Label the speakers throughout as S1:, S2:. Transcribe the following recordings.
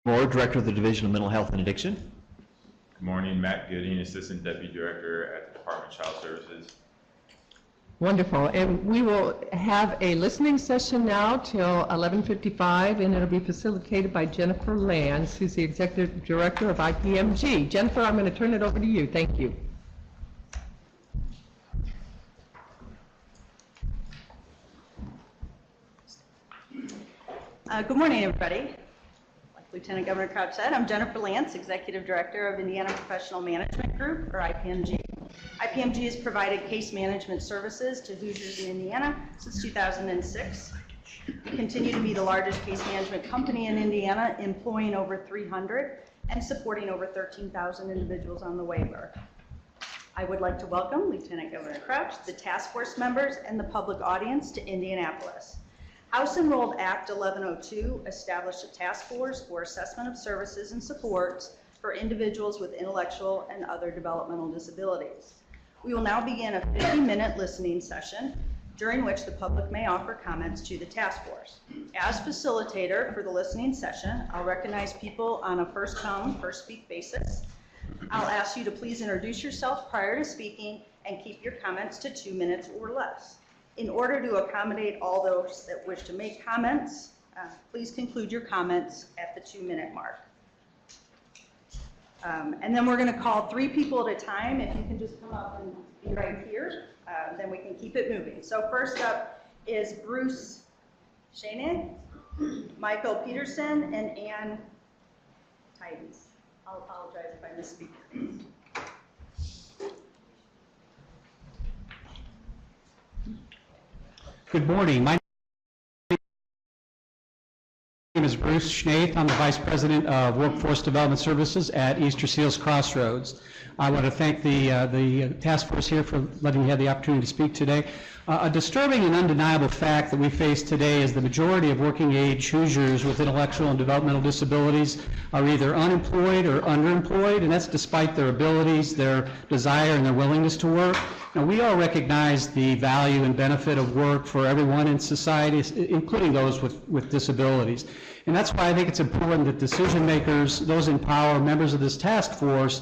S1: Moore, Director of the Division of Mental Health and Addiction.
S2: Good morning, Matt Gooding, Assistant Deputy Director at the Department of Child Services.
S3: Wonderful. And we will have a listening session now till 11:55, and it'll be facilitated by Jennifer Lance, who's the Executive Director of IPMG. Jennifer, I'm going to turn it over to you. Thank you.
S4: Good morning, everybody. Like Lieutenant Governor Crouch said, I'm Jennifer Lance, Executive Director of Indiana Professional Management Group, or IPMG. IPMG has provided case management services to Hoosiers in Indiana since 2006. We continue to be the largest case management company in Indiana, employing over 300 and supporting over 13,000 individuals on the waiver. I would like to welcome Lieutenant Governor Crouch, the task force members, and the public audience to Indianapolis. House Enrolled Act 1102 established a task force for assessment of services and supports for individuals with intellectual and other developmental disabilities. We will now begin a 50-minute listening session during which the public may offer comments to the task force. As facilitator for the listening session, I'll recognize people on a first-come, first-speak basis. I'll ask you to please introduce yourself prior to speaking and keep your comments to 2 minutes or less. In order to accommodate all those that wish to make comments, please conclude your comments at the 2-minute mark. And then we're going to call 3 people at a time. If you can just come up and be right here, then we can keep it moving. So first up is Bruce Shanahan, Michael Peterson, and Ann Tidens. I'll apologize if I misspeak.
S5: Good morning. My name is Bruce Schnaith. I'm the Vice President of Workforce Development Services at Easter Seals Crossroads. I want to thank the task force here for letting me have the opportunity to speak today. A disturbing and undeniable fact that we face today is the majority of working age Hoosiers with intellectual and developmental disabilities are either unemployed or underemployed, and that's despite their abilities, their desire, and their willingness to work. Now, we all recognize the value and benefit of work for everyone in society, including those with disabilities. And that's why I think it's important that decision makers, those in power, members of this task force,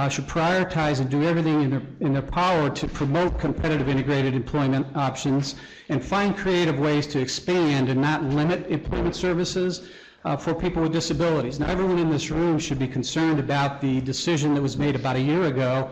S5: should prioritize and do everything in their power to promote competitive integrated employment options and find creative ways to expand and not limit employment services for people with disabilities. Now, everyone in this room should be concerned about the decision that was made about a year ago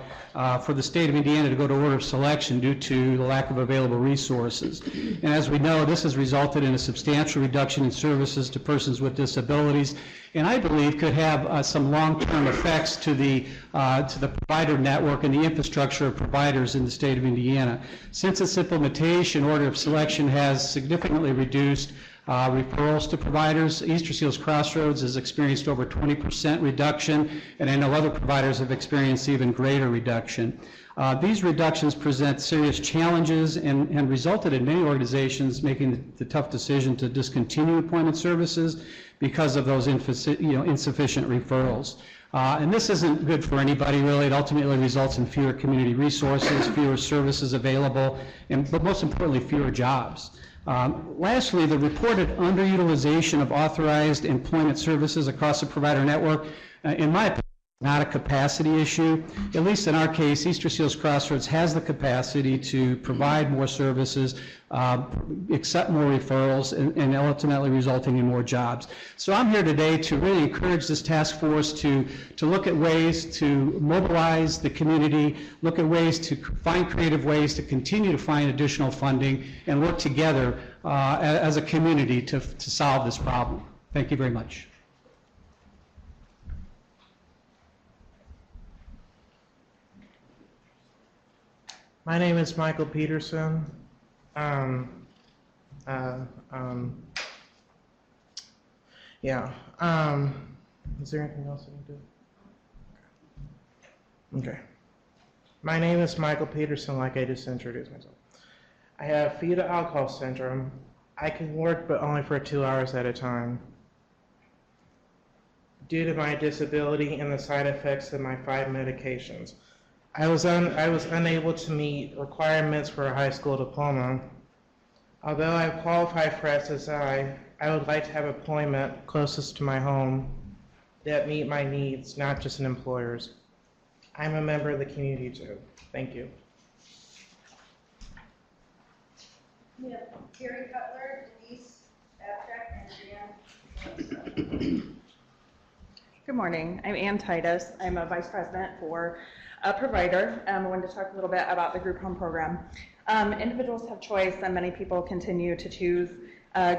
S5: for the state of Indiana to go to order of selection due to the lack of available resources. And as we know, this has resulted in a substantial reduction in services to persons with disabilities, and I believe could have some long-term effects to the provider network and the infrastructure of providers in the state of Indiana. Since its implementation, order of selection has significantly reduced referrals to providers. Easter Seals Crossroads has experienced over 20% reduction, and I know other providers have experienced even greater reduction. These reductions present serious challenges and resulted in many organizations making the tough decision to discontinue employment services because of those insufficient referrals. And this isn't good for anybody, really. It ultimately results in fewer community resources, fewer services available, but most importantly, fewer jobs. Lastly, the reported underutilization of authorized employment services across the provider network, in my opinion, is not a capacity issue. At least in our case, Easter Seals Crossroads has the capacity to provide more services, accept more referrals, and ultimately resulting in more jobs. So I'm here today to really encourage this task force to look at ways to mobilize the community, look at ways to find creative ways to continue to find additional funding and work together as a community to solve this problem. Thank you very much.
S6: My name is Michael Peterson. Is there anything else I can do? Okay. My name is Michael Peterson, like I just introduced myself. I have fetal alcohol syndrome. I can work, but only for 2 hours at a time. Due to my disability and the side effects of my 5 medications, I was unable to meet requirements for a high school diploma. Although I qualify for SSI, I would like to have employment closest to my home. that meet my needs, not just an employer's. I'm a member of the community too. Thank you.
S4: We have Terry Cutler, Denise Babcock, and Jan.
S7: Good morning. I'm Ann Titus. I'm a vice president for a provider. I wanted to talk a little bit about the group home program. Individuals have choice, and many people continue to choose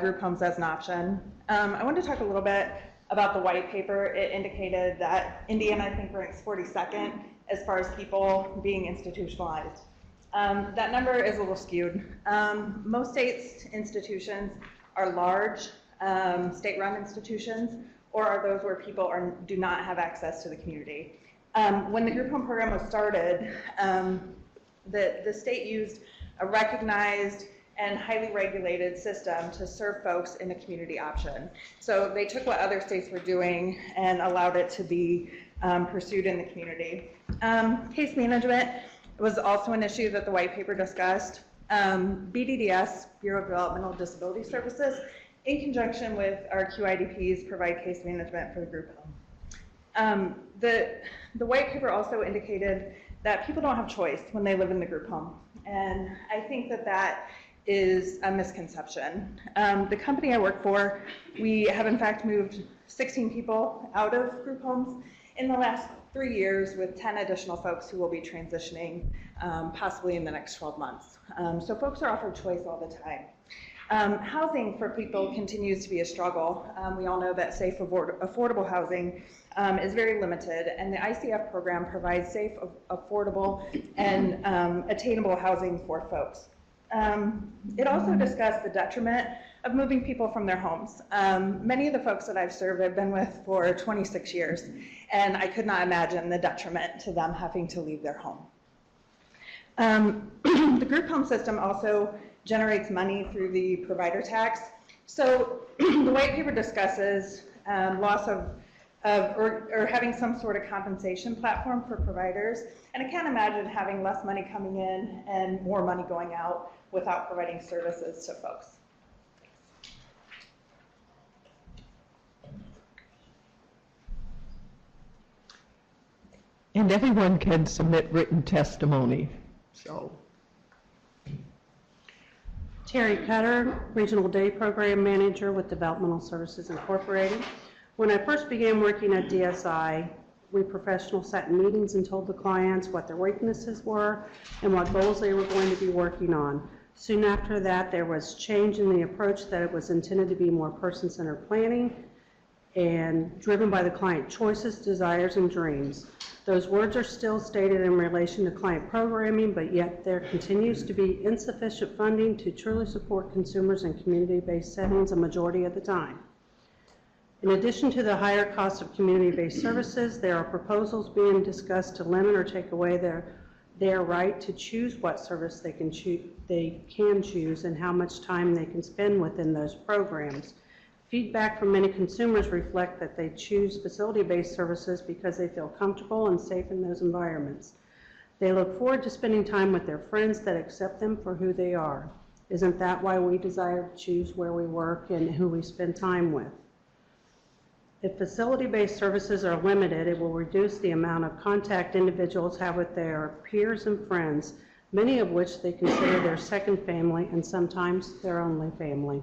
S7: group homes as an option. I wanted to talk a little bit about the white paper. It indicated that Indiana, I think, ranks 42nd as far as people being institutionalized. That number is a little skewed. Most states' institutions are large, state-run institutions, or are those where people do not have access to the community. When the group home program was started, the state used a recognized and highly regulated system to serve folks in the community option. So they took what other states were doing and allowed it to be pursued in the community. Case management was also an issue that the white paper discussed. BDDS, Bureau of Developmental Disability Services, in conjunction with our QIDPs, provide case management for the group home. The white paper also indicated that people don't have choice when they live in the group home. And I think that that is a misconception. The company I work for, we have in fact moved 16 people out of group homes in the last 3 years, with 10 additional folks who will be transitioning possibly in the next 12 months. So folks are offered choice all the time. Housing for people continues to be a struggle. We all know that safe, affordable housing is very limited, and the ICF program provides safe, affordable, and attainable housing for folks. It also discussed the detriment of moving people from their homes. Many of the folks that I've served I've been with for 26 years, and I could not imagine the detriment to them having to leave their home. The group home system also generates money through the provider tax. So the white paper discusses loss of or having some sort of compensation platform for providers. And I can't imagine having less money coming in and more money going out without providing services to folks.
S3: And everyone can submit written testimony, so.
S8: Terry Cutter, Regional Day Program Manager with Developmental Services Incorporated. When I first began working at DSI, we professionals sat in meetings and told the clients what their weaknesses were and what goals they were going to be working on. Soon after that, there was change in the approach that it was intended to be more person-centered planning and driven by the client choices, desires, and dreams. Those words are still stated in relation to client programming, but yet there continues to be insufficient funding to truly support consumers in community-based settings a majority of the time. In addition to the higher cost of community-based services, there are proposals being discussed to limit or take away their right to choose what service they can choose and how much time they can spend within those programs. Feedback from many consumers reflect that they choose facility-based services because they feel comfortable and safe in those environments. They look forward to spending time with their friends that accept them for who they are. Isn't that why we desire to choose where we work and who we spend time with? If facility-based services are limited, it will reduce the amount of contact individuals have with their peers and friends, many of which they consider their second family and sometimes their only family.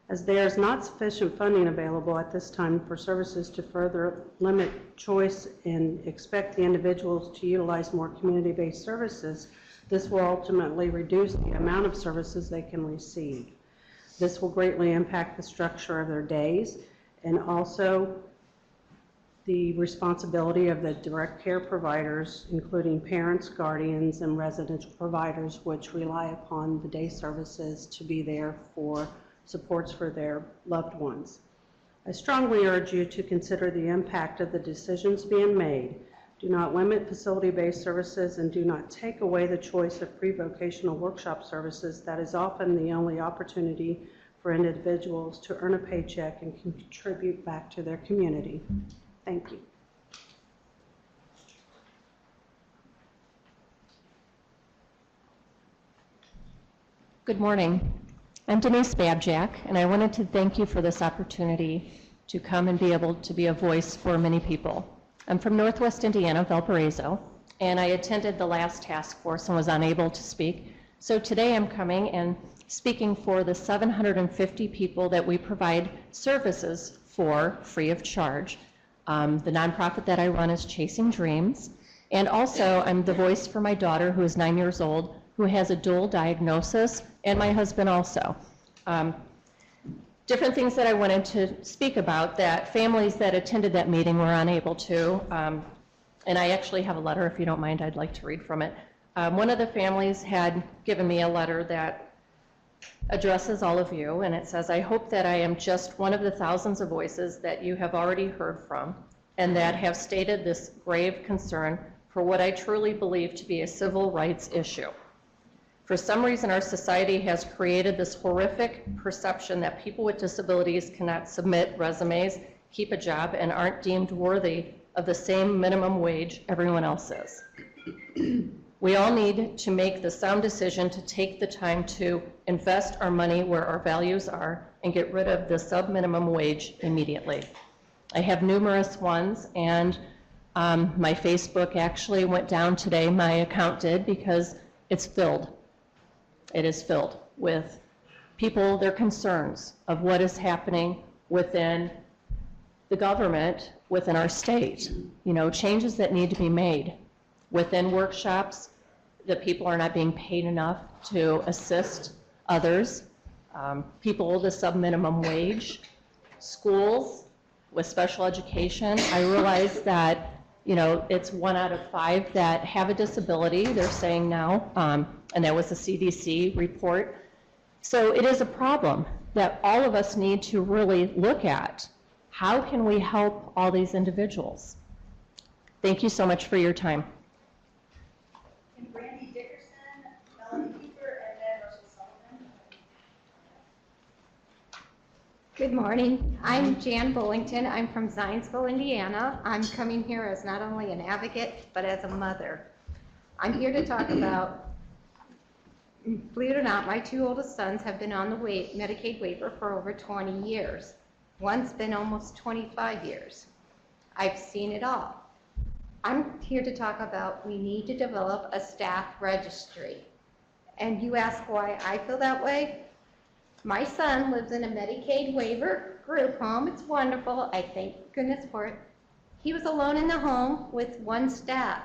S8: As there is not sufficient funding available at this time for services to further limit choice and expect the individuals to utilize more community-based services, this will ultimately reduce the amount of services they can receive. This will greatly impact the structure of their days and also the responsibility of the direct care providers, including parents, guardians, and residential providers, which rely upon the day services to be there for supports for their loved ones. I strongly urge you to consider the impact of the decisions being made. Do not limit facility-based services and do not take away the choice of pre-vocational workshop services that is often the only opportunity for individuals to earn a paycheck and contribute back to their community. Thank you.
S9: Good morning. I'm Denise Babjack, and I wanted to thank you for this opportunity to come and be able to be a voice for many people. I'm from Northwest Indiana, Valparaiso, and I attended the last task force and was unable to speak. So today I'm coming and speaking for the 750 people that we provide services for free of charge. The nonprofit that I run is Chasing Dreams. And also, I'm the voice for my daughter, who is 9 years old, who has a dual diagnosis, and my husband also. Different things that I wanted to speak about that families that attended that meeting were unable to. And I actually have a letter, if you don't mind, I'd like to read from it. One of the families had given me a letter that addresses all of you, and it says, "I hope that I am just one of the thousands of voices that you have already heard from and that have stated this grave concern for what I truly believe to be a civil rights issue. For some reason, our society has created this horrific perception that people with disabilities cannot submit resumes, keep a job, and aren't deemed worthy of the same minimum wage everyone else is. We all need to make the sound decision to take the time to invest our money where our values are and get rid of the sub-minimum wage immediately." I have numerous ones, and my Facebook actually went down today, my account did, because it's filled. It is filled with people, their concerns of what is happening within the government, within our state, changes that need to be made. Within workshops, the people are not being paid enough to assist others. People, the sub-minimum wage, schools with special education. I realize that, it's 1 out of 5 that have a disability, they're saying now, and that was a CDC report. So it is a problem that all of us need to really look at. How can we help all these individuals? Thank you so much for your time.
S4: And Brandy Dickerson, Melanie Cooper, and then Russell Sullivan.
S10: Good morning. I'm Jan Bullington. I'm from Zionsville, Indiana. I'm coming here as not only an advocate, but as a mother. I'm here to talk about, believe it or not, my 2 oldest sons have been on the Medicaid waiver for over 20 years. One's been almost 25 years. I've seen it all. I'm here to talk about we need to develop a staff registry. And you ask why I feel that way? My son lives in a Medicaid waiver group home. It's wonderful. I thank goodness for it. He was alone in the home with 1 staff.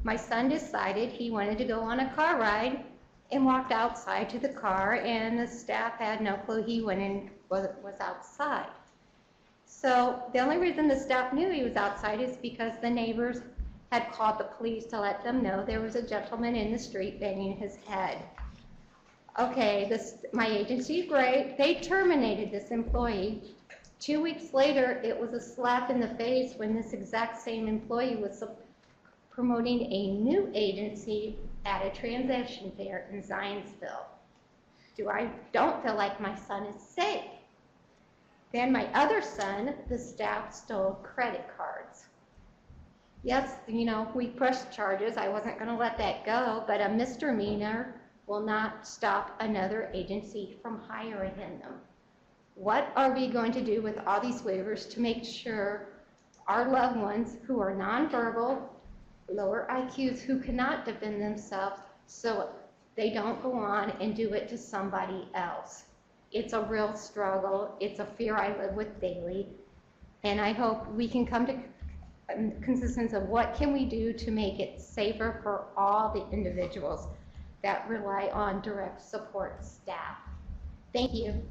S10: My son decided he wanted to go on a car ride and walked outside to the car, and the staff had no clue he went in, was outside. So the only reason the staff knew he was outside is because the neighbors had called the police to let them know there was a gentleman in the street banging his head. Okay, my agency, great. They terminated this employee. 2 weeks later, it was a slap in the face when this exact same employee was promoting a new agency at a transition fair in Zionsville. Don't feel like my son is safe. Then my other son, the staff stole credit cards. Yes, we pressed charges. I wasn't going to let that go, but a misdemeanor will not stop another agency from hiring them. What are we going to do with all these waivers to make sure our loved ones who are nonverbal, lower IQs, who cannot defend themselves, so they don't go on and do it to somebody else? It's a real struggle. It's a fear I live with daily. And I hope we can come to a consensus of what can we do to make it safer for all the individuals that rely on direct support staff. Thank you.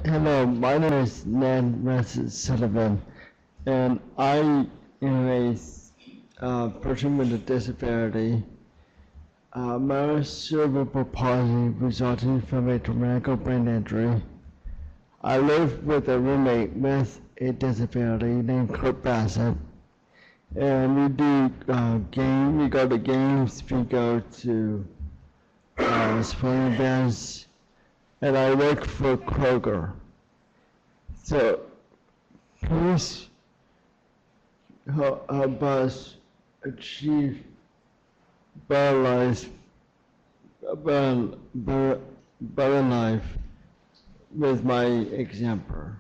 S11: Hello, my name is Nan Sullivan, and I am a person with a disability. My cerebral palsy resulting from a traumatic brain injury. I live with a roommate with a disability named Kurt Bassett, and we do we go to games, we go to sporting events, and I work for Kroger. So please help us achieve better lives better life with my example.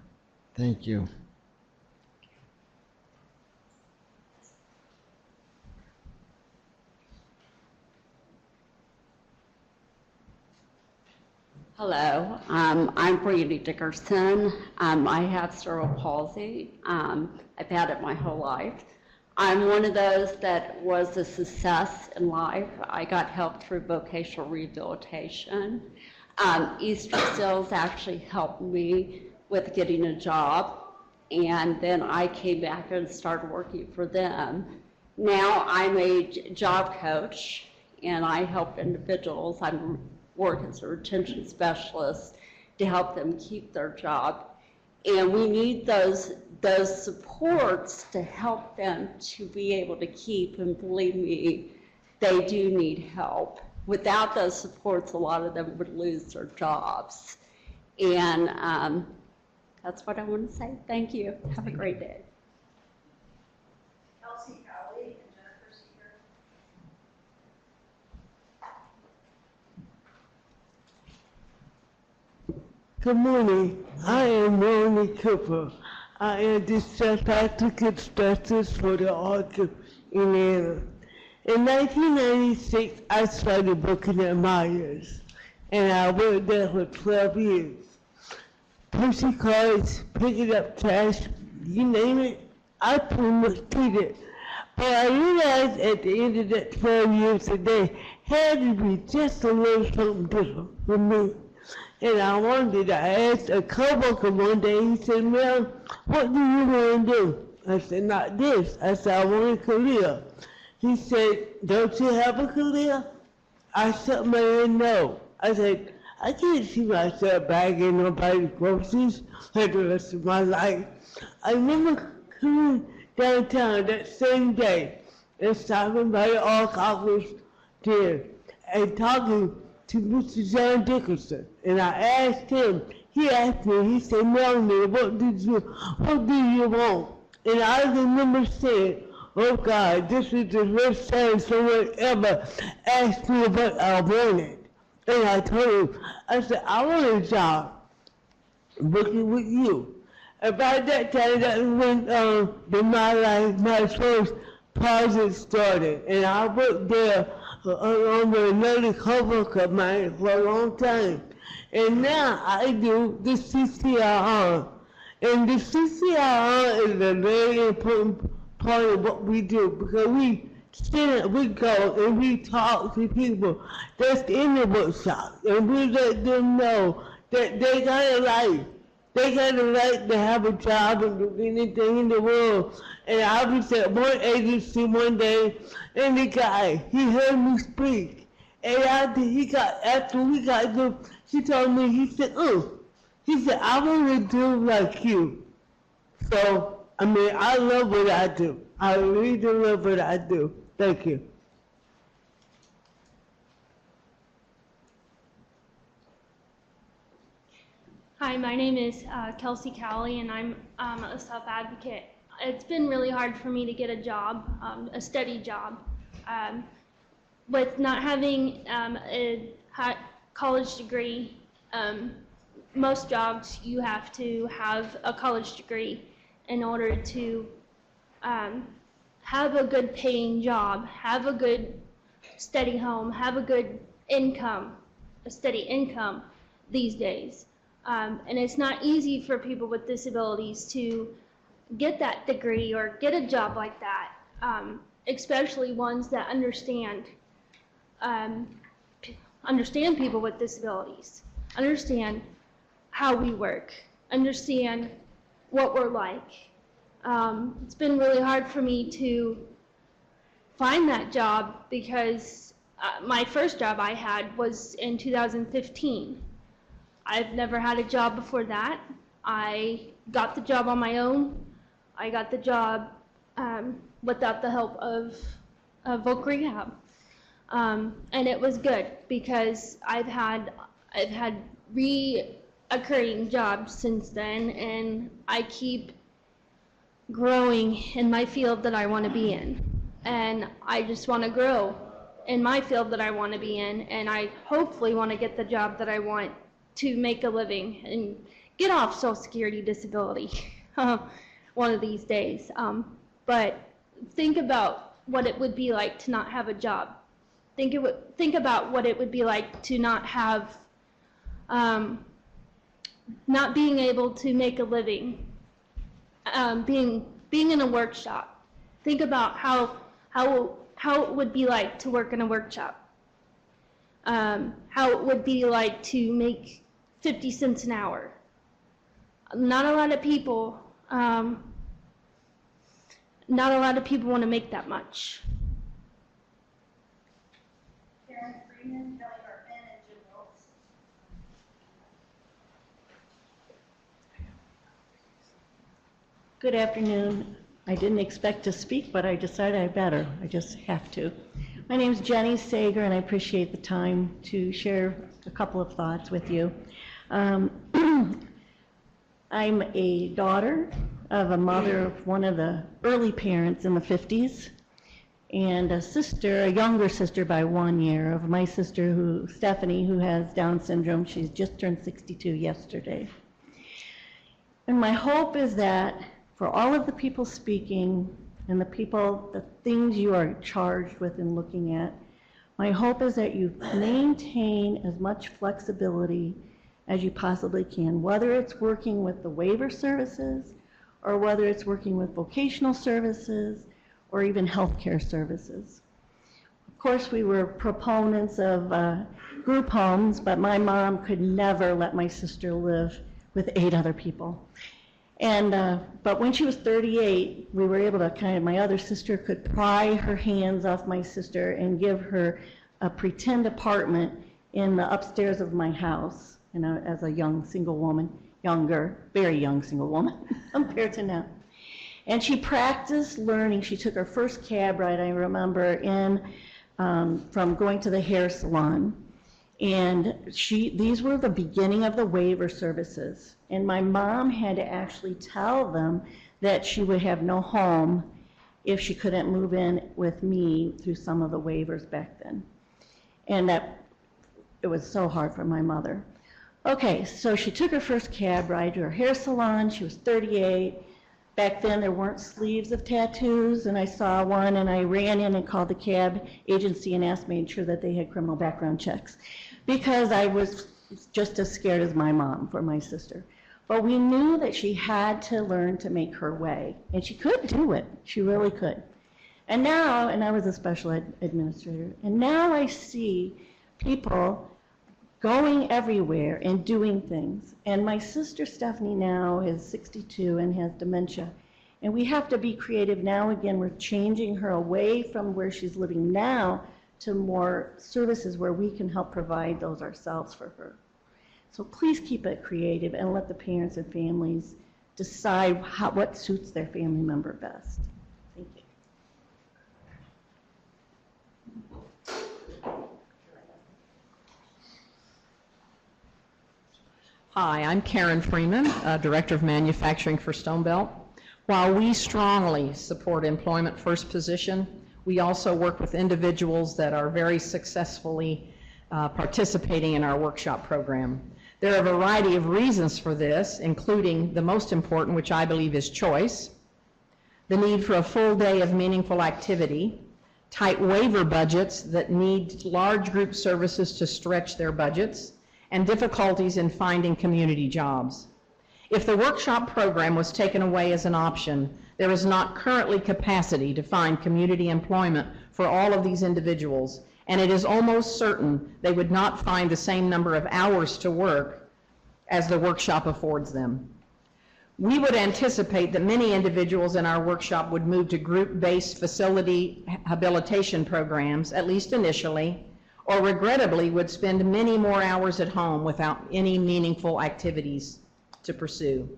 S11: Thank you.
S12: Hello, I'm Brandy Dickerson. I have cerebral palsy. I've had it my whole life. I'm one of those that was a success in life. I got help through vocational rehabilitation. Easter Seals actually helped me with getting a job, and then I came back and started working for them. Now I'm a job coach, and I help individuals. I'm work as a retention specialist to help them keep their job. And we need those supports to help them to be able to keep, and believe me, they do need help. Without those supports, a lot of them would lose their jobs. And that's what I want to say. Thank you. Have a great day.
S13: Good morning. I am Ronnie Cooper. I am the self-advocate specialist for the Arts of Indiana. In 1996, I started working at Myers, and I worked there for 12 years. Pushing cards, picking up trash, you name it, I pretty much did it. But I realized at the end of that 12 years that there had to be just a little something different for me. And I wondered, I asked a coworker one day, he said, "Well, what do you want to do?" I said, "Not this." I said, "I want a career." He said, "Don't you have a career?" I shook my head no. I said, "I can't see myself bagging nobody's groceries for the rest of my life." I remember coming downtown that same day and stopping by the Arts office there and talking to Mr. John Dickerson, and I asked him. He asked me. He said, "Melanie, what do you want?" And I remember saying, "Oh God, this is the first time someone ever asked me what I wanted." And I told him, I said, "I want a job working with you." About that time, that when my first project started, and I worked there along with another coworker of mine for a long time. And now I do the CCRR. And the CCRR is a very important part of what we do, because we go and we talk to people that's in the workshop, and we let them know that they got a life. They got a right to have a job and do anything in the world. And I was at one agency one day, and the guy, he heard me speak. And after we got done, he told me, he said, "I want to do like you." So, I mean, I love what I do. I really do love what I do. Thank you.
S14: Hi, my name is Kelsey Cowley, and I'm a self-advocate. It's been really hard for me to get a job, a steady job. With not having a college degree, most jobs you have to have a college degree in order to have a good paying job, have a good steady home, have a good income, a steady income these days. And it's not easy for people with disabilities to get that degree or get a job like that, especially ones that understand people with disabilities, understand how we work, understand what we're like. It's been really hard for me to find that job because my first job I had was in 2015. I've never had a job before that. I got the job on my own. I got the job without the help of voc rehab. And it was good because I've had reoccurring jobs since then, and I keep growing in my field that I want to be in. And I just want to grow in my field that I want to be in, and I hopefully want to get the job that I want to make a living and get off Social Security disability one of these days. But think about what it would be like to not have a job. Think about what it would be like to not have, not being able to make a living, being in a workshop. Think about how it would be like to work in a workshop. How it would be like to make 50 cents an hour. Not a lot of people want to make that much.
S4: Karen Freeman, Kelly Hartman, and Jim Wilkes.
S15: Good afternoon. I didn't expect to speak, but I decided I better. I just have to. My name is Jenny Sager, and I appreciate the time to share a couple of thoughts with you. I'm a daughter of a mother of one of the early parents in the 50s, and a sister, a younger sister by 1 year, of my sister, Stephanie, who has Down syndrome. She's just turned 62 yesterday. And my hope is that for all of the people speaking and the things you are charged with and looking at, my hope is that you maintain as much flexibility as you possibly can, whether it's working with the waiver services or whether it's working with vocational services or even healthcare services. Of course, we were proponents of group homes, but my mom could never let my sister live with 8 other people. And but when she was 38, we were able to my other sister could pry her hands off my sister and give her a pretend apartment in the upstairs of my house, as a young single woman, very young single woman compared to now. And she practiced learning. She took her first cab ride, I remember, from going to the hair salon. And these were the beginning of the waiver services. And my mom had to actually tell them that she would have no home if she couldn't move in with me through some of the waivers back then. And it was so hard for my mother. Okay, so she took her first cab ride to her hair salon. She was 38. Back then there weren't sleeves of tattoos, and I saw one, and I ran in and called the cab agency and made sure that they had criminal background checks, because I was just as scared as my mom for my sister. But we knew that she had to learn to make her way, and she could do it. She really could. And now, and I was a special ed administrator, and now I see people going everywhere and doing things. And my sister Stephanie now is 62 and has dementia. And we have to be creative now. Again, we're changing her away from where she's living now to more services where we can help provide those ourselves for her. So please keep it creative and let the parents and families decide what suits their family member best. Thank you.
S16: Hi, I'm Karen Freeman, Director of Manufacturing for Stonebelt. While we strongly support employment first position, we also work with individuals that are very successfully participating in our workshop program. There are a variety of reasons for this, including the most important, which I believe is choice, the need for a full day of meaningful activity, tight waiver budgets that need large group services to stretch their budgets, and difficulties in finding community jobs. If the workshop program was taken away as an option, there is not currently capacity to find community employment for all of these individuals, and it is almost certain they would not find the same number of hours to work as the workshop affords them. We would anticipate that many individuals in our workshop would move to group-based facility habilitation programs, at least initially, or regrettably would spend many more hours at home without any meaningful activities to pursue.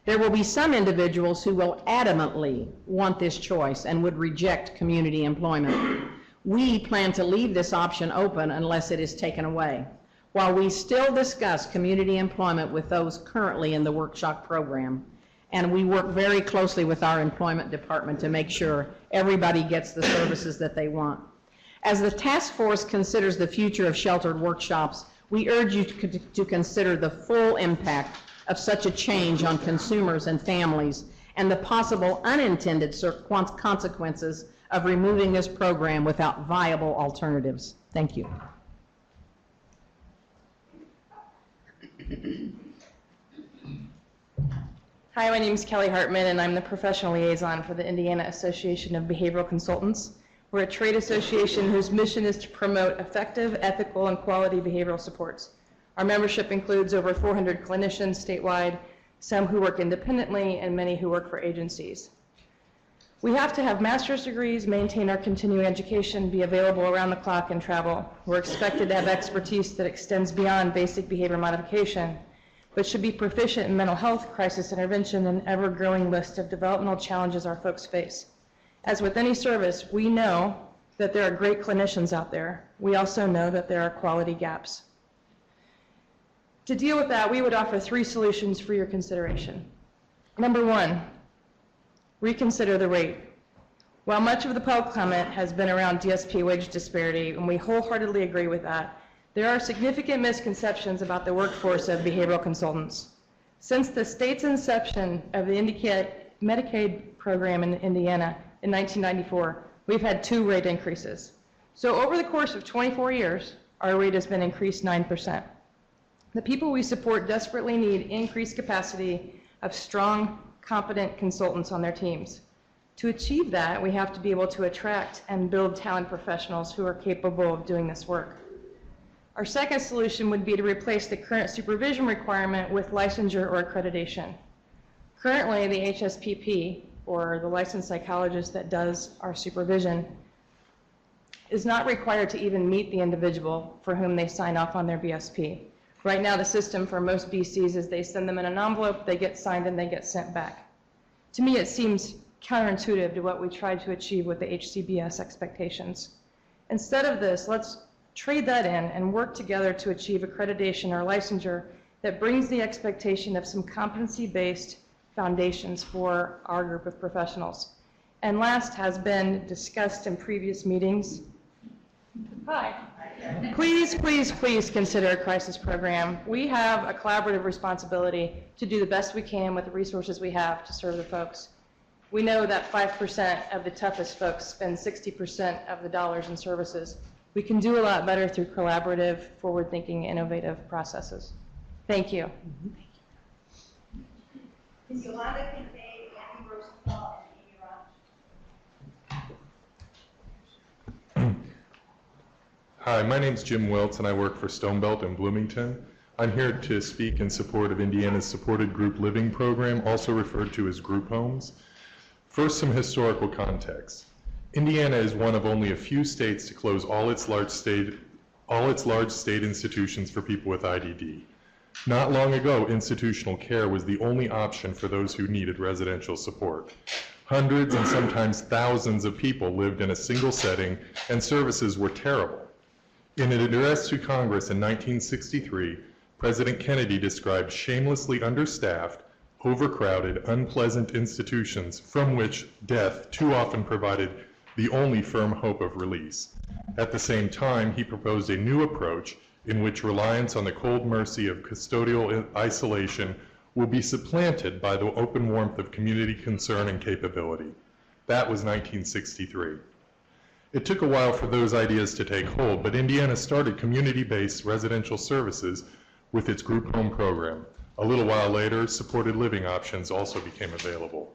S16: There will be some individuals who will adamantly want this choice and would reject community employment. We plan to leave this option open unless it is taken away, while we still discuss community employment with those currently in the workshop program. And we work very closely with our employment department to make sure everybody gets the services that they want. As the task force considers the future of sheltered workshops, we urge you to consider the full impact of such a change on consumers and families and the possible unintended consequences of removing this program without viable alternatives. Thank you.
S17: Hi, my name is Kelly Hartman, and I'm the professional liaison for the Indiana Association of Behavioral Consultants. We're a trade association whose mission is to promote effective, ethical, and quality behavioral supports. Our membership includes over 400 clinicians statewide, some who work independently, and many who work for agencies. We have to have master's degrees, maintain our continuing education, be available around the clock, and travel. We're expected to have expertise that extends beyond basic behavior modification, but should be proficient in mental health, crisis intervention, and ever-growing list of developmental challenges our folks face. As with any service, we know that there are great clinicians out there. We also know that there are quality gaps. To deal with that, we would offer 3 solutions for your consideration. Number 1, reconsider the rate. While much of the public comment has been around DSP wage disparity, and we wholeheartedly agree with that, there are significant misconceptions about the workforce of behavioral consultants. Since the state's inception of the Medicaid program in Indiana in 1994, we've had 2 rate increases. So over the course of 24 years, our rate has been increased 9%. The people we support desperately need increased capacity of strong, competent consultants on their teams. To achieve that, we have to be able to attract and build talent professionals who are capable of doing this work. Our second solution would be to replace the current supervision requirement with licensure or accreditation. Currently, the HSPP, or the licensed psychologist that does our supervision, is not required to even meet the individual for whom they sign off on their BSP. Right now, the system for most BCs is they send them in an envelope, they get signed, and they get sent back. To me, it seems counterintuitive to what we tried to achieve with the HCBS expectations. Instead of this, let's trade that in and work together to achieve accreditation or licensure that brings the expectation of some competency-based foundations for our group of professionals. And last has been discussed in previous meetings. Hi. Please, please, please consider a crisis program. We have a collaborative responsibility to do the best we can with the resources we have to serve the folks. We know that 5% of the toughest folks spend 60% of the dollars in services. We can do a lot better through collaborative, forward-thinking, innovative processes. Thank you.
S4: Ms. Yolanda Kincaid, Andy Rosenthal, and Amy Rogers.
S18: Hi, my name's Jim Wiltz, and I work for Stonebelt in Bloomington. I'm here to speak in support of Indiana's supported group living program, also referred to as group homes. First, some historical context. Indiana is one of only a few states to close all its large state institutions for people with IDD. Not long ago, institutional care was the only option for those who needed residential support. Hundreds and sometimes thousands of people lived in a single setting, and services were terrible. In an address to Congress in 1963, President Kennedy described shamelessly understaffed, overcrowded, unpleasant institutions from which death too often provided the only firm hope of release. At the same time, he proposed a new approach in which reliance on the cold mercy of custodial isolation will be supplanted by the open warmth of community concern and capability. That was 1963. It took a while for those ideas to take hold, but Indiana started community-based residential services with its group home program. A little while later, supported living options also became available.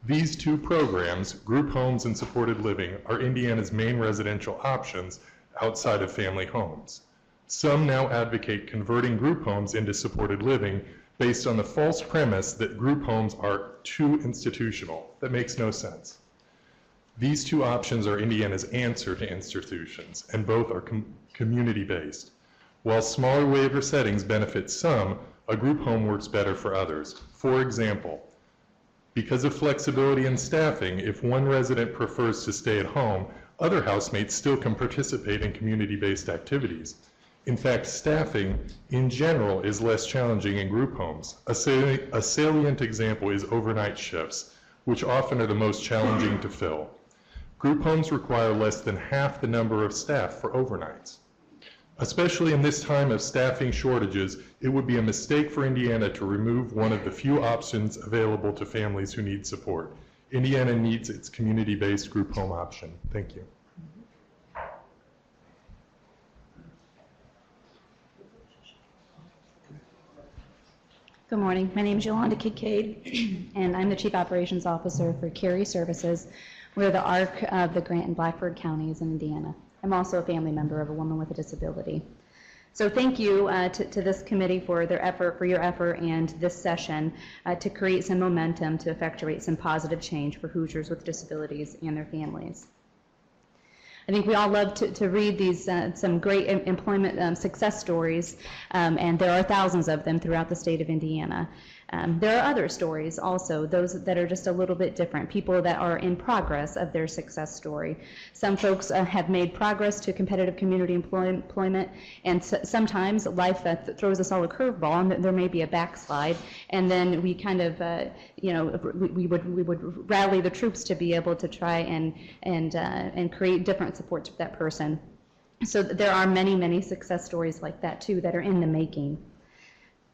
S18: These 2 programs, group homes and supported living, are Indiana's main residential options outside of family homes. Some now advocate converting group homes into supported living based on the false premise that group homes are too institutional. That makes no sense. These 2 options are Indiana's answer to institutions, and both are community-based. While smaller waiver settings benefit some, a group home works better for others. For example, because of flexibility in staffing, if one resident prefers to stay at home, other housemates still can participate in community-based activities. In fact, staffing in general is less challenging in group homes. A salient example is overnight shifts, which often are the most challenging to fill. Group homes require less than half the number of staff for overnights. Especially in this time of staffing shortages, it would be a mistake for Indiana to remove one of the few options available to families who need support. Indiana needs its community-based group home option. Thank you.
S19: Good morning. My name is Yolanda Kincaid, and I'm the Chief Operations Officer for Carey Services. We're the ARC of the Grant and Blackford counties in Indiana. I'm also a family member of a woman with a disability. So thank you to this committee for their effort, for your effort, and this session to create some momentum to effectuate some positive change for Hoosiers with disabilities and their families. I think we all love to read these some great employment success stories, and there are thousands of them throughout the state of Indiana. There are other stories also, those that are just a little bit different, people that are in progress of their success story. Some folks have made progress to competitive community employment, and sometimes life throws us all a curveball, and there may be a backslide, and then we kind of, we would rally the troops to be able to try and create different supports for that person. So there are many, many success stories like that too that are in the making.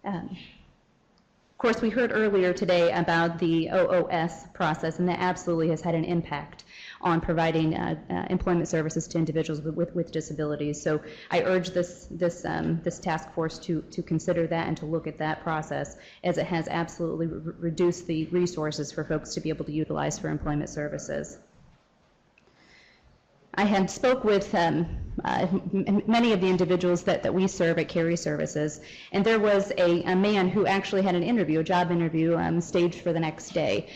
S19: Of course, we heard earlier today about the OOS process, and that absolutely has had an impact on providing employment services to individuals with disabilities. So I urge this task force to consider that and to look at that process, as it has absolutely reduced the resources for folks to be able to utilize for employment services. I had spoke with many of the individuals that we serve at Carey Services, and there was a man who actually had an interview, a job interview, staged for the next day.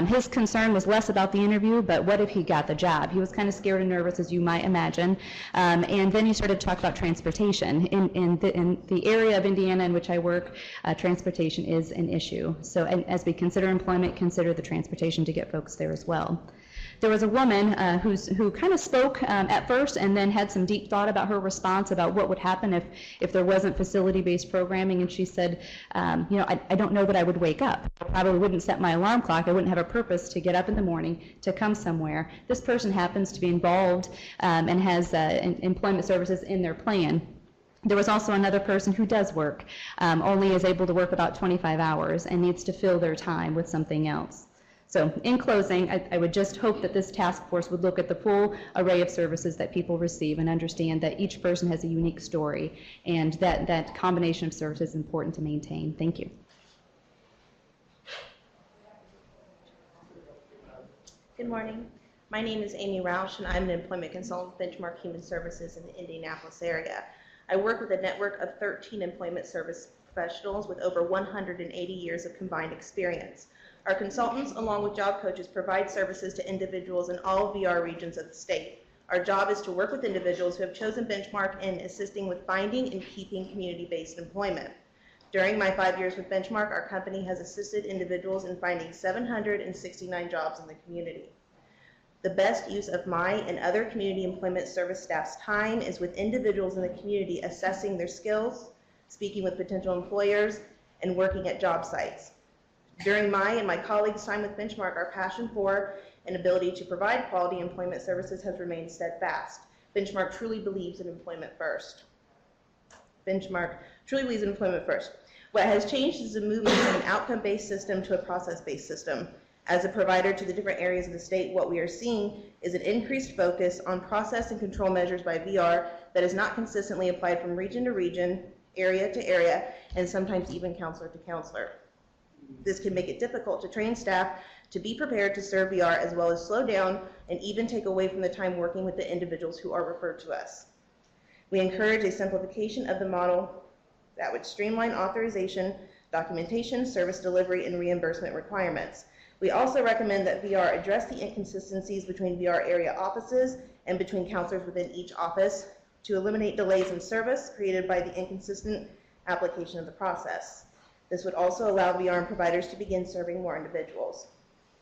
S19: His concern was less about the interview, but what if he got the job? He was kind of scared and nervous, as you might imagine, and then he started to talk about transportation. In the area of Indiana in which I work, transportation is an issue. So as we consider employment, consider the transportation to get folks there as well. There was a woman who kind of spoke at first and then had some deep thought about her response about what would happen if there wasn't facility-based programming, and she said, I don't know that I would wake up. I probably wouldn't set my alarm clock. I wouldn't have a purpose to get up in the morning to come somewhere. This person happens to be involved and has employment services in their plan. There was also another person who does work, only is able to work about 25 hours and needs to fill their time with something else. So in closing, I would just hope that this task force would look at the full array of services that people receive and understand that each person has a unique story, and that combination of services is important to maintain. Thank you.
S20: Good morning. My name is Amy Roush, and I'm an employment consultant with Benchmark Human Services in the Indianapolis area. I work with a network of 13 employment service professionals with over 180 years of combined experience. Our consultants, along with job coaches, provide services to individuals in all VR regions of the state. Our job is to work with individuals who have chosen Benchmark in assisting with finding and keeping community-based employment. During my 5 years with Benchmark, our company has assisted individuals in finding 769 jobs in the community. The best use of my and other community employment service staff's time is with individuals in the community assessing their skills, speaking with potential employers, and working at job sites. During my and my colleagues' time with Benchmark, our passion for and ability to provide quality employment services has remained steadfast. Benchmark truly believes in employment first. Benchmark truly believes in employment first. What has changed is the movement from an outcome-based system to a process-based system. As a provider to the different areas of the state, what we are seeing is an increased focus on process and control measures by VR that is not consistently applied from region to region, area to area, and sometimes even counselor to counselor. This can make it difficult to train staff to be prepared to serve VR, as well as slow down and even take away from the time working with the individuals who are referred to us. We encourage a simplification of the model that would streamline authorization, documentation, service delivery, and reimbursement requirements. We also recommend that VR address the inconsistencies between VR area offices and between counselors within each office to eliminate delays in service created by the inconsistent application of the process. This would also allow VR providers to begin serving more individuals.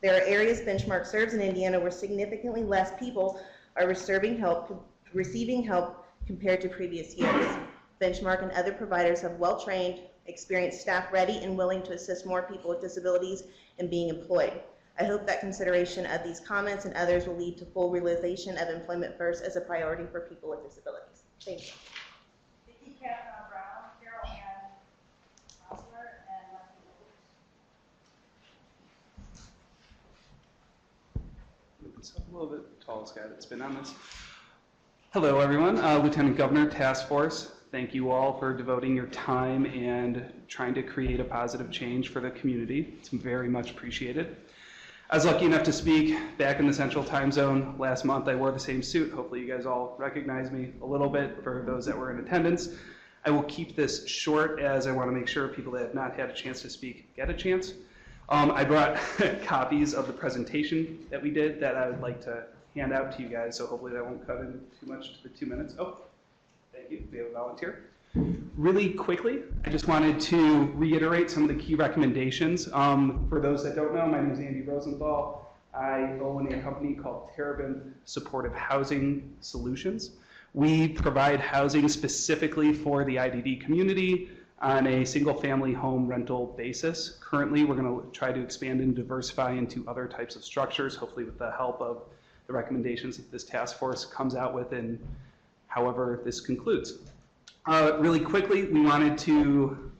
S20: There are areas Benchmark serves in Indiana where significantly less people are receiving help compared to previous years. Benchmark and other providers have well-trained, experienced staff ready and willing to assist more people with disabilities in being employed. I hope that consideration of these comments and others will lead to full realization of Employment First as a priority for people with disabilities. Thank you.
S21: So a little bit tallest guy that's been on this. Hello, everyone. Lieutenant Governor, Task Force. Thank you all for devoting your time and trying to create a positive change for the community. It's very much appreciated. I was lucky enough to speak back in the Central Time Zone last month. I wore the same suit. Hopefully you guys all recognize me a little bit for those that were in attendance. I will keep this short as I want to make sure people that have not had a chance to speak get a chance. I brought copies of the presentation that we did that I would like to hand out to you guys, so hopefully that won't cut in too much to the 2 minutes. Oh, thank you. We have a volunteer. Really quickly, I just wanted to reiterate some of the key recommendations. For those that don't know, my name is Andy Rosenthal. I own a company called Terrabin Supportive Housing Solutions. We provide housing specifically for the IDD community on a single-family home rental basis. Currently, we're going to try to expand and diversify into other types of structures, hopefully with the help of the recommendations that this task force comes out with and however this concludes. Really quickly, we wanted to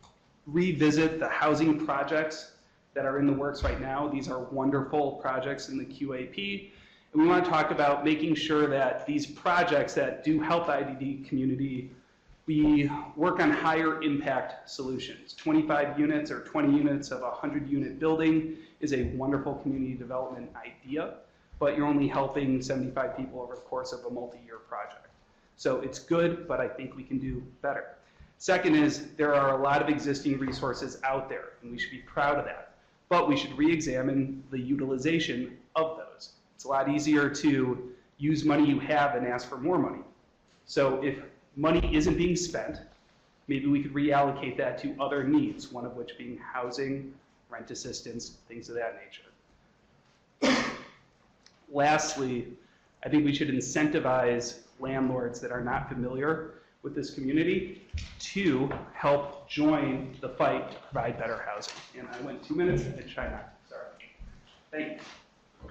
S21: revisit the housing projects that are in the works right now. These are wonderful projects in the QAP. And we want to talk about making sure that these projects that do help the IDD community, we work on higher impact solutions. 25 units or 20 units of a 100-unit building is a wonderful community development idea, but you're only helping 75 people over the course of a multi-year project. So it's good, but I think we can do better. Second is there are a lot of existing resources out there, and we should be proud of that. But we should re-examine the utilization of those. It's a lot easier to use money you have and ask for more money. So if money isn't being spent, maybe we could reallocate that to other needs, one of which being housing, rent assistance, things of that nature. Lastly, I think we should incentivize landlords that are not familiar with this community to help join the fight to provide better housing. And I went 2 minutes and try not to. Sorry. Thank you.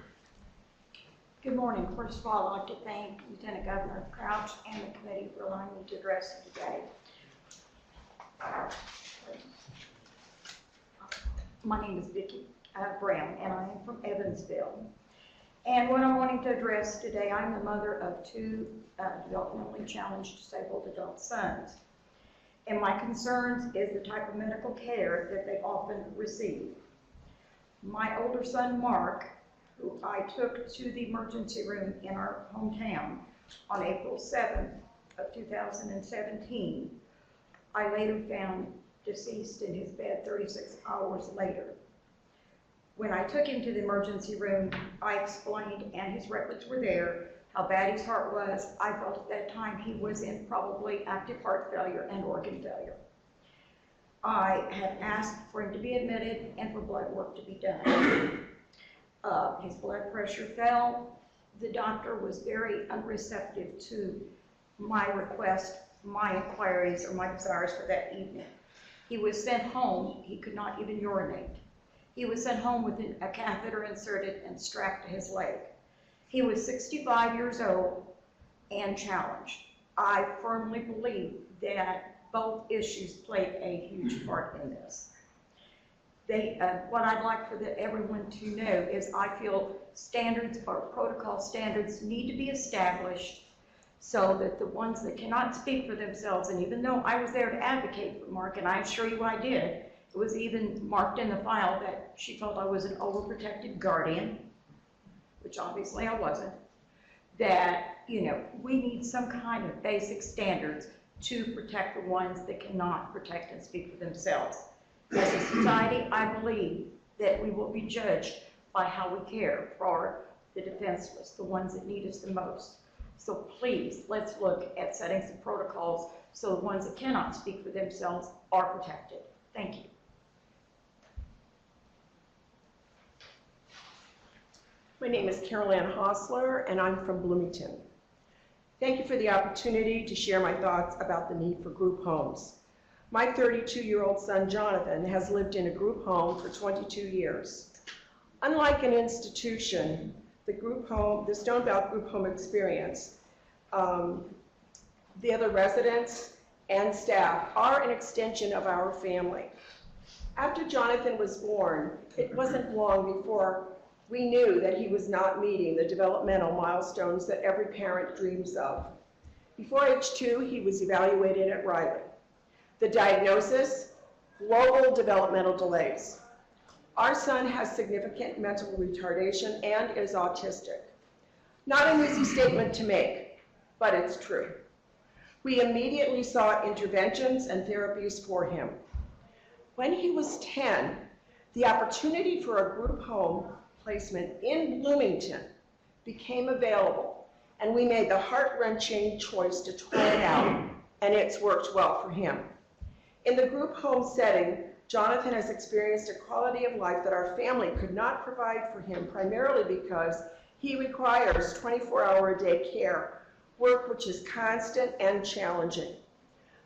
S22: Good morning. First of all, I'd like to thank Lieutenant Governor Crouch and the committee for allowing me to address you today. My name is Vicki Brown, and I am from Evansville. And what I'm wanting to address today, I'm the mother of two developmentally challenged disabled adult sons. And my concerns is the type of medical care that they often receive. My older son, Mark, who I took to the emergency room in our hometown on April 7th of 2017, I later found deceased in his bed 36 hours later. When I took him to the emergency room, I explained, and his records were there, how bad his heart was. I felt at that time he was in probably active heart failure and organ failure. I had asked for him to be admitted and for blood work to be done. His blood pressure fell. The doctor was very unreceptive to my request, my inquiries, or my desires for that evening. He was sent home. He could not even urinate. He was sent home with a catheter inserted and strapped to his leg. He was 65 years old and challenged. I firmly believe that both issues played a huge part in this. What I'd like for everyone to know is I feel standards or protocol standards need to be established so that the ones that cannot speak for themselves, and even though I was there to advocate for Mark, and I assure you I did, it was even marked in the file that she felt I was an overprotected guardian, which obviously I wasn't, that, you know, we need some kind of basic standards to protect the ones that cannot protect and speak for themselves. As a society, I believe that we will be judged by how we care for the defenseless, the ones that need us the most. So please, let's look at setting some protocols so the ones that cannot speak for themselves are protected. Thank you.
S23: My name is Carol Ann Hostler, and I'm from Bloomington. Thank you for the opportunity to share my thoughts about the need for group homes. My 32-year-old son, Jonathan, has lived in a group home for 22 years. Unlike an institution, the Stone Belt group home experience, the other residents and staff are an extension of our family. After Jonathan was born, it wasn't long before we knew that he was not meeting the developmental milestones that every parent dreams of. Before age 2, he was evaluated at Riley. The diagnosis, global developmental delays. Our son has significant mental retardation and is autistic. Not an easy statement to make, but it's true. We immediately sought interventions and therapies for him. When he was 10, the opportunity for a group home placement in Bloomington became available, and we made the heart-wrenching choice to try it out, and it's worked well for him. In the group home setting, Jonathan has experienced a quality of life that our family could not provide for him, primarily because he requires 24-hour-a-day care, work which is constant and challenging.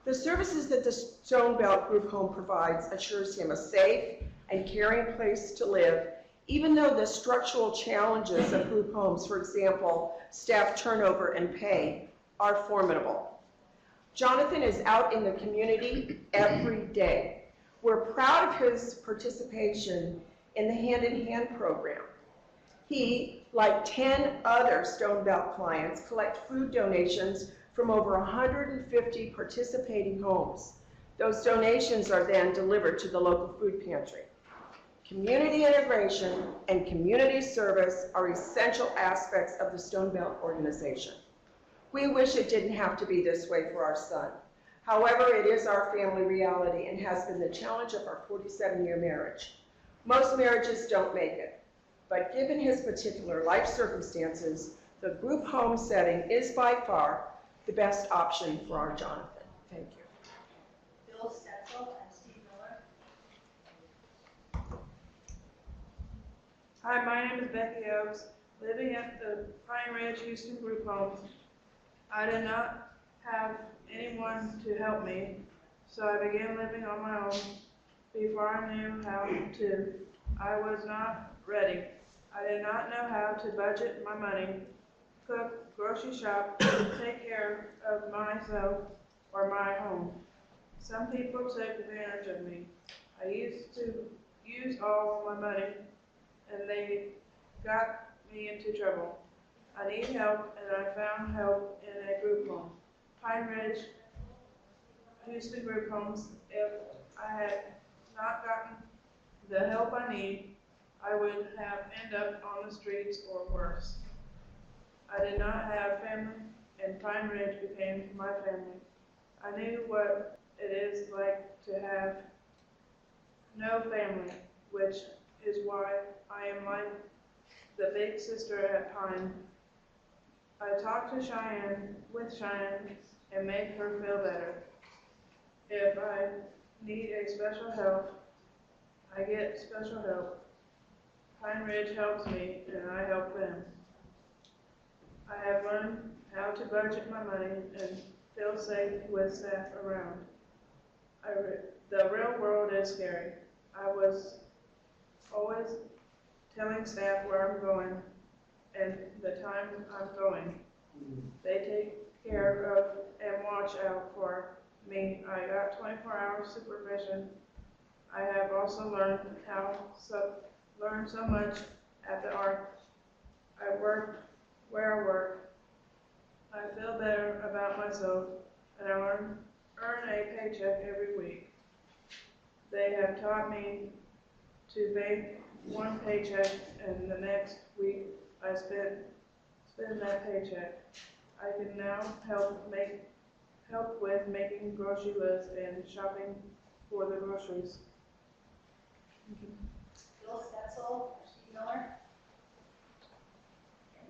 S23: The services that the Stone Belt Group Home provides assures him a safe and caring place to live, even though the structural challenges of group homes, for example, staff turnover and pay, are formidable. Jonathan is out in the community every day. We're proud of his participation in the Hand in Hand program. He, like 10 other Stone Belt clients, collect food donations from over 150 participating homes. Those donations are then delivered to the local food pantry. Community integration and community service are essential aspects of the Stone Belt organization. We wish it didn't have to be this way for our son. However, it is our family reality and has been the challenge of our 47-year marriage. Most marriages don't make it, but given his particular life circumstances, the group home setting is by far the best option for our Jonathan. Thank you.
S1: Bill Stetzel and Steve Miller.
S2: Hi, my name is Becky Oaks, living at the Pine Ridge Houston Group Home. I did not have anyone to help me, so I began living on my own before I knew how to. I was not ready. I did not know how to budget my money, cook, grocery shop, take care of myself or my home. Some people took advantage of me. I used to use all my money, and they got me into trouble. I need help, and I found help in a group home. Pine Ridge, Houston Group Homes. If I had not gotten the help I need, I would have ended up on the streets or worse. I did not have family, and Pine Ridge became my family. I knew what it is like to have no family, which is why I am like the big sister at Pine. I talked to with Cheyenne, and make her feel better. If I need a special help, I get special help. Pine Ridge helps me, and I help them. I have learned how to budget my money and feel safe with staff around. The real world is scary. I was always telling staff where I'm going and the time I'm going. They take care of and watch out for me. I got 24-hour supervision. I have also learned so much at the ARC. I work where I work. I feel better about myself, and I earn a paycheck every week. They have taught me to make one paycheck, and the next week I spend that paycheck. I can now help with making grocery lists and shopping for the groceries.
S1: Bill Stetzel, Steve Miller.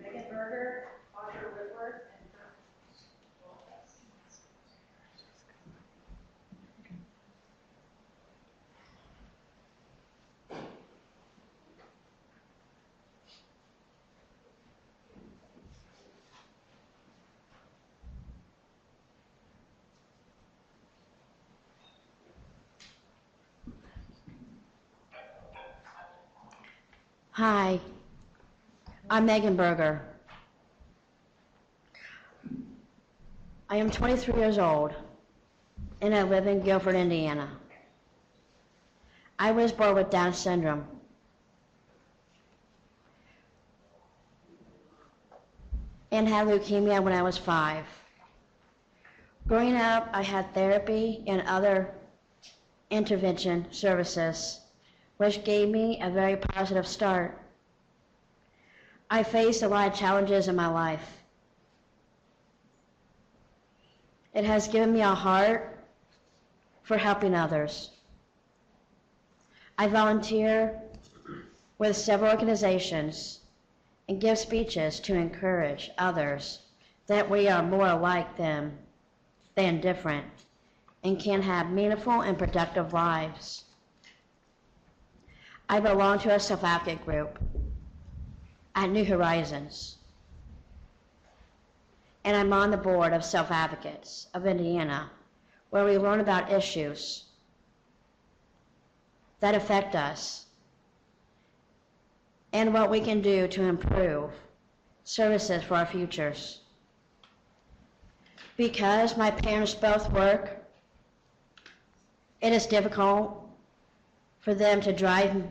S1: Megan Berger, Audrey Whitworth, and
S5: Hi, I'm Megan Berger. I am 23 years old, and I live in Guilford, Indiana. I was born with Down syndrome. And had leukemia when I was 5. Growing up, I had therapy and other intervention services, which gave me a very positive start. I faced a lot of challenges in my life. It has given me a heart for helping others. I volunteer with several organizations and give speeches to encourage others that we are more alike them than different and can have meaningful and productive lives. I belong to a self-advocate group at New Horizons, and I'm on the board of Self-Advocates of Indiana, where we learn about issues that affect us and what we can do to improve services for our futures. Because my parents both work, it is difficult for them to drive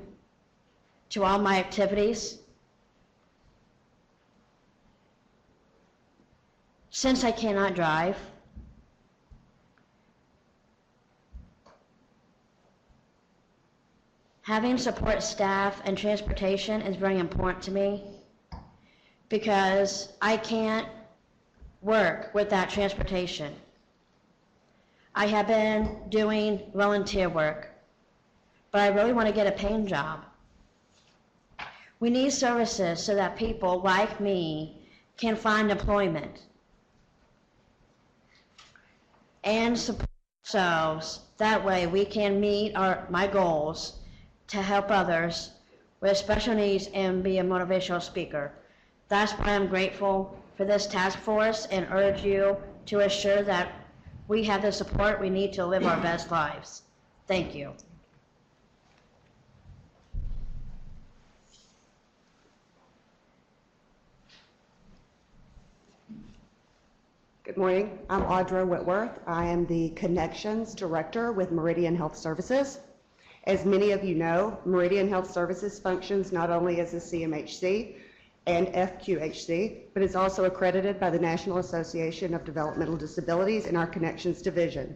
S5: to all my activities. Since I cannot drive, having support staff and transportation is very important to me because I can't work without transportation. I have been doing volunteer work, but I really want to get a paying job. We need services so that people like me can find employment and support ourselves. That way we can meet my goals to help others with special needs and be a motivational speaker. That's why I'm grateful for this task force and urge you to assure that we have the support we need to live our best lives. Thank you.
S6: Good morning. I'm Audra Whitworth. I am the Connections Director with Meridian Health Services. As many of you know, Meridian Health Services functions not only as a CMHC and FQHC, but is also accredited by the National Association of Developmental Disabilities in our Connections Division.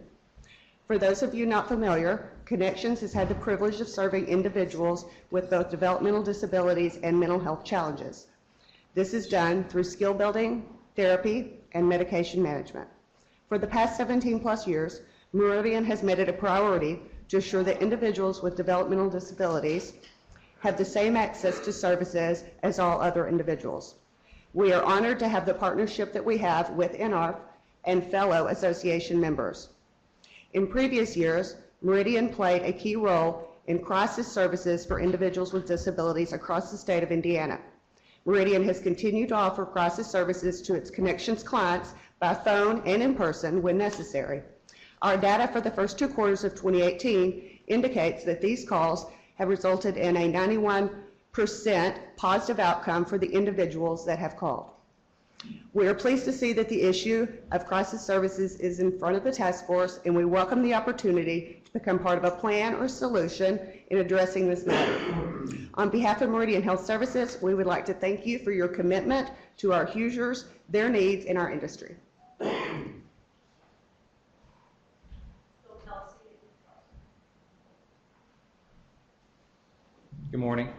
S6: For those of you not familiar, Connections has had the privilege of serving individuals with both developmental disabilities and mental health challenges. This is done through skill building, therapy, and medication management. For the past 17 plus years, Meridian has made it a priority to assure that individuals with developmental disabilities have the same access to services as all other individuals. We are honored to have the partnership that we have with NARF and fellow association members. In previous years, Meridian played a key role in crisis services for individuals with disabilities across the state of Indiana. Meridian has continued to offer crisis services to its Connections clients by phone and in person when necessary. Our data for the first 2 quarters of 2018 indicates that these calls have resulted in a 91% positive outcome for the individuals that have called. We are pleased to see that the issue of crisis services is in front of the task force, and we welcome the opportunity to become part of a plan or solution in addressing this matter. On behalf of Meridian Health Services, we would like to thank you for your commitment to our Hoosiers, their needs, and our industry.
S7: Good morning.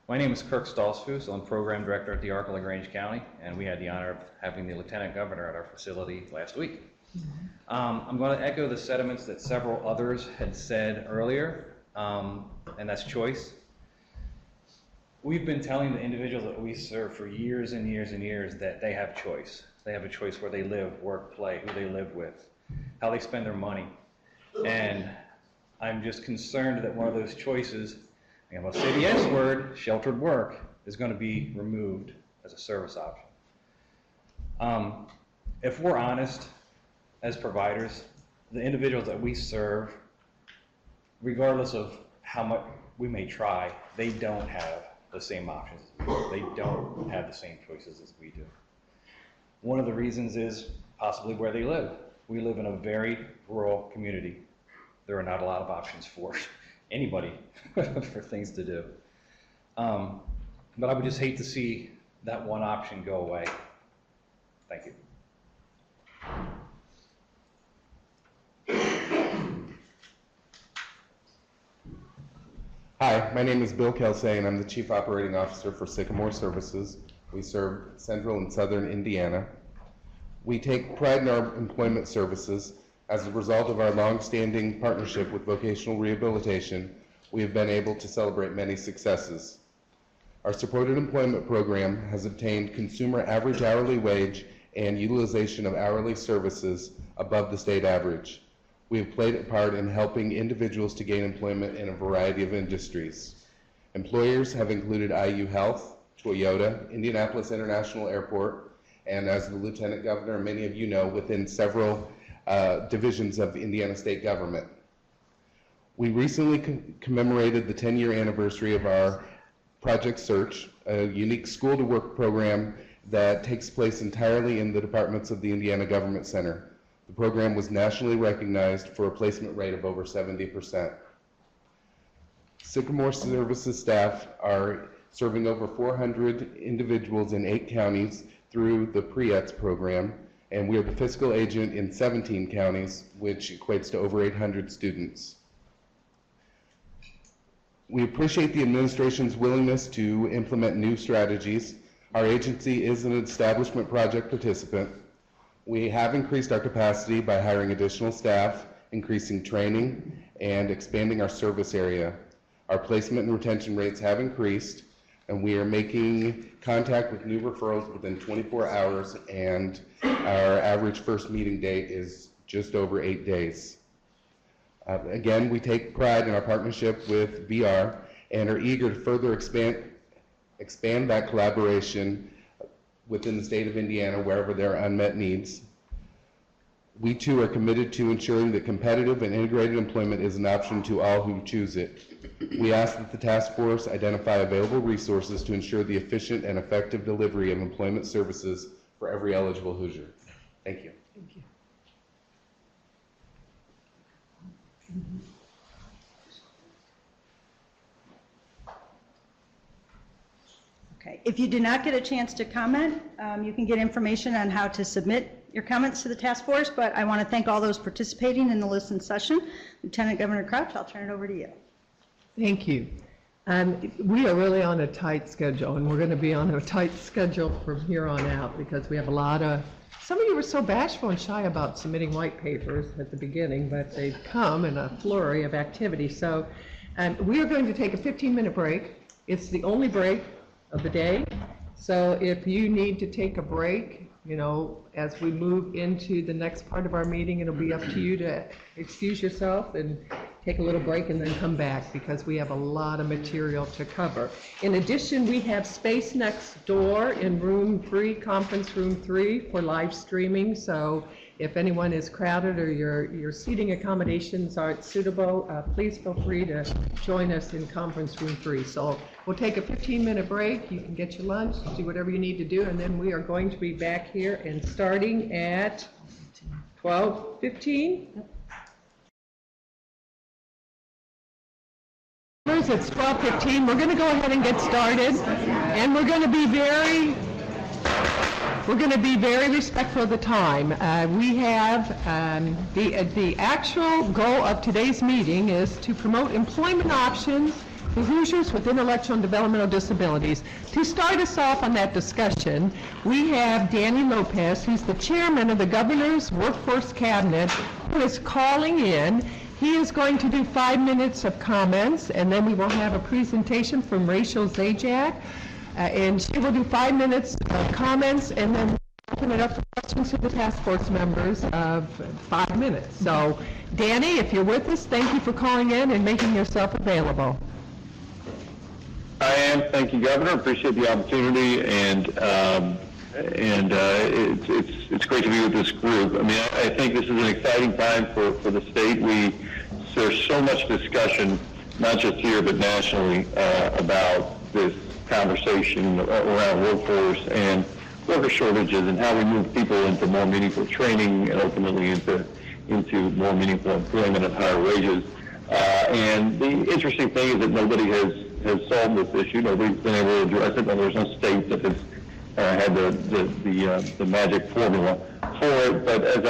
S7: My name is Kirk Stolzfus. I'm Program Director at the ARC of LaGrange County, and we had the honor of having the Lieutenant Governor at our facility last week. I'm going to echo the sentiments that several others had said earlier, and that's choice. We've been telling the individuals that we serve for years and years and years that they have choice. They have a choice where they live, work, play, who they live with, how they spend their money. And I'm just concerned that one of those choices, I'm going to say the S word, sheltered work, is going to be removed as a service option. If we're honest as providers, the individuals that we serve, regardless of how much we may try, they don't have the same options as we do. They don't have the same choices as we do. One of the reasons is possibly where they live. We live in a very rural community. There are not a lot of options for anybody for things to do. But I would just hate to see that one option go away. Thank you.
S3: Hi, my name is Bill Kelsey, and I'm the Chief Operating Officer for Sycamore Services. We serve central and southern Indiana. We take pride in our employment services. As a result of our long-standing partnership with vocational rehabilitation, we have been able to celebrate many successes. Our supported employment program has obtained consumer average hourly wage and utilization of hourly services above the state average. We have played a part in helping individuals to gain employment in a variety of industries. Employers have included IU Health, Toyota, Indianapolis International Airport, and as the Lieutenant Governor, many of you know, within several divisions of Indiana state government. We recently commemorated the 10-year anniversary of our Project Search, a unique school-to-work program that takes place entirely in the departments of the Indiana Government Center. The program was nationally recognized for a placement rate of over 70%. Sycamore Services staff are serving over 400 individuals in 8 counties through the PREETS program, and we are the fiscal agent in 17 counties, which equates to over 800 students. We appreciate the administration's willingness to implement new strategies. Our agency is an establishment project participant. We have increased our capacity by hiring additional staff, increasing training, and expanding our service area. Our placement and retention rates have increased, and we are making contact with new referrals within 24 hours, and our average first meeting date is just over 8 days. Again, we take pride in our partnership with VR and are eager to further expand that collaboration within the state of Indiana wherever there are unmet needs. We too are committed to ensuring that competitive and integrated employment is an option to all who choose it. We ask that the task force identify available resources to ensure the efficient and effective delivery of employment services for every eligible Hoosier. Thank you.
S2: Thank you.
S4: Okay, if you did not get a chance to comment, you can get information on how to submit your comments to the task force, but I want to thank all those participating in the listen session. Lieutenant Governor Crouch, I'll turn it over to you.
S8: Thank you. We are really on a tight schedule, and we're going to be on a tight schedule from here on out because we have a lot of, some of you were so bashful and shy about submitting white papers at the beginning, but they've come in a flurry of activity. So we are going to take a 15-minute break. It's the only break of the day. So if you need to take a break, you know, as we move into the next part of our meeting, it'll be up to you to excuse yourself and take a little break and then come back because we have a lot of material to cover. In addition, we have space next door in room 3, conference room 3 for live streaming. So if anyone is crowded or your seating accommodations aren't suitable, please feel free to join us in conference room 3. So we'll take a 15-minute break. You can get your lunch, do whatever you need to do, and then we are going to be back here and starting at 12:15. It's 12:15. We're going to go ahead and get started, and we're going to be very respectful of the time. We have the actual goal of today's meeting is to promote employment options for Hoosiers with intellectual and developmental disabilities. To start us off on that discussion, we have Danny Lopez, who's the chairman of the Governor's Workforce Cabinet, who is calling in. He is going to do 5 minutes of comments, and then we will have a presentation from Rachel Zajac, and she will do 5 minutes of comments, and then open it up for questions to the task force members of 5 minutes. So, Danny, if you're with us, thank you for calling in and making yourself available.
S9: I am. Thank you, Governor. Appreciate the opportunity, and it's great to be with this group. I mean, I think this is an exciting time for the state. There's so much discussion, not just here but nationally, about this conversation around workforce and worker shortages and how we move people into more meaningful training and ultimately into more meaningful employment at higher wages. And the interesting thing is that nobody has solved this issue. Nobody's been able to address it. There's no state that has had the magic formula for it. But as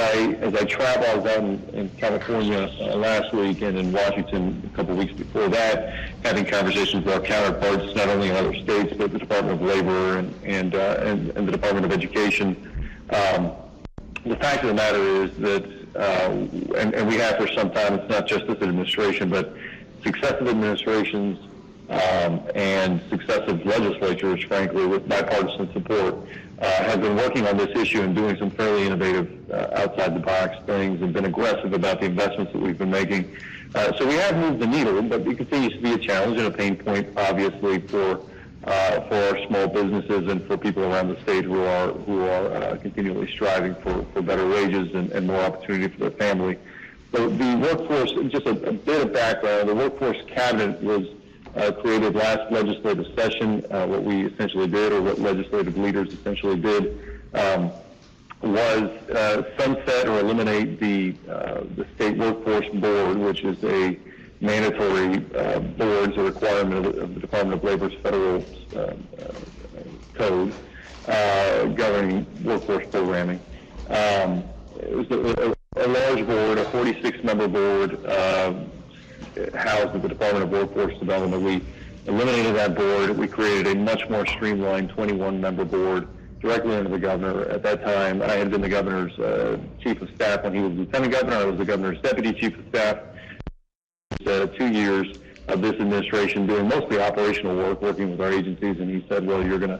S9: I traveled, I was out in California last week and in Washington a couple weeks before that, having conversations with our counterparts, not only in other states, but the Department of Labor and the Department of Education. The fact of the matter is that, and we have for some time, it's not just this administration, but successive administrations and successive legislatures, frankly, with bipartisan support, have been working on this issue and doing some fairly innovative outside-the-box things and been aggressive about the investments that we've been making. So we have moved the needle, but it continues to be a challenge and a pain point, obviously, for our small businesses and for people around the state who are continually striving for better wages and more opportunity for their family. So the workforce, just a bit of background, the workforce cabinet was created last legislative session. What we essentially did, or what legislative leaders essentially did, was sunset or eliminate the state workforce board, which is a mandatory board, a requirement of the Department of Labor's federal code governing workforce programming. It was a large board, a 46-member board, housed at the Department of Workforce Development. We eliminated that board. We created a much more streamlined 21-member board directly under the governor. At that time, I had been the governor's chief of staff when he was lieutenant governor. I was the governor's deputy chief of staff. 2 years of this administration doing mostly operational work, working with our agencies, and he said, well, you're gonna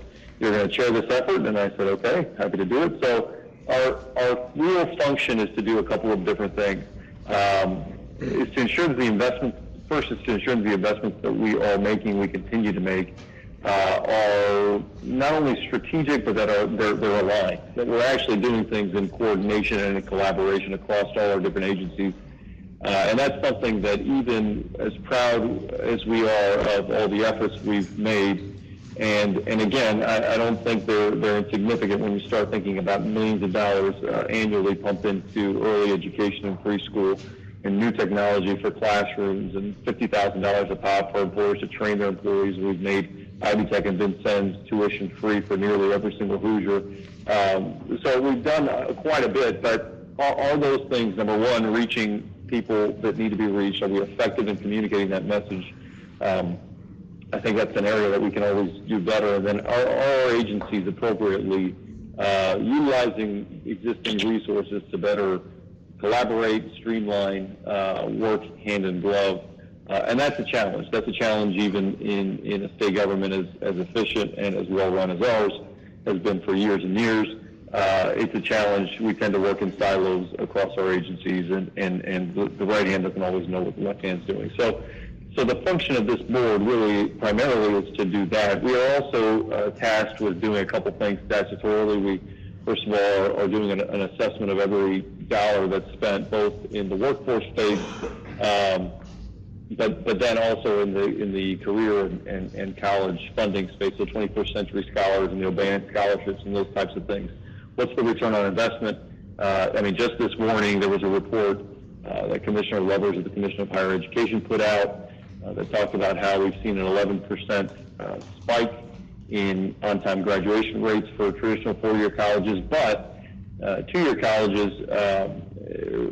S9: chair this effort, and I said, okay, happy to do it. So our real function is to do a couple of different things. Is to ensure that the investments, first is to ensure that the investments that we are making, we continue to make, are not only strategic, but that they're aligned, that we're actually doing things in coordination and in collaboration across all our different agencies. And that's something that, even as proud as we are of all the efforts we've made, and again, I don't think they're insignificant when you start thinking about millions of dollars annually pumped into early education and preschool, and new technology for classrooms, and $50,000 a pop for employers to train their employees. We've made Ivy Tech and Vincennes tuition free for nearly every single Hoosier. So we've done quite a bit, but are those things, number one, reaching people that need to be reached? Are we effective in communicating that message? I think that's an area that we can always do better. And then are our agencies appropriately utilizing existing resources to better collaborate, streamline, work hand in glove? And that's a challenge. That's a challenge even in a state government as efficient and as well run as ours has been for years and years. It's a challenge. We tend to work in silos across our agencies, and the right hand doesn't always know what the left hand's doing. So the function of this board really primarily is to do that. We are also tasked with doing a couple things statutorily. We, first of all, are doing an assessment of every dollar that's spent, both in the workforce space, but then also in the career and college funding space, so 21st Century Scholars and the O'Bannon scholarships and those types of things. What's the return on investment? I mean, just this morning there was a report that Commissioner Lovers of the Commission of Higher Education put out that talked about how we've seen an 11% spike in on-time graduation rates for traditional four-year colleges, but two-year colleges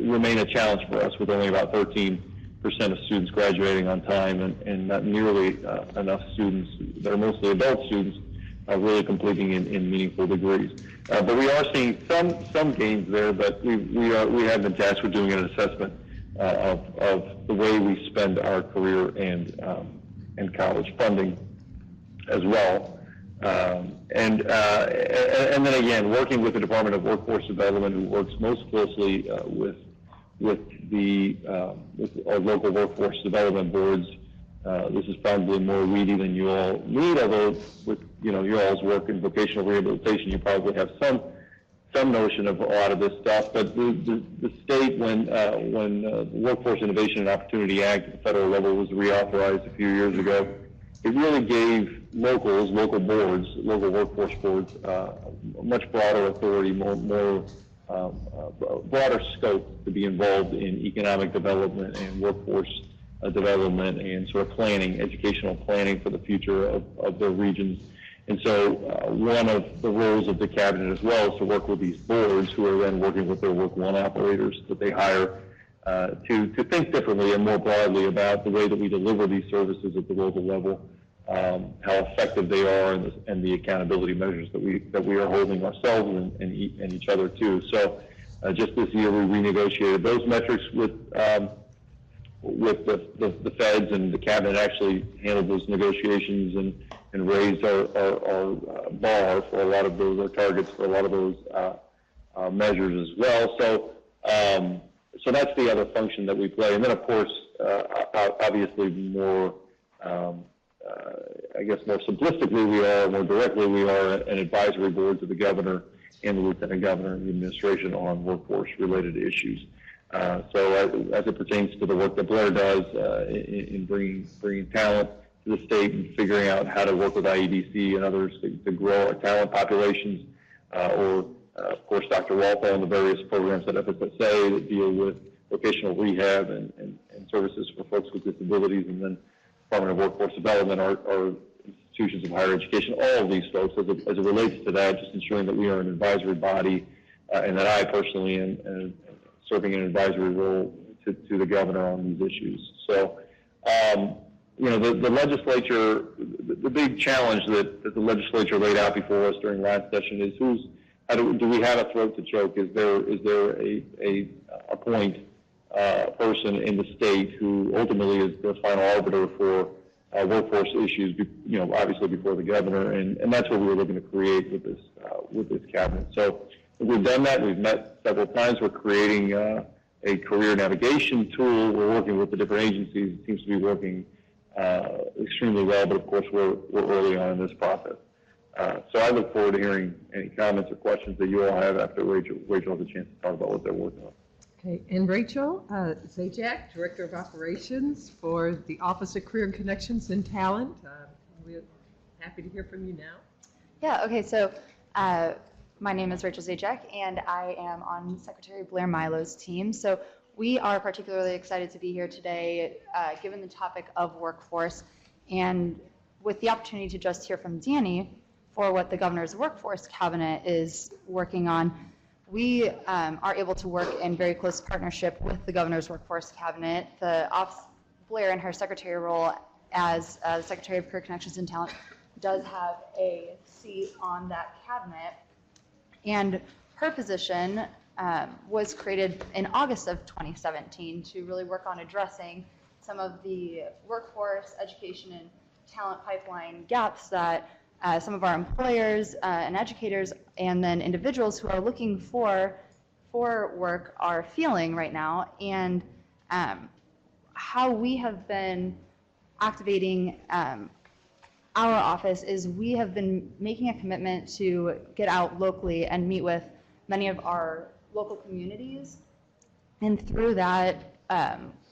S9: remain a challenge for us, with only about 13% of students graduating on time, and not nearly enough students that are mostly adult students really completing in meaningful degrees. But we are seeing some gains there, but we have been tasked with doing an assessment of the way we spend our career and college funding as well. And then again, working with the Department of Workforce Development, who works most closely with our local workforce development boards. This is probably more weedy than you all need, although with your all's work in vocational rehabilitation, you probably have some notion of a lot of this stuff. But the state, when the Workforce Innovation and Opportunity Act at the federal level was reauthorized a few years ago, it really gave local boards, local workforce boards, much broader authority, more broader scope to be involved in economic development and workforce development and sort of planning, educational planning for the future of their regions. And so one of the roles of the cabinet as well is to work with these boards who are then working with their Work One operators that they hire to think differently and more broadly about the way that we deliver these services at the local level, how effective they are, and the accountability measures that we are holding ourselves and each other to. So just this year we renegotiated those metrics with the feds, and the cabinet actually handled those negotiations and raised our bar for a lot of those, our targets for a lot of those measures as well. So that's the other function that we play. And then, of course, obviously more, I guess more simplistically more directly we are an advisory board to the governor and the lieutenant governor and the administration on workforce-related issues. So as it pertains to the work that Blair does in bringing talent to the state and figuring out how to work with IEDC and others to grow our talent populations, or of course Dr. Walpole and the various programs at FSSA that deal with vocational rehab and services for folks with disabilities, and then Department of Workforce Development, our institutions of higher education, all of these folks, as it relates to that, just ensuring that we are an advisory body, and that I personally am serving an advisory role to the governor on these issues. So, you know, the legislature, the big challenge that the legislature laid out before us during last session is do we have a throat to choke? Is there a point person in the state who ultimately is the final arbiter for workforce issues, you know, obviously before the governor, and that's what we were looking to create with this cabinet. So we've done that. We've met several times. We're creating a career navigation tool. We're working with the different agencies. It seems to be working extremely well, but of course we're early on in this process. So I look forward to hearing any comments or questions that you all have after Rachel has a chance to talk about what they're working on.
S8: Okay, and Rachel Zajac, Director of Operations for the Office of Career Connections and Talent. We're happy to hear from you now.
S10: Yeah, okay, so my name is Rachel Zajac, and I am on Secretary Blair Milo's team. So we are particularly excited to be here today, given the topic of workforce, and with the opportunity to just hear from Danny for what the Governor's Workforce Cabinet is working on. We are able to work in very close partnership with the Governor's Workforce Cabinet. Blair, in her secretary role as Secretary of Career Connections and Talent, does have a seat on that cabinet. And her position was created in August of 2017 to really work on addressing some of the workforce, education, and talent pipeline gaps that some of our employers and educators and then individuals who are looking for work are feeling right now, and how we have been activating our office is we have been making a commitment to get out locally and meet with many of our local communities, and through that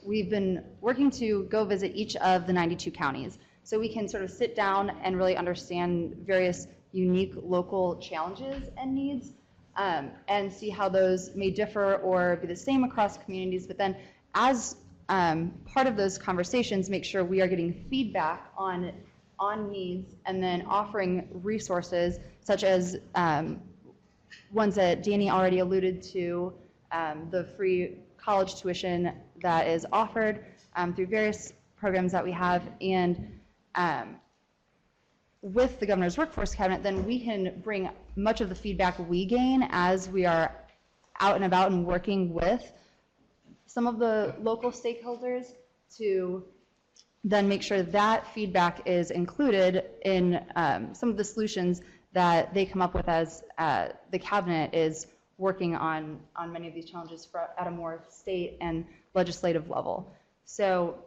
S10: we've been working to go visit each of the 92 counties. So we can sort of sit down and really understand various unique local challenges and needs, and see how those may differ or be the same across communities. But then as part of those conversations, make sure we are getting feedback on needs, and then offering resources such as ones that Danny already alluded to, the free college tuition that is offered through various programs that we have, and with the Governor's Workforce Cabinet, then we can bring much of the feedback we gain as we are out and about and working with some of the local stakeholders to then make sure that feedback is included in some of the solutions that they come up with as the cabinet is working on many of these challenges at a more state and legislative level. So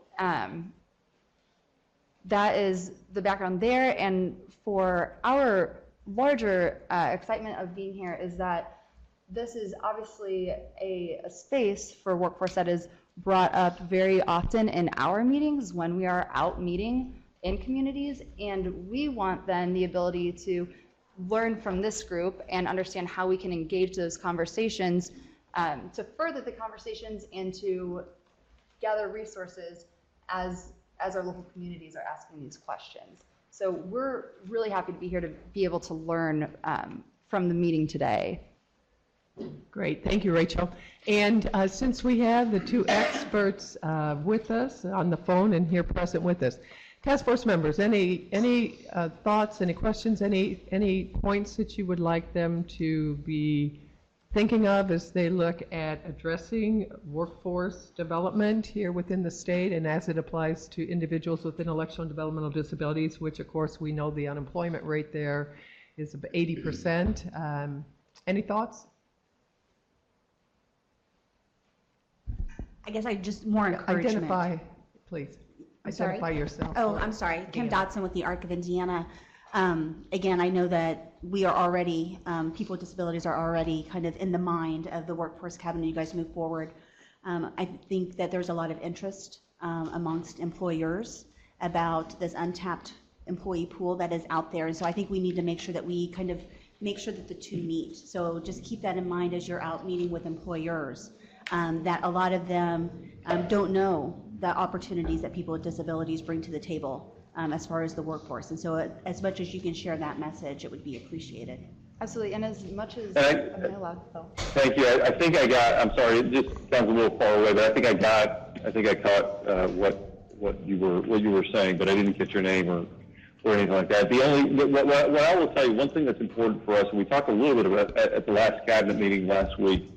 S10: that is the background there, and for our larger excitement of being here is that this is obviously a space for workforce that is brought up very often in our meetings when we are out meeting in communities, and we want then the ability to learn from this group and understand how we can engage those conversations to further the conversations and to gather resources as our local communities are asking these questions. So we're really happy to be here to be able to learn from the meeting today.
S8: Great, thank you, Rachel. And since we have the two experts with us on the phone and here present with us, task force members, any thoughts, any questions, any points that you would like them to be thinking of as they look at addressing workforce development here within the state and as it applies to individuals with intellectual and developmental disabilities, which of course we know the unemployment rate there is 80%. Any thoughts?
S11: I guess I just more encouragement.
S8: Identify, please. Identify yourself.
S11: Oh, I'm sorry. Kim Dotson with the ARC of Indiana. Again, I know that we are already, people with disabilities are already kind of in the mind of the workforce cabinet. You guys move forward. I think that there's a lot of interest amongst employers about this untapped employee pool that is out there. And so I think we need to make sure that we kind of make sure that the two meet. So just keep that in mind as you're out meeting with employers, that a lot of them don't know the opportunities that people with disabilities bring to the table as far as the workforce. And so as much as you can share that message, it would be appreciated.
S10: Absolutely, and as much as
S9: Thank you. I think I got, I'm sorry, it just sounds a little far away, but I think I caught what you were saying, but I didn't get your name or anything like that. What I will tell you, one thing that's important for us, and we talked a little bit about at the last cabinet meeting last week,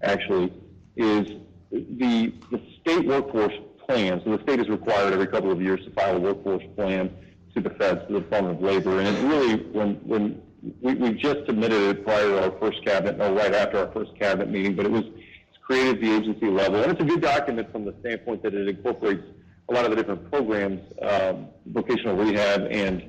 S9: actually, is the state workforce plan. So the state is required every couple of years to file a workforce plan to the feds, to the Department of Labor. And it really, when we just submitted it prior to our first cabinet, or right after our first cabinet meeting, but it's created at the agency level. And it's a good document from the standpoint that it incorporates a lot of the different programs, vocational rehab and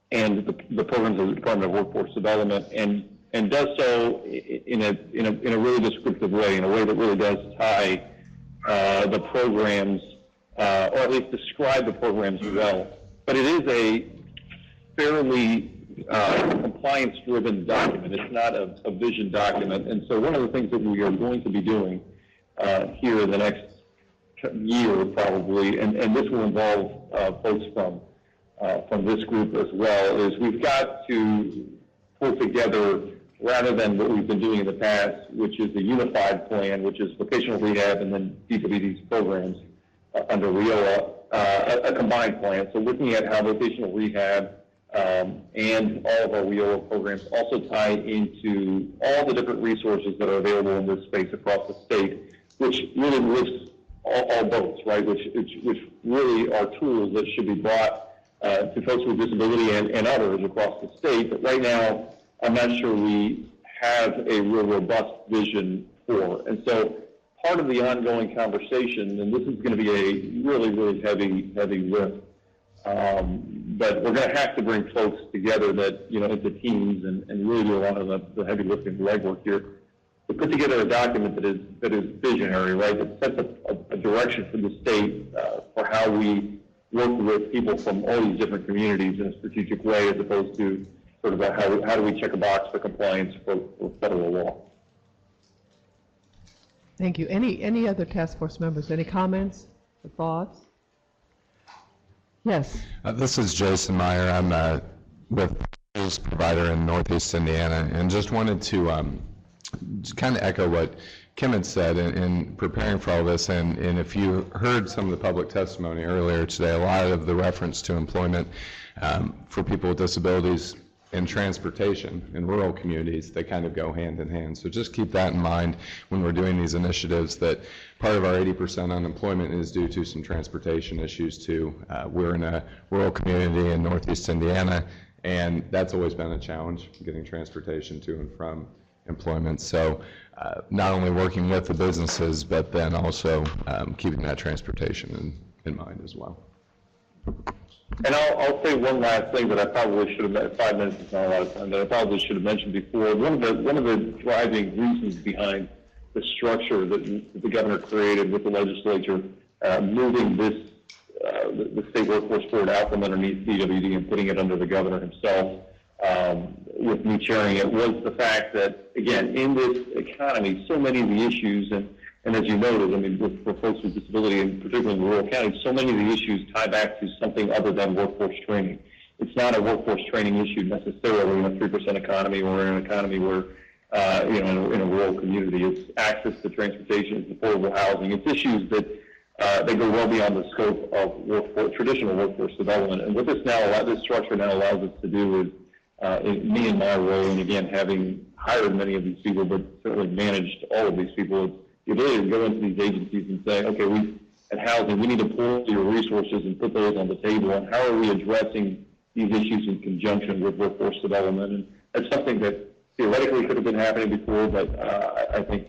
S9: the programs of the Department of Workforce Development, and does so in a really descriptive way, in a way that really does tie the programs, or at least describe the programs well. But it is a fairly compliance-driven document. It's not a vision document. And so one of the things that we are going to be doing here in the next year, probably, and this will involve folks from this group as well, is we've got to pull together, rather than what we've been doing in the past, which is a unified plan, which is vocational rehab and then DWD's programs under WIOA, a combined plan. So looking at how vocational rehab and all of our WIOA programs also tie into all the different resources that are available in this space across the state, which really lifts all boats, right? Which really are tools that should be brought to folks with disability and others across the state. But right now, I'm not sure we have a real robust vision for. And so part of the ongoing conversation, and this is going to be a really, really heavy lift, but we're going to have to bring folks together that, into teams and really do a lot of the heavy lifting legwork here to put together a document that is visionary, right, that sets a direction for the state for how we work with people from all these different communities in a strategic way, as opposed to sort of how do we check a box for compliance for federal law.
S8: Thank you. Any other task force members? Any comments or thoughts? Yes.
S12: This is Jason Meyer. I'm with a provider in Northeast Indiana, and just wanted to just kind of echo what Kim had said in preparing for all this. And if you heard some of the public testimony earlier today, a lot of the reference to employment for people with disabilities and transportation in rural communities, they kind of go hand in hand. So just keep that in mind when we're doing these initiatives, that part of our 80% unemployment is due to some transportation issues too. We're in a rural community in Northeast Indiana, and that's always been a challenge, getting transportation to and from employment. So not only working with the businesses, but then also keeping that transportation in mind as well.
S9: And I'll say one last thing that I probably should have, 5 minutes is not a lot of time, that I probably should have mentioned before. One of the driving reasons behind the structure that the governor created with the legislature, moving this the state workforce board out from underneath CWD and putting it under the governor himself, with me chairing it, was the fact that, again, in this economy, so many of the issues, and as you noted, I mean, for folks with disability, and particularly in rural counties, so many of the issues tie back to something other than workforce training. It's not a workforce training issue necessarily in a 3% economy or in an economy where, in a rural community. It's access to transportation, it's affordable housing. It's issues that they go well beyond the scope of traditional workforce development. And what this structure now allows us to do is, me in my role, and again, having hired many of these people, but certainly managed all of these people, it's the ability to go into these agencies and say, okay, at housing, we need to pull your resources and put those on the table, and how are we addressing these issues in conjunction with workforce development? And that's something that theoretically could have been happening before, but I think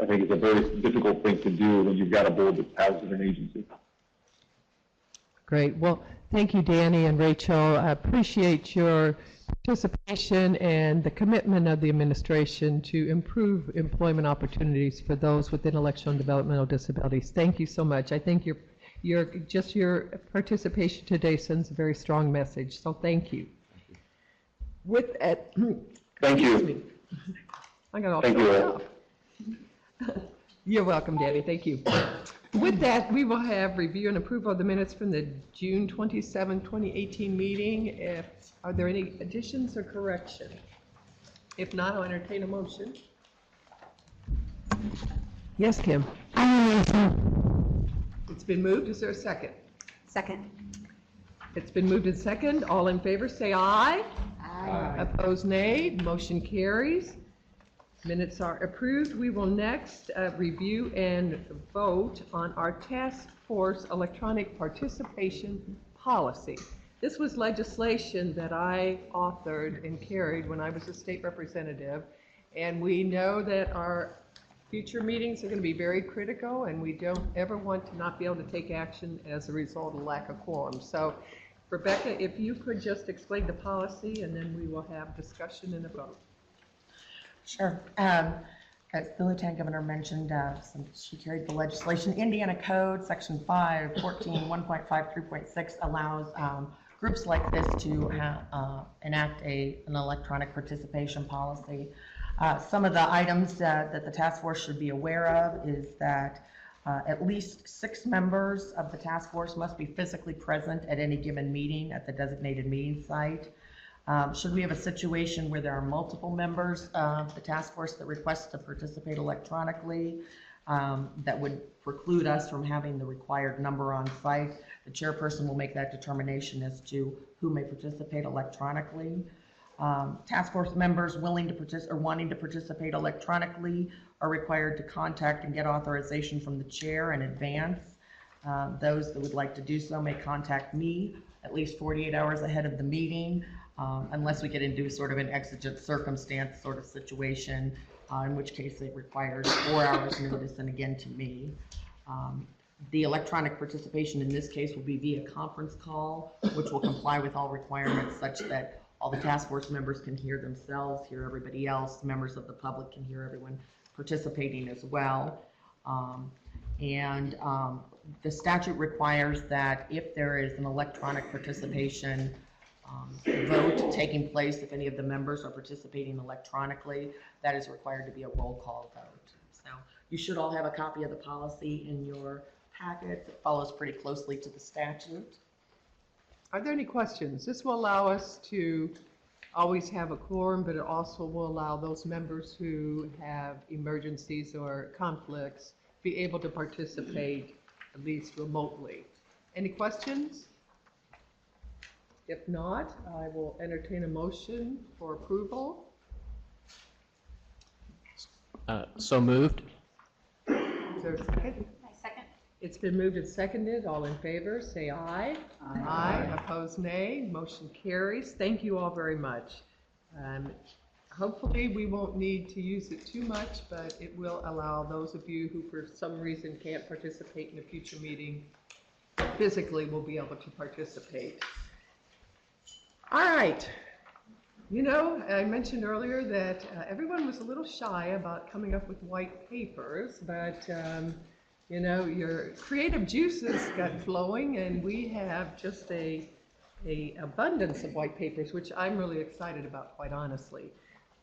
S9: it's a very difficult thing to do when you've got a board that's housed in an agency.
S8: Great. Well, thank you, Danny and Rachel. I appreciate your participation and the commitment of the administration to improve employment opportunities for those with intellectual and developmental disabilities. Thank you so much. I think your participation today sends a very strong message, so thank you. With that,
S9: thank you.
S8: I got all
S9: thank
S8: you. You're welcome, Danny. Thank you. With that, we will have review and approval of the minutes from the June 27, 2018 meeting. Are there any additions or corrections? If not, I'll entertain a motion. Yes, Kim? It's been moved. Is there a second?
S11: Second.
S8: It's been moved and second. All in favor, say aye.
S11: Aye.
S8: Opposed, nay. Motion carries. Minutes are approved. We will next review and vote on our task force electronic participation policy. This was legislation that I authored and carried when I was a state representative, and we know that our future meetings are going to be very critical, and we don't ever want to not be able to take action as a result of lack of quorum. So, Rebecca, if you could just explain the policy, and then we will have discussion and a vote.
S13: Sure. As the Lieutenant Governor mentioned, she carried the legislation. Indiana Code, Section 514, 1.5, 3.6 allows groups like this to enact an electronic participation policy. Some of the items that the task force should be aware of is that at least 6 members of the task force must be physically present at any given meeting at the designated meeting site. Should we have a situation where there are multiple members of the task force that request to participate electronically, that would preclude us from having the required number on site, the chairperson will make that determination as to who may participate electronically. Task force members willing to participate or wanting to participate electronically are required to contact and get authorization from the chair in advance. Those that would like to do so may contact me at least 48 hours ahead of the meeting. Unless we get into sort of an exigent circumstance sort of situation, in which case it requires 4 hours notice, and again to me. The electronic participation in this case will be via conference call, which will comply with all requirements such that all the task force members can hear themselves, hear everybody else, members of the public can hear everyone participating as well. The statute requires that if there is an electronic participation vote taking place, if any of the members are participating electronically, that is required to be a roll call vote. So you should all have a copy of the policy in your packets. It follows pretty closely to the statute.
S8: Are there any questions? This will allow us to always have a quorum, but it also will allow those members who have emergencies or conflicts be able to participate at least remotely. Any questions? If not, I will entertain a motion for approval.
S14: So moved.
S8: Is there a second?
S11: I second.
S8: It's been moved and seconded. All in favor, say aye. Aye. Aye. Opposed, nay. Motion carries. Thank you all very much. Hopefully we won't need to use it too much, but it will allow those of you who for some reason can't participate in a future meeting physically will be able to participate. All right. You know, I mentioned earlier that everyone was a little shy about coming up with white papers, but You know, your creative juices got flowing, and we have just a abundance of white papers, which I'm really excited about, quite honestly.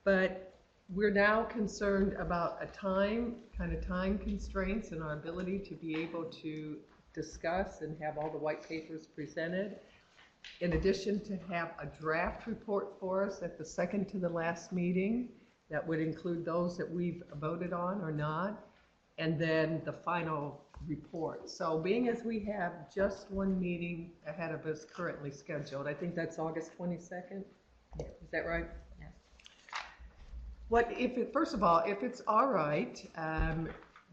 S8: But we're now concerned about time constraints and our ability to be able to discuss and have all the white papers presented. In addition, to have a draft report for us at the second to the last meeting that would include those that we've voted on or not, and then the final report. So being as we have just one meeting ahead of us currently scheduled, I think that's August 22nd. Is that right? Yeah. First of all, if it's all right,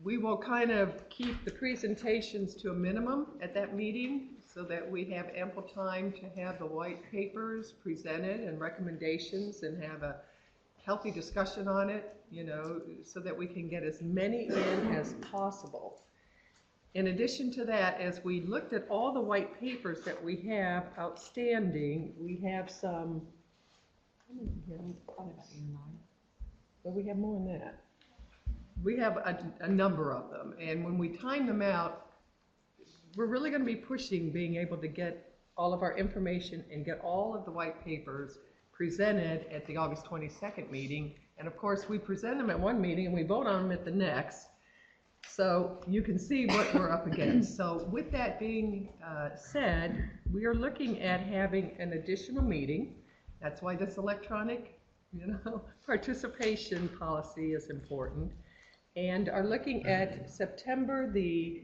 S8: we will kind of keep the presentations to a minimum at that meeting so that we have ample time to have the white papers presented and recommendations and have a healthy discussion on it, you know, so that we can get as many in as possible. In addition to that, as we looked at all the white papers that we have outstanding, we have some, but we have more than that. We have a number of them, and when we time them out, we're really going to be pushing being able to get all of our information and get all of the white papers presented at the August 22nd meeting. And of course, we present them at one meeting and we vote on them at the next. So you can see what we're up against. So with that being said, we are looking at having an additional meeting. That's why this electronic, participation policy is important. And are looking at September the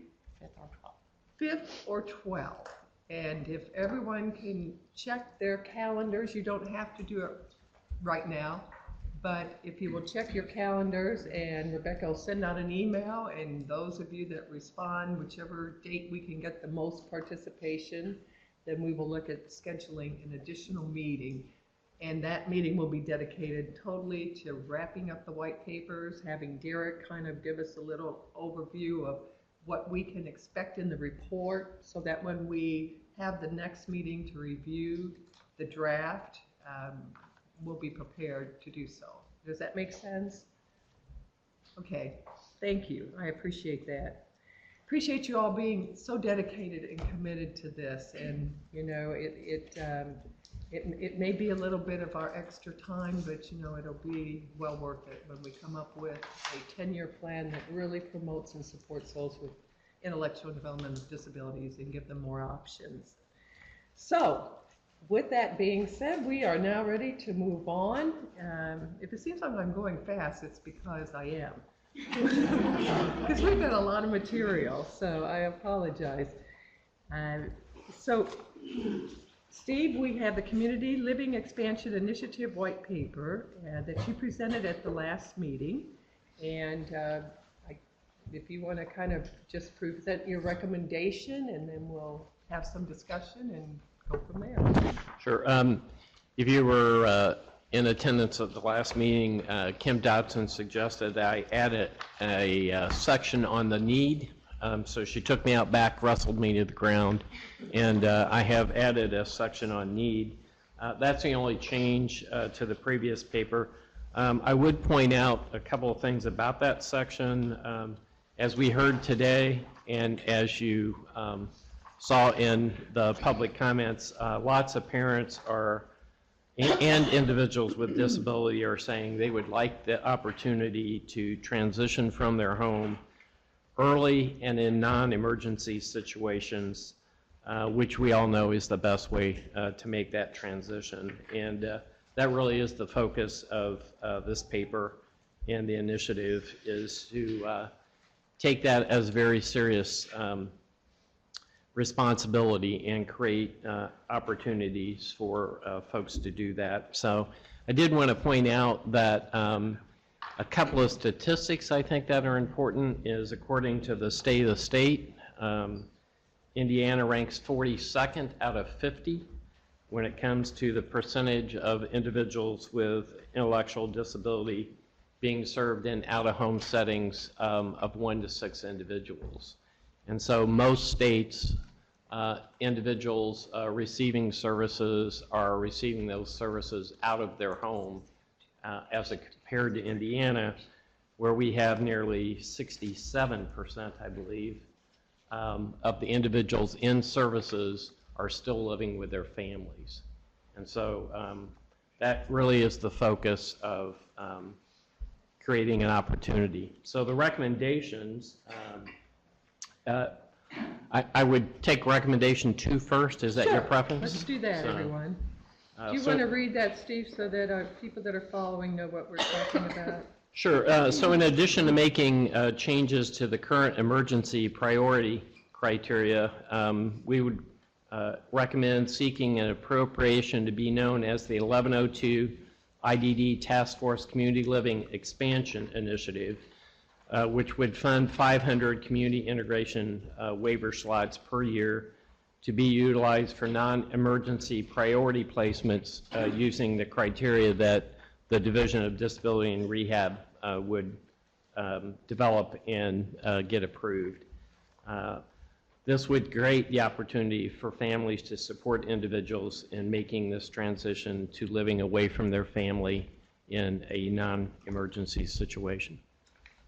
S8: 5th or 12th. And if everyone can check their calendars, you don't have to do it right now, but if you will check your calendars, and Rebecca will send out an email, and those of you that respond, whichever date we can get the most participation, then we will look at scheduling an additional meeting. And that meeting will be dedicated totally to wrapping up the white papers, having Derek kind of give us a little overview of what we can expect in the report, so that when we have the next meeting to review the draft, we'll be prepared to do so. Does that make sense? Okay, thank you. I appreciate that. Appreciate you all being so dedicated and committed to this. And you know, it may be a little bit of our extra time, but you know, it'll be well worth it when we come up with a 10-year plan that really promotes and supports those with intellectual and developmental disabilities and give them more options. So, with that being said, we are now ready to move on. If it seems like I'm going fast, it's because I am. Because we've got a lot of material, so I apologize. So, Steve, we have the Community Living Expansion Initiative white paper that you presented at the last meeting. And if you want to kind of just present your recommendation, and then we'll have some discussion and go from there.
S14: Sure. If you were in attendance at the last meeting, Kim Dodson suggested that I add a section on the need. So she took me out back, wrestled me to the ground, and I have added a section on need. That's the only change to the previous paper. I would point out a couple of things about that section. As we heard today, and as you saw in the public comments, lots of parents and individuals with disability are saying they would like the opportunity to transition from their home early and in non-emergency situations, which we all know is the best way to make that transition. And that really is the focus of this paper, and the initiative is to take that as a very serious responsibility and create opportunities for folks to do that. So I did want to point out that a couple of statistics I think that are important is, according to the State of the State, Indiana ranks 42nd out of 50 when it comes to the percentage of individuals with intellectual disability being served in out-of-home settings of 1 to 6 individuals. And so most states, individuals receiving services are receiving those services out of their home, as compared to Indiana, where we have nearly 67%, I believe, of the individuals in services are still living with their families. And so that really is the focus of creating an opportunity. So the recommendations, I would take recommendation 2 first. Is that your preference?
S8: Let's do that,
S14: So,
S8: everyone. Do you
S14: so-
S8: want to read that, Steve, so that our people that are following know what we're talking about?
S14: Sure. So in addition to making changes to the current emergency priority criteria, we would recommend seeking an appropriation to be known as the 1102 IDD Task Force Community Living Expansion Initiative, which would fund 500 community integration waiver slots per year to be utilized for non-emergency priority placements using the criteria that the Division of Disability and Rehab would develop and get approved. This would create the opportunity for families to support individuals in making this transition to living away from their family in a non-emergency situation.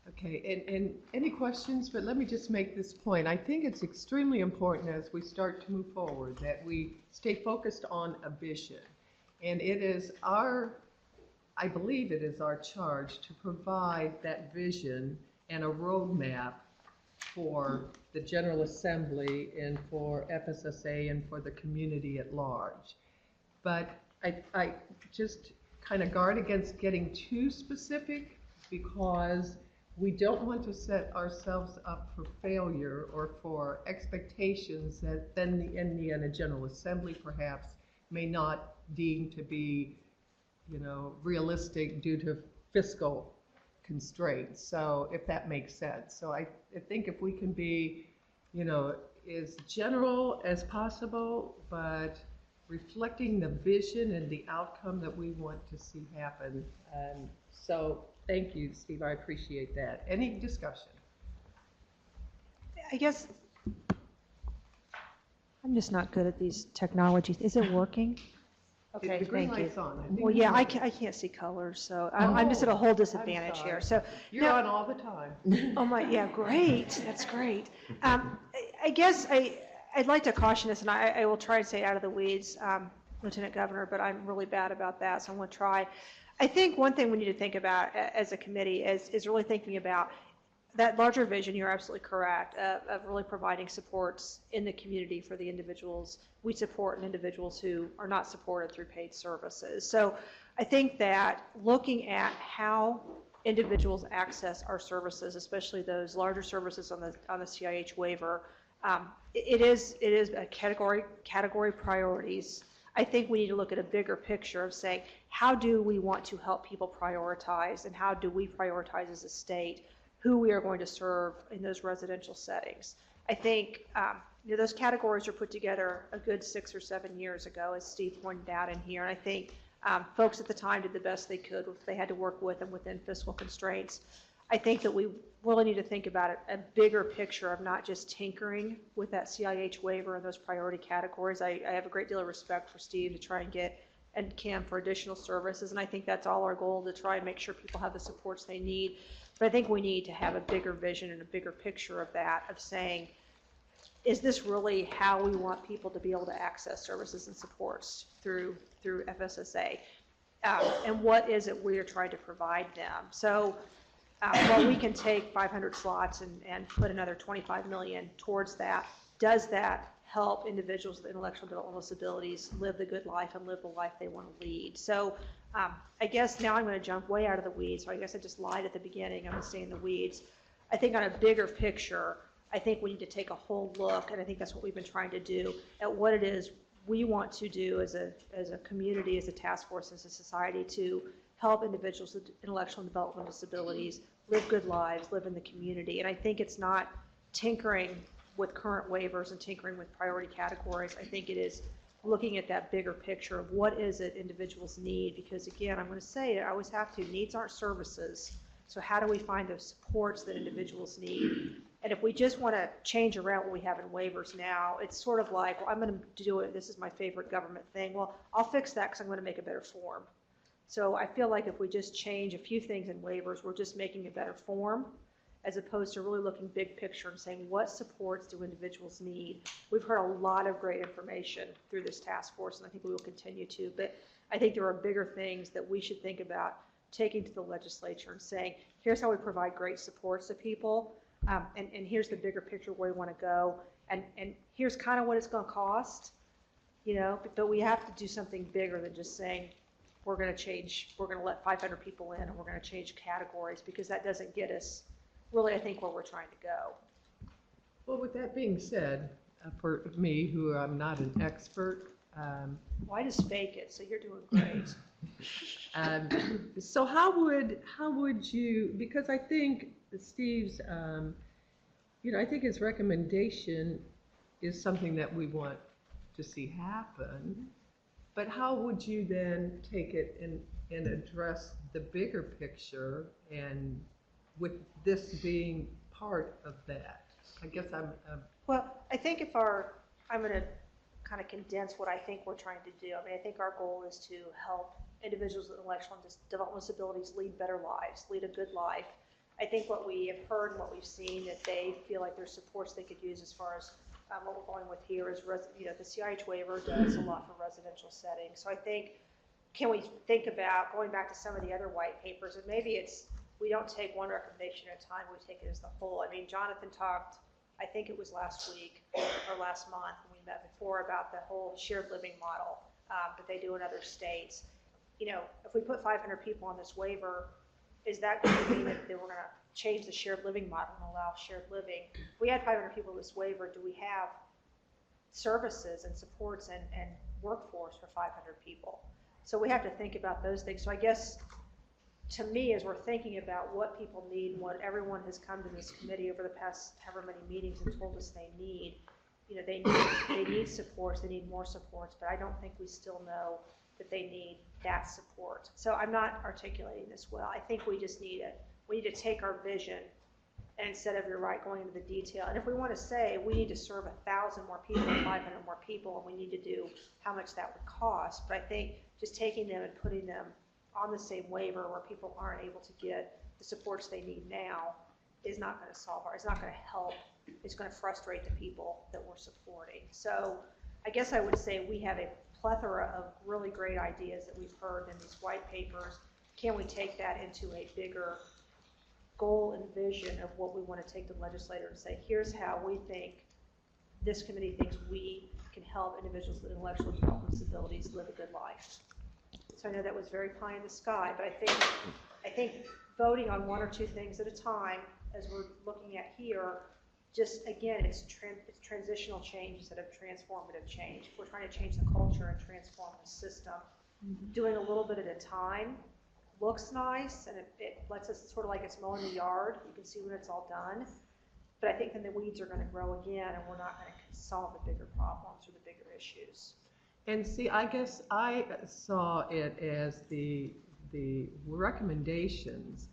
S8: Okay, and any questions? But let me just make this point. I think it's extremely important as we start to move forward that we stay focused on a vision. And it is I believe it is our charge to provide that vision and a roadmap for the General Assembly and for FSSA and for the community at large. But I just kind of guard against getting too specific, because we don't want to set ourselves up for failure or for expectations that then the Indiana General Assembly perhaps may not deem to be, realistic due to fiscal constraints. So if that makes sense. So I think if we can be, as general as possible, but reflecting the vision and the outcome that we want to see happen. So thank you, Steve. I appreciate that. Any discussion?
S15: I guess I'm just not good at these technologies. Is it working? Okay,
S8: The green
S15: thank you.
S8: light's on. I think
S15: Well,
S8: we
S15: yeah,
S8: might-
S15: I can't see colors, so I'm just at a whole disadvantage here. So
S8: You're
S15: now-
S8: on all the time.
S15: Oh my, yeah, great, that's great. I guess I'd like to caution this, and I will try to stay out of the weeds, Lieutenant Governor, but I'm really bad about that, so I'm going to try. I think one thing we need to think about as a committee is really thinking about that larger vision. You're absolutely correct, of really providing supports in the community for the individuals we support and individuals who are not supported through paid services. So I think that looking at how individuals access our services, especially those larger services on the CIH waiver, it is a category priorities. I think we need to look at a bigger picture of saying, how do we want to help people prioritize, and how do we prioritize as a state who we are going to serve in those residential settings? I think those categories were put together a good 6 or 7 years ago, as Steve pointed out in here. And I think folks at the time did the best they could with what they had to work with and within fiscal constraints. I think that we really need to think about it, a bigger picture of not just tinkering with that CIH waiver and those priority categories. I have a great deal of respect for Steve to try and get, and Kim, for additional services, and I think that's all our goal, to try and make sure people have the supports they need. But I think we need to have a bigger vision and a bigger picture of that, of saying, is this really how we want people to be able to access services and supports through FSSA? And what is it we are trying to provide them? So while we can take 500 slots and put another $25 million towards that, does that help individuals with intellectual developmental disabilities live the good life and live the life they want to lead? So I guess now I'm going to jump way out of the weeds. So I guess I just lied at the beginning. I'm going to stay in the weeds. I think on a bigger picture, I think we need to take a whole look, and I think that's what we've been trying to do, at what it is we want to do as a community, as a task force, as a society, to help individuals with intellectual and developmental disabilities live good lives, live in the community. And I think it's not tinkering with current waivers and tinkering with priority categories. I think it is looking at that bigger picture of what is it individuals need, because again, I'm going to say it, I always have to, needs aren't services. So how do we find those supports that individuals need? And if we just want to change around what we have in waivers now, it's sort of like, well, I'm going to do it, this is my favorite government thing. Well, I'll fix that because I'm going to make a better form. So I feel like if we just change a few things in waivers, we're just making a better form, as opposed to really looking big picture and saying, what supports do individuals need? We've heard a lot of great information through this task force, and I think we will continue to, but I think there are bigger things that we should think about taking to the legislature and saying, here's how we provide great supports to people, and here's the bigger picture where we want to go, and here's kind of what it's going to cost, but we have to do something bigger than just saying, we're going to let 500 people in, and we're going to change categories, because that doesn't get us really, I think, where we're trying to go.
S8: Well, with that being said, for me, who I'm not an expert,
S15: Why just fake it? So you're doing great.
S8: so how would you, because I think Steve's, I think his recommendation is something that we want to see happen, but how would you then take it and address the bigger picture, and with this being part of that? I guess
S15: Well, I think I'm going to kind of condense what I think we're trying to do. I mean, I think our goal is to help individuals with intellectual and developmental disabilities lead better lives, lead a good life. I think what we have heard and what we've seen, that they feel like there's supports they could use as far as what we're going with here is, the CIH waiver does a lot for residential settings. So I think, can we think about going back to some of the other white papers, and maybe we don't take one recommendation at a time, we take it as the whole. I mean, Jonathan talked, I think it was last week or last month when we met before, about the whole shared living model that they do in other states. If we put 500 people on this waiver, is that going to mean that we're going to change the shared living model and allow shared living? If we had 500 people on this waiver, do we have services and supports and workforce for 500 people? So we have to think about those things. So I guess, to me, as we're thinking about what people need, what everyone has come to this committee over the past however many meetings and told us they need, they need supports, they need more supports, but I don't think we still know that they need that support. So I'm not articulating this well. I think we just need we need to take our vision, and instead of, you're right, going into the detail, and if we want to say we need to serve 1,000 more people, 500 more people, and we need to do how much that would cost, but I think just taking them and putting them on the same waiver where people aren't able to get the supports they need now is not going to solve it's not going to help. It's going to frustrate the people that we're supporting. So I guess I would say we have a plethora of really great ideas that we've heard in these white papers. Can we take that into a bigger goal and vision of what we want to take to the legislator and say, here's how we think, this committee thinks we can help individuals with intellectual and developmental disabilities live a good life. So I know that was very pie in the sky, but I think voting on one or two things at a time, as we're looking at here, just, again, it's transitional change instead of transformative change. We're trying to change the culture and transform the system. Doing a little bit at a time looks nice, and it lets us, sort of like it's mowing the yard. You can see when it's all done. But I think then the weeds are going to grow again, and we're not going to solve the bigger problems or the bigger issues.
S8: And see, I guess I saw it as the recommendations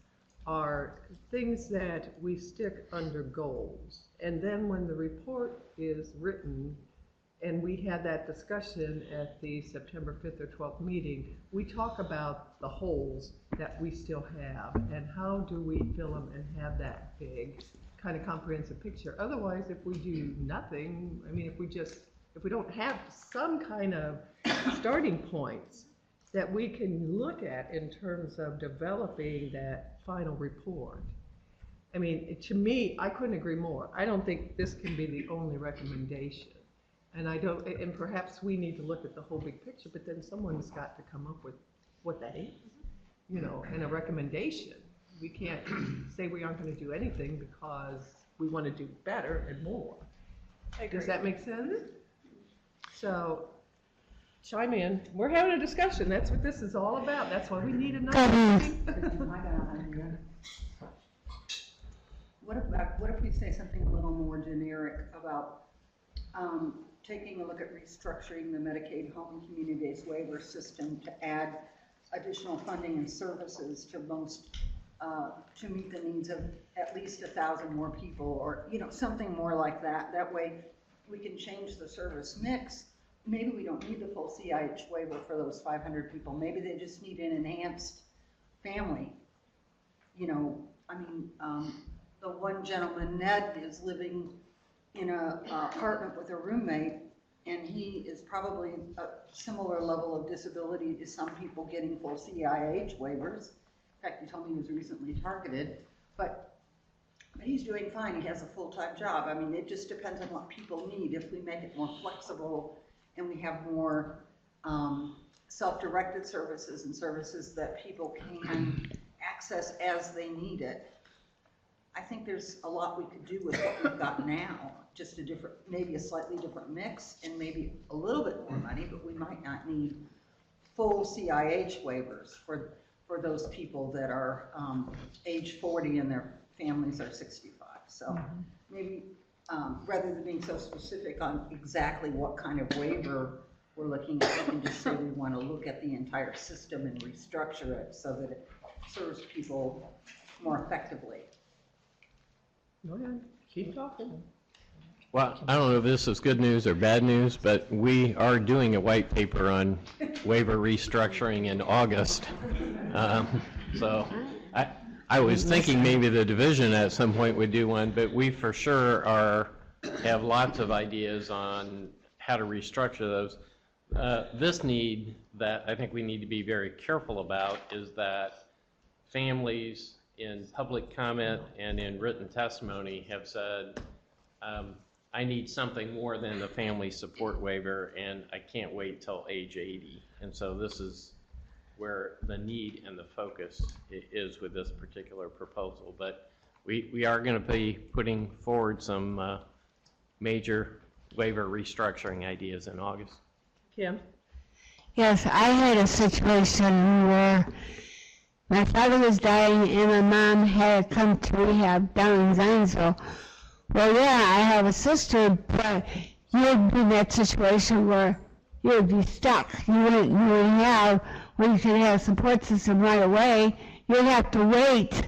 S8: are things that we stick under goals. And then when the report is written, and we had that discussion at the September 5th or 12th meeting, we talk about the holes that we still have and how do we fill them and have that big kind of comprehensive picture. Otherwise, if we do nothing, I mean, if we don't have some kind of starting points that we can look at in terms of developing that final report. I mean, to me, I couldn't agree more. I don't think this can be the only recommendation. And perhaps we need to look at the whole big picture, but then someone's got to come up with what that is, and a recommendation. We can't say we aren't going to do anything because we want to do better and more. Does that make sense? So, chime in. We're having a discussion. That's what this is all about. That's why we need another meeting.
S16: I got an idea. What if we say something a little more generic about taking a look at restructuring the Medicaid home community-based waiver system to add additional funding and services to to meet the needs of at least 1,000 more people, or something more like that. That way we can change the service mix, maybe we don't need the full CIH waiver for those 500 people. Maybe they just need an enhanced family. You know, I mean, the one gentleman, Ned, is living in a apartment with a roommate, and he is probably a similar level of disability to some people getting full CIH waivers. In fact, he told me he was recently targeted, but he's doing fine. He has a full-time job. I mean, it just depends on what people need. If we make it more flexible and we have more self-directed services and services that people can access as they need it, I think there's a lot we could do with what we've got now. Just a different, maybe a slightly different mix and maybe a little bit more money, but we might not need full CIH waivers for those people that are age 40 and their families are 65. So maybe rather than being so specific on exactly what kind of waiver we're looking at, we can just say we want to look at the entire system and restructure it so that it serves people more effectively.
S8: Go ahead, keep talking.
S14: Well, I don't know if this is good news or bad news, but we are doing a white paper on waiver restructuring in August. So I was thinking maybe the division at some point would do one, but we for sure have lots of ideas on how to restructure those. This need that I think we need to be very careful about is that families in public comment and in written testimony have said, I need something more than the family support waiver, and I can't wait till age 80. And so this is where the need and the focus is with this particular proposal. But we are going to be putting forward some major waiver restructuring ideas in August.
S8: Kim?
S17: Yes, I had a situation where my father was dying and my mom had come to rehab down in Zionsville. Well, yeah, I have a sister, but you'd be in that situation where you would be stuck. You wouldn't have where you could have a support system right away. You'd have to wait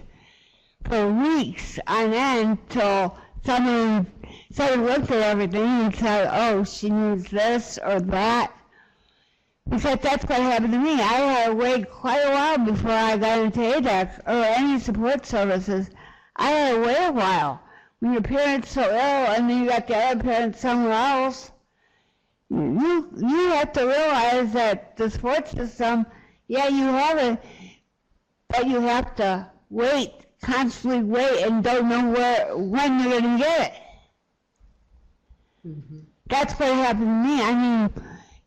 S17: for weeks on end till someone looked at everything and said, oh, she needs this or that. Because that's what happened to me. I had to wait quite a while before I got into ADAC or any support services. I had to wait a while. When your parents so ill and then you got the other parent somewhere else, you have to realize that the support system, yeah, you have it, but you have to wait, constantly wait, and don't know when you're going to get it. That's what happened to me. I mean,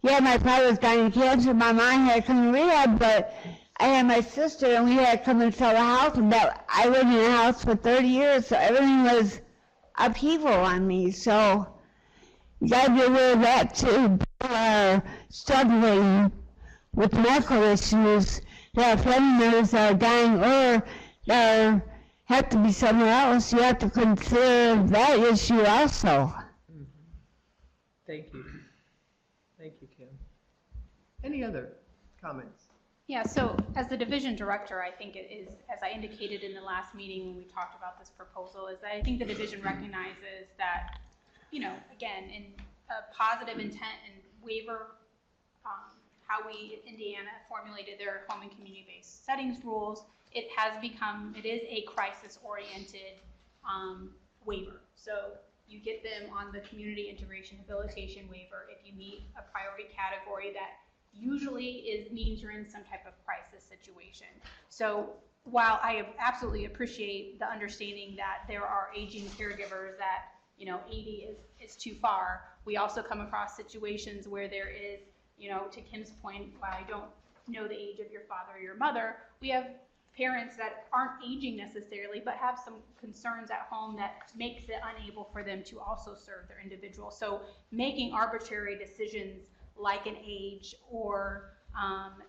S17: yeah, my father was dying of cancer, my mom had to come to rehab, but I had my sister and we had to come and sell the house, and I lived in a house for 30 years, so everything was upheaval on me. So you gotta be aware of that too. People are struggling with medical issues. They have family members that are dying or that have to be somewhere else. You have to consider that issue also.
S8: Thank you. Thank you, Kim. Any other comments?
S18: Yeah, so as the division director, I think it is, as I indicated in the last meeting when we talked about this proposal, is that I think the division recognizes that, you know, again, in a positive intent and waiver, how we in Indiana formulated their home and community-based settings rules, it is a crisis-oriented waiver. So you get them on the community integration habilitation waiver if you meet a priority category that usually means you're in some type of crisis situation. So while I absolutely appreciate the understanding that there are aging caregivers that, you know, 80 is too far, we also come across situations where there is, you know, to Kim's point, while I don't know the age of your father or your mother, we have parents that aren't aging necessarily, but have some concerns at home that makes it unable for them to also serve their individual. So making arbitrary decisions like an age or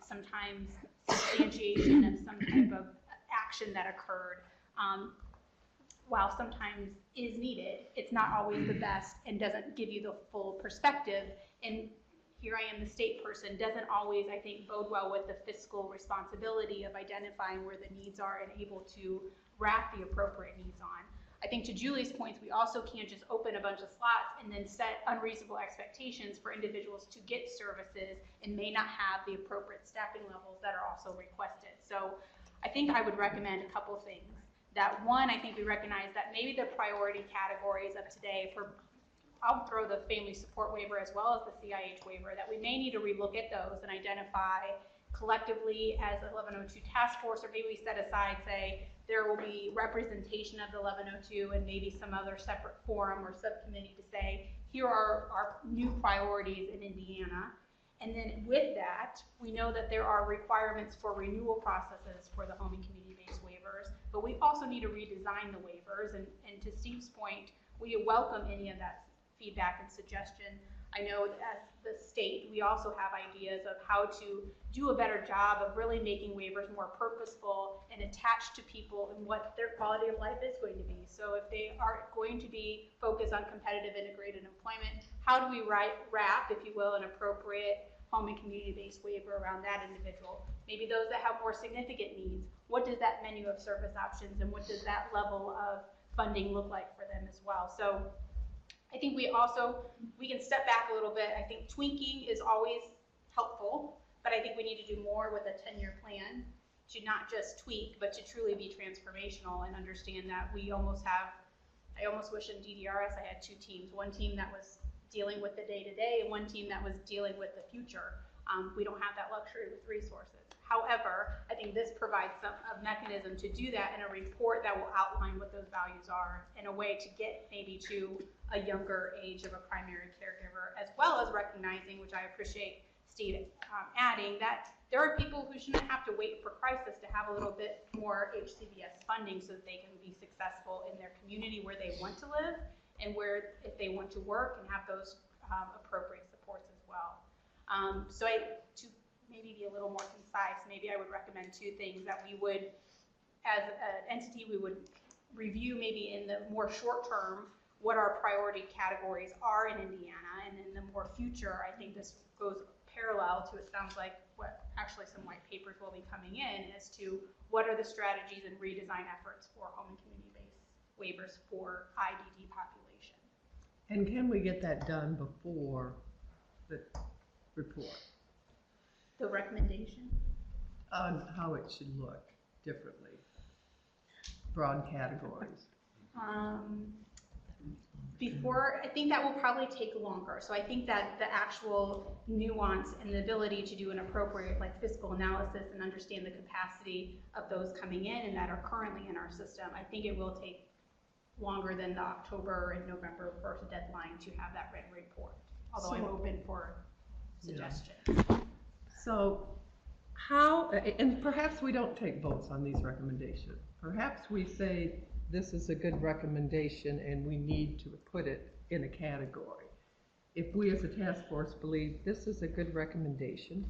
S18: sometimes substantiation of some type of action that occurred, while sometimes is needed, it's not always the best and doesn't give you the full perspective. And here I am, the state person, doesn't always, I think, bode well with the fiscal responsibility of identifying where the needs are and able to wrap the appropriate needs I think to Julie's points, we also can't just open a bunch of slots and then set unreasonable expectations for individuals to get services and may not have the appropriate staffing levels that are also requested. So I think I would recommend a couple things. That one, I think we recognize that maybe the priority categories of today for, I'll throw the family support waiver as well as the CIH waiver, that we may need to relook at those and identify collectively as a 1102 task force, or maybe we set aside, say, there will be representation of the 1102 and maybe some other separate forum or subcommittee to say, here are our new priorities in Indiana. And then with that, we know that there are requirements for renewal processes for the home and community-based waivers, but we also need to redesign the waivers. And to Steve's point, we welcome any of that feedback and suggestion. I know as the state, we also have ideas of how to do a better job of really making waivers more purposeful and attached to people and what their quality of life is going to be. So if they are going to be focused on competitive integrated employment, how do we wrap, if you will, an appropriate home and community-based waiver around that individual? Maybe those that have more significant needs, what does that menu of service options and what does that level of funding look like for them as well? So I think we can step back a little bit. I think tweaking is always helpful, but I think we need to do more with a 10-year plan to not just tweak, but to truly be transformational and understand that I almost wish in DDRS I had two teams. One team that was dealing with the day-to-day and one team that was dealing with the future. We don't have that luxury with resources. However, I think this provides a mechanism to do that in a report that will outline what those values are in a way to get maybe to a younger age of a primary caregiver, as well as recognizing, which I appreciate Steve adding, that there are people who shouldn't have to wait for crisis to have a little bit more HCBS funding so that they can be successful in their community where they want to live and where if they want to work and have those appropriate supports as well. So to maybe be a little more concise, maybe I would recommend two things that we would, as an entity, we would review maybe in the more short term what our priority categories are in Indiana, and in the more future, I think this goes parallel to, it sounds like, what actually some white papers will be coming in as to what are the strategies and redesign efforts for home and community-based waivers for IDD population.
S8: And can we get that done before the report?
S18: The recommendation?
S8: On how it should look differently, broad categories.
S18: I think that will probably take longer. So I think that the actual nuance and the ability to do an appropriate fiscal analysis and understand the capacity of those coming in and that are currently in our system, I think it will take longer than the October and November 1st deadline to have that written report, although I'm open for suggestions.
S8: Yeah. So how, and perhaps we don't take votes on these recommendations. Perhaps we say this is a good recommendation and we need to put it in a category. If we as a task force believe this is a good recommendation,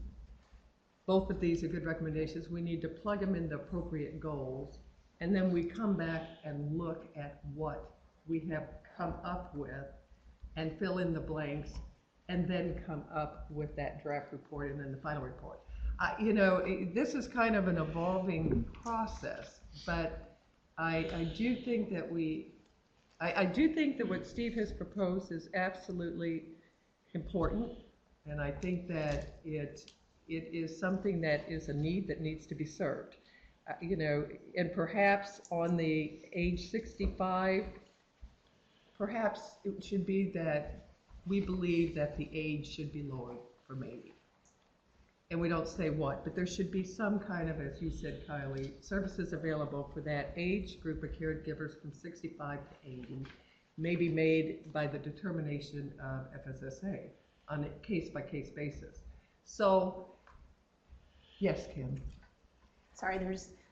S8: both of these are good recommendations, we need to plug them in the appropriate goals, and then we come back and look at what we have come up with and fill in the blanks, and then come up with that draft report and then the final report. This is kind of an evolving process, but I do think that I do think that what Steve has proposed is absolutely important, and I think that it is something that is a need that needs to be served. And perhaps on the age 65, perhaps it should be that we believe that the age should be lowered for maybe. And we don't say what, but there should be some kind of, as you said, Kylie, services available for that age group of caregivers from 65 to 80, maybe made by the determination of FSSA on a case-by-case basis. So, yes, Kim.
S11: Sorry,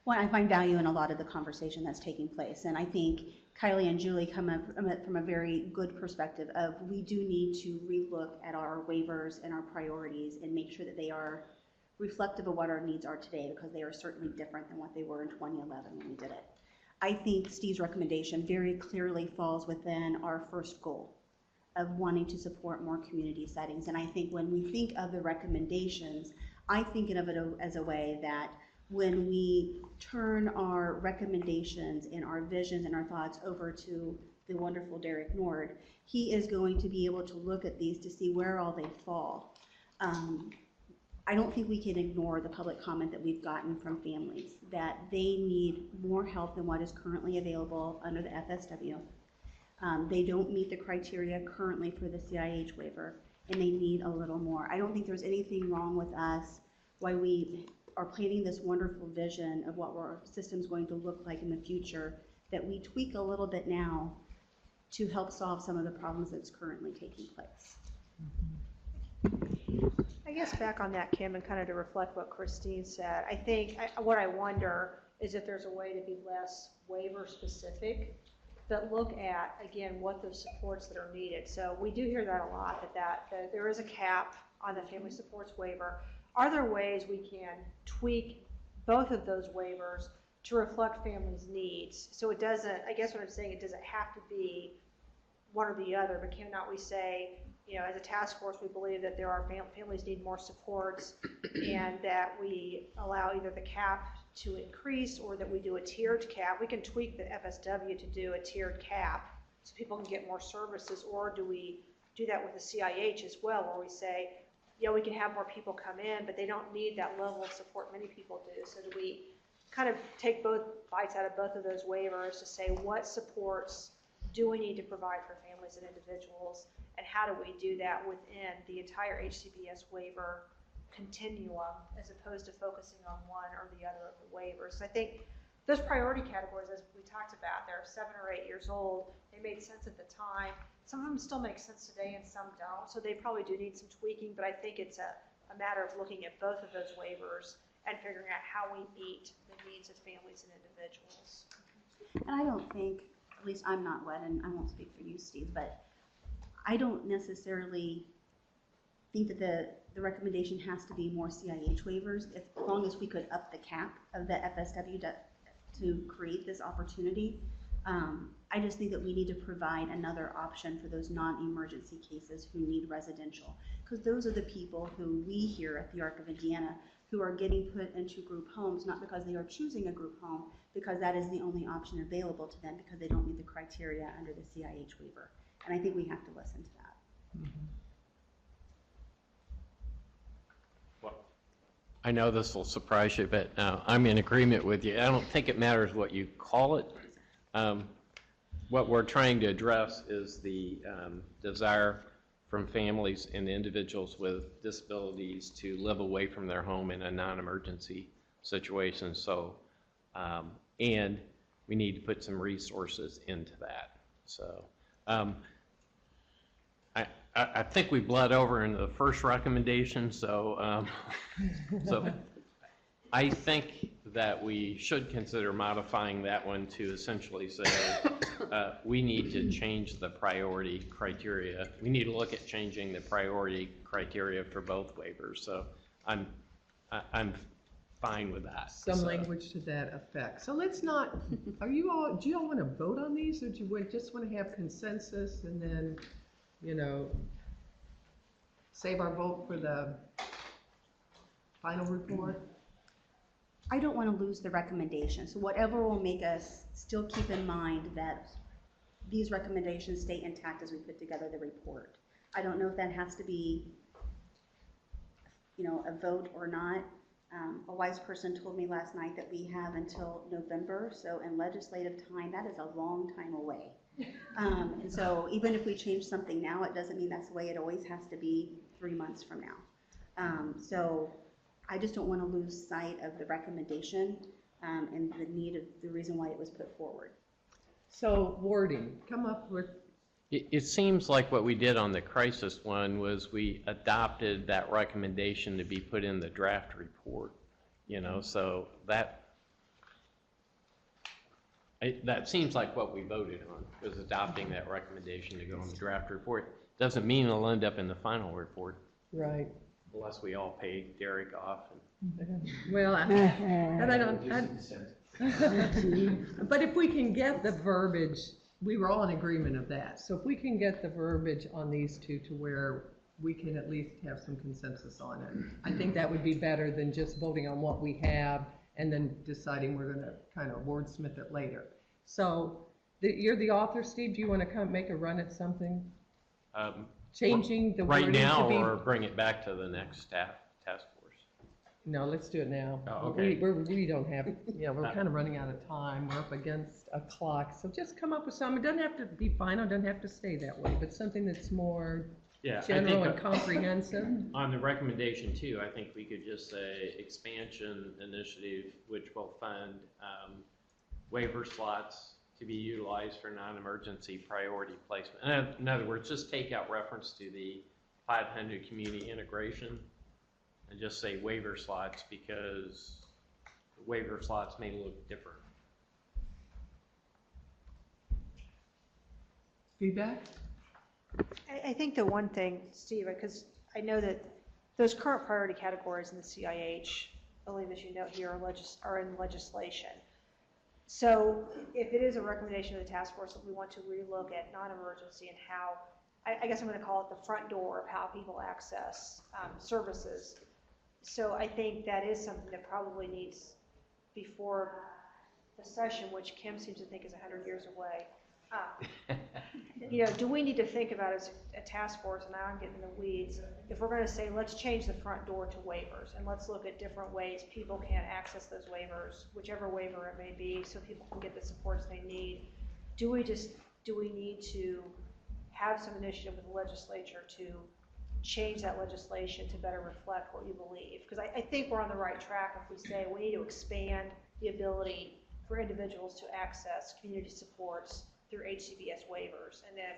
S11: I find value in a lot of the conversation that's taking place, and I think Kylie and Julie come up from a very good perspective of we do need to relook at our waivers and our priorities and make sure that they are reflective of what our needs are today, because they are certainly different than what they were in 2011 when we did it. I think Steve's recommendation very clearly falls within our first goal of wanting to support more community settings, and I think when we think of the recommendations, I think of it as a way that when we turn our recommendations and our visions and our thoughts over to the wonderful Derek Nord, he is going to be able to look at these to see where all they fall. I don't think we can ignore the public comment that we've gotten from families that they need more help than what is currently available under the FSW. They don't meet the criteria currently for the CIH waiver, and they need a little more. I don't think there's anything wrong with us why we are planning this wonderful vision of what our system's going to look like in the future, that we tweak a little bit now to help solve some of the problems that's currently taking place.
S15: I guess back on that, Kim, and kind of to reflect what Christine said, I think what I wonder is if there's a way to be less waiver specific, but look at, again, what those supports that are needed. So we do hear that a lot, that there is a cap on the family supports waiver. Are there ways we can tweak both of those waivers to reflect families' needs? So it doesn't, I guess what I'm saying, it doesn't have to be one or the other, but cannot we say, you know, as a task force, we believe that there are families need more supports, and that we allow either the cap to increase or that we do a tiered cap. We can tweak the FSW to do a tiered cap so people can get more services, or do we do that with the CIH as well, where we say, yeah, we can have more people come in, but they don't need that level of support many people do. So do we kind of take both bites out of both of those waivers to say what supports do we need to provide for families and individuals, and how do we do that within the entire HCBS waiver continuum, as opposed to focusing on one or the other of the waivers. So I think those priority categories, as we talked about, they're 7 or 8 years old. They made sense at the time. Some of them still make sense today and some don't. So they probably do need some tweaking, but I think it's a matter of looking at both of those waivers and figuring out how we meet the needs of families and individuals.
S11: And I don't think, at least I'm not wed, and I won't speak for you, Steve, but I don't necessarily think that the recommendation has to be more CIH waivers, as long as we could up the cap of the FSW to create this opportunity. I just think that we need to provide another option for those non-emergency cases who need residential, because those are the people who we here at the Arc of Indiana who are getting put into group homes, not because they are choosing a group home, because that is the only option available to them because they don't meet the criteria under the CIH waiver. And I think we have to listen to that.
S14: Mm-hmm. Well, I know this will surprise you, but I'm in agreement with you. I don't think it matters what you call it. What we're trying to address is the desire from families and individuals with disabilities to live away from their home in a non-emergency situation. So, and we need to put some resources into that. So, I think we bled over into the first recommendation. So, so I think that we should consider modifying that one to essentially say we need to change the priority criteria. We need to look at changing the priority criteria for both waivers. So I'm fine with that.
S8: Some language to that effect. So let's not, do you all want to vote on these, or do you just want to have consensus and then, you know, save our vote for the final report?
S11: I don't want to lose the recommendation. So whatever will make us still keep in mind that these recommendations stay intact as we put together the report. I don't know if that has to be, you know, a vote or not. A wise person told me last night that we have until November. So in legislative time, that is a long time away. And so even if we change something now, it doesn't mean that's the way it always has to be 3 months from now. So I just don't want to lose sight of the recommendation and the need of the reason why it was put forward.
S8: So wording, come up with.
S14: It seems like what we did on the crisis one was we adopted that recommendation to be put in the draft report, you know, so that seems like what we voted on, was adopting that recommendation to go on the draft report. Doesn't mean it'll end up in the final report.
S8: Right.
S14: Unless we all pay Derek off.
S8: Well, and I don't. But if we can get the verbiage, we were all in agreement of that. So if we can get the verbiage on these two to where we can at least have some consensus on it, I think that would be better than just voting on what we have and then deciding we're gonna kind of wordsmith it later. So, you're the author, Steve, do you want to come make a run at something? Changing the
S14: right
S8: wording
S14: now,
S8: to be...
S14: or bring it back to the next task force?
S8: No, let's do it now.
S14: Oh, okay.
S8: We don't have, we're kind of running out of time. We're up against a clock. So just come up with something. It doesn't have to be final, it doesn't have to stay that way, but something that's more general and comprehensive.
S14: On the recommendation too, I think we could just say expansion initiative, which will fund waiver slots to be utilized for non-emergency priority placement. In other words, just take out reference to the 500 community integration and just say waiver slots, because waiver slots may look different.
S8: Feedback?
S15: I think the one thing, Steve, because I know that those current priority categories in the CIH, I believe as you note here, are in legislation. So if it is a recommendation of the task force that we want to relook at non-emergency and how, I guess I'm going to call it the front door of how people access services. So I think that is something that probably needs before the session, which Kim seems to think is 100 years away. Do we need to think about as a task force, and now I'm getting in the weeds, if we're going to say, let's change the front door to waivers, and let's look at different ways people can access those waivers, whichever waiver it may be, so people can get the supports they need. Do we need to have some initiative with the legislature to change that legislation to better reflect what you believe? Because I think we're on the right track if we say we need to expand the ability for individuals to access community supports through HCBS waivers, and then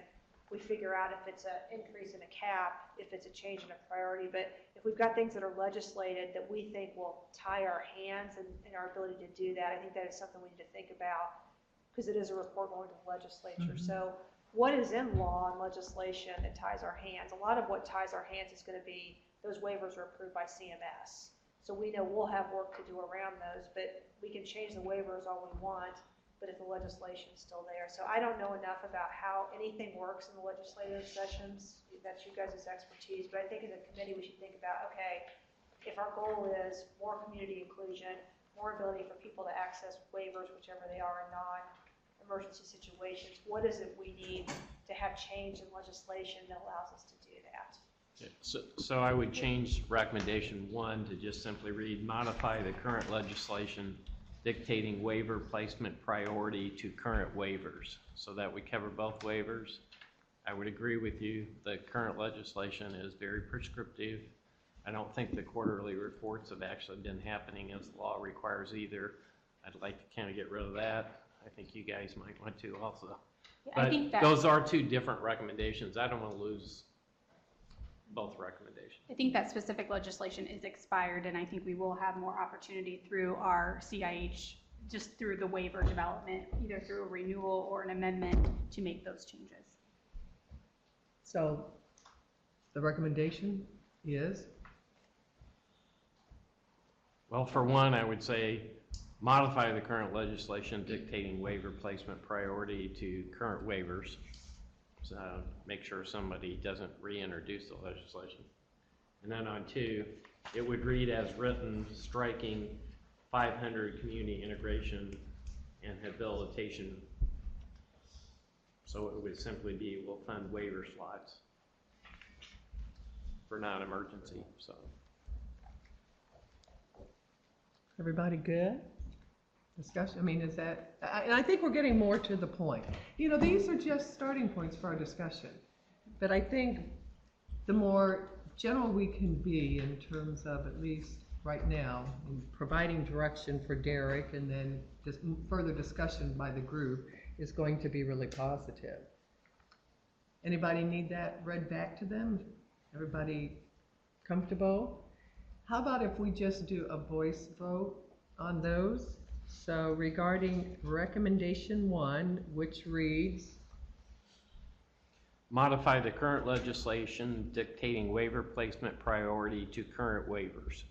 S15: we figure out if it's an increase in a cap, if it's a change in a priority. But if we've got things that are legislated that we think will tie our hands in our ability to do that, I think that is something we need to think about, because it is a report going to the legislature. So what is in law and legislation that ties our hands? A lot of what ties our hands is going to be those waivers are approved by CMS. So we know we'll have work to do around those, but we can change the waivers all we want, but if the legislation is still there. So I don't know enough about how anything works in the legislative sessions. That's you guys' expertise. But I think as a committee we should think about, okay, if our goal is more community inclusion, more ability for people to access waivers, whichever they are in non-emergency situations, what is it we need to have change in legislation that allows us to do that?
S14: So I would change recommendation 1 to just simply read, modify the current legislation dictating waiver placement priority to current waivers, so that we cover both waivers. I would agree with you, the current legislation is very prescriptive. I don't think the quarterly reports have actually been happening as the law requires either. I'd like to kind of get rid of that. I think you guys might want to also.
S18: Yeah,
S14: but
S18: I think that,
S14: those are two different recommendations. I don't want to lose both recommendations.
S18: I think that specific legislation is expired, and I think we will have more opportunity through our CIH, just through the waiver development, either through a renewal or an amendment, to make those changes.
S8: So the recommendation is?
S14: Well, for one, I would say modify the current legislation dictating waiver placement priority to current waivers. So make sure somebody doesn't reintroduce the legislation. And then on 2, it would read as written, striking 500 community integration and habilitation. So it would simply be, we'll fund waiver slots for non-emergency. So
S8: Everybody good? Discussion, I mean, is that, and I think we're getting more to the point. These are just starting points for our discussion. But I think the more general we can be in terms of, at least right now, in providing direction for Derek and then just further discussion by the group is going to be really positive. Anybody need that read back to them? Everybody comfortable? How about if we just do a voice vote on those? So regarding recommendation 1, which reads,
S14: modify the current legislation dictating waiver placement priority to current waivers.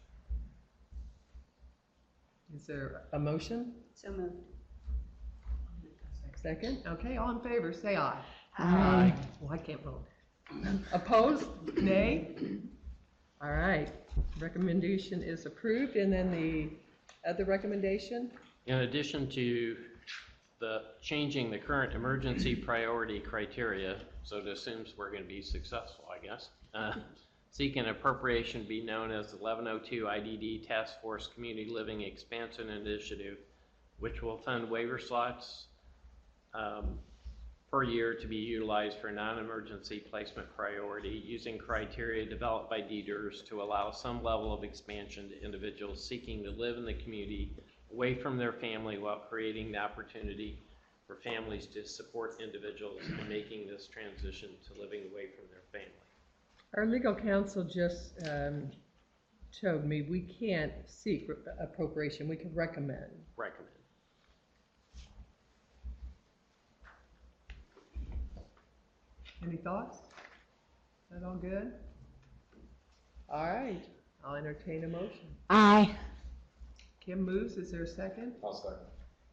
S8: Is there a motion?
S4: So moved.
S8: Second? Okay, all in favor, say aye.
S17: Aye.
S8: Well, I can't vote. Opposed? Nay? All right, recommendation is approved, and then the Other recommendation?
S14: In addition to changing the current emergency priority criteria, so it assumes we're going to be successful, I guess, seek an appropriation be known as the 1102 IDD Task Force Community Living Expansion Initiative, which will fund waiver slots per year to be utilized for non-emergency placement priority using criteria developed by DDERS to allow some level of expansion to individuals seeking to live in the community away from their family while creating the opportunity for families to support individuals in making this transition to living away from their family.
S8: Our legal counsel just showed me we can't seek appropriation, we can recommend.
S14: Recommend.
S8: Any thoughts? Is that all good? All right, I'll entertain a motion.
S17: Aye.
S8: Kim moves, is there a second?
S9: I'll second.